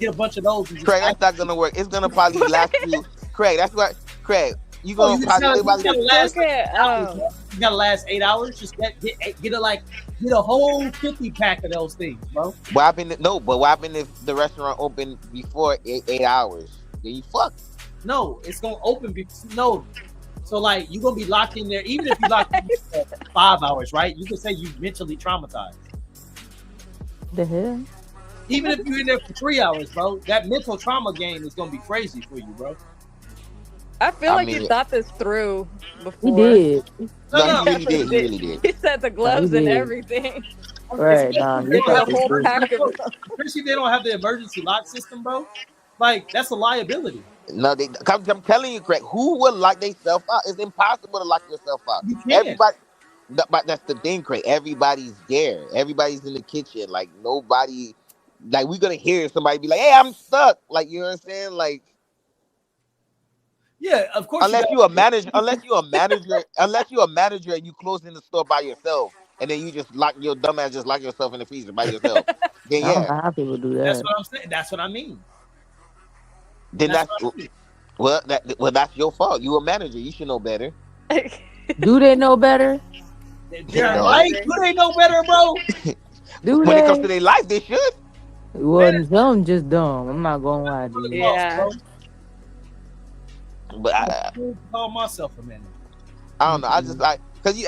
Speaker 1: Get a bunch of those. And
Speaker 2: Craig, that's not gonna work. It's gonna probably last you. Craig, that's what. Craig, you gonna probably
Speaker 1: you gotta last 8 hours. Just get a whole 50 pack of those things, bro.
Speaker 2: What happened? No, but what happened if the restaurant opened before 8 hours? Then you fucked.
Speaker 1: No, it's gonna open. No, so like you're gonna be locked in there. Even if you locked in there for 5 hours, right? You can say you mentally traumatized.
Speaker 7: The hell?
Speaker 1: Even if you're in there for 3 hours, bro, that mental trauma game is gonna be crazy for you, bro.
Speaker 3: I feel like you thought this through before.
Speaker 7: He did.
Speaker 2: No, he really did. He really did.
Speaker 3: He said the gloves
Speaker 7: He
Speaker 3: and
Speaker 7: did.
Speaker 3: everything.
Speaker 7: Right, nah, you
Speaker 3: Get the
Speaker 7: got this
Speaker 3: whole
Speaker 7: thing.
Speaker 3: pack of
Speaker 1: Especially if they don't have the emergency lock system, bro. Like that's a liability.
Speaker 2: No, I'm telling you, Craig. Who would lock themselves out? It's impossible to lock yourself out.
Speaker 1: You can't.
Speaker 2: Everybody. But that's the thing, Craig. Everybody's there. Everybody's in the kitchen. Like nobody. Like we're gonna hear somebody be like, "Hey, I'm stuck." Like you know what I'm saying? Like.
Speaker 1: Yeah, of course.
Speaker 2: Unless you're a manager, and you close in the store by yourself, and then you just lock your dumb ass, just lock yourself in the freezer by yourself. Then
Speaker 7: I don't know
Speaker 2: yeah,
Speaker 7: how people do that.
Speaker 1: That's what I'm saying. That's what I mean.
Speaker 2: then
Speaker 1: That's what I mean.
Speaker 2: that's your fault. You a manager, you should know better.
Speaker 7: Do they know better?
Speaker 1: They're right. Do they know better, bro?
Speaker 7: Do
Speaker 2: When
Speaker 7: they?
Speaker 2: it comes to their life, they should.
Speaker 7: Well, some just dumb. I'm not gonna lie to you.
Speaker 3: Yeah.
Speaker 2: But
Speaker 1: I call myself a man.
Speaker 2: I don't know. I just like because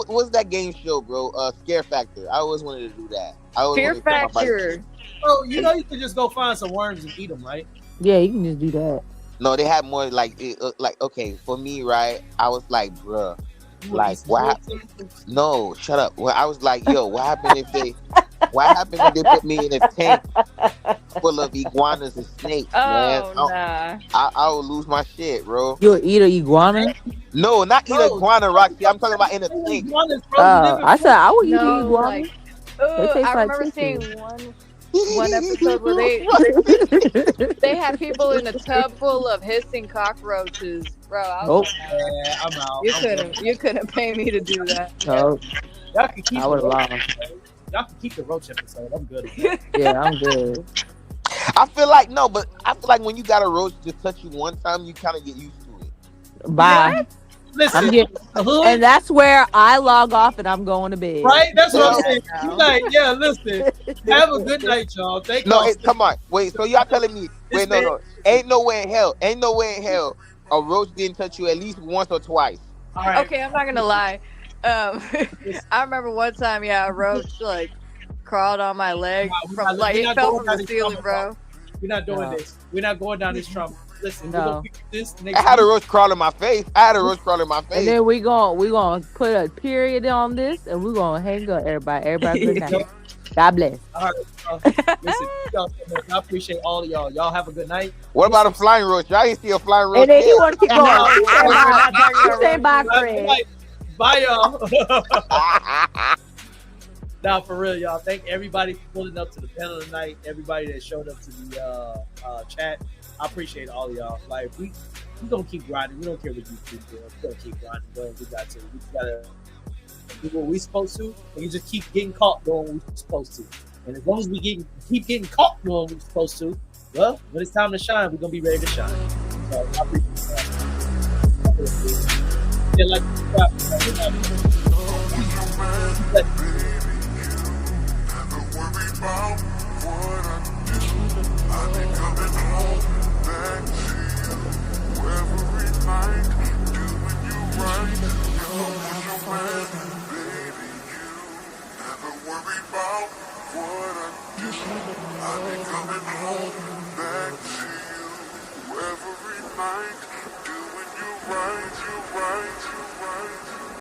Speaker 2: what's that game show, bro? Scare Factor. I always wanted to do that.
Speaker 3: Fear Factor.
Speaker 1: Oh, you know you can just go find some worms and eat them, right?
Speaker 7: Yeah, you can just do that.
Speaker 2: No, they had more like okay for me, right? I was like, bruh, like what? No, shut up. Well, I was like, yo, what happened if they put me in a tank full of iguanas and snakes, man?
Speaker 3: Nah.
Speaker 2: I would lose my shit, bro.
Speaker 7: You'll eat an iguana?
Speaker 2: No, not eat iguana, Roxy. I'm talking about in a tank.
Speaker 7: I said I would eat an
Speaker 3: No,
Speaker 7: iguana.
Speaker 3: like,
Speaker 7: They taste
Speaker 3: I
Speaker 7: like
Speaker 3: remember
Speaker 7: chicken.
Speaker 3: seeing one episode where they had people in a tub full of hissing cockroaches, bro. I was like,
Speaker 1: Yeah, I'm out.
Speaker 3: you couldn't pay me to do that.
Speaker 7: No,
Speaker 1: Y'all can keep
Speaker 7: I would
Speaker 1: the roach
Speaker 7: lie.
Speaker 1: episode. Y'all can keep the roach episode. I'm good.
Speaker 7: Yeah, I'm good.
Speaker 2: I feel like when you got a roach just touch you one time, you kind of get used to it.
Speaker 7: Bye.
Speaker 1: Listen,
Speaker 7: I'm getting,
Speaker 1: the hood,
Speaker 7: and that's where I log off and I'm going to bed.
Speaker 1: right? That's what I'm
Speaker 3: Yeah,
Speaker 1: saying.
Speaker 3: I know.
Speaker 1: You like, yeah, listen. Have a good night, y'all. Thank
Speaker 2: No,
Speaker 1: y'all.
Speaker 2: come on. Wait, so y'all telling me? Wait, no. Ain't no way in hell a roach didn't touch you at least once or twice.
Speaker 1: All right.
Speaker 3: Okay, I'm not gonna lie. I remember one time, a roach like crawled on my leg from like it fell from the ceiling, bro.
Speaker 1: We're not doing
Speaker 7: No.
Speaker 1: this. We're not going down this trauma. Listen, we're
Speaker 7: No.
Speaker 1: gonna fix this next
Speaker 2: I had a
Speaker 1: week.
Speaker 2: roach crawl in my face.
Speaker 7: And then we gonna put a period on this and we're gonna hang up everybody. Everybody good night. God bless.
Speaker 1: All right, listen, y'all so much. I appreciate all of y'all. Y'all have a good night.
Speaker 2: What about a flying roach? I ain't see a flying roach
Speaker 7: And then he
Speaker 2: yet.
Speaker 7: want to keep
Speaker 1: No,
Speaker 7: going.
Speaker 1: we're not talking
Speaker 7: He
Speaker 1: about
Speaker 7: saying bye,
Speaker 1: roaches.
Speaker 7: Craig.
Speaker 1: Bye, y'all. Now, for real, y'all. Thank everybody for pulling up to the panel tonight. Everybody that showed up to the chat. I appreciate all of y'all. Like, we gonna keep grinding. We don't care what you keep doing. We gonna keep grinding. We gotta do what we supposed to, and you just keep getting caught doing what we're supposed to. And as long as we keep getting caught doing what we're supposed to, well, when it's time to shine, we're gonna be ready to shine. So I appreciate that. Yeah, like
Speaker 11: Every night, doing you right.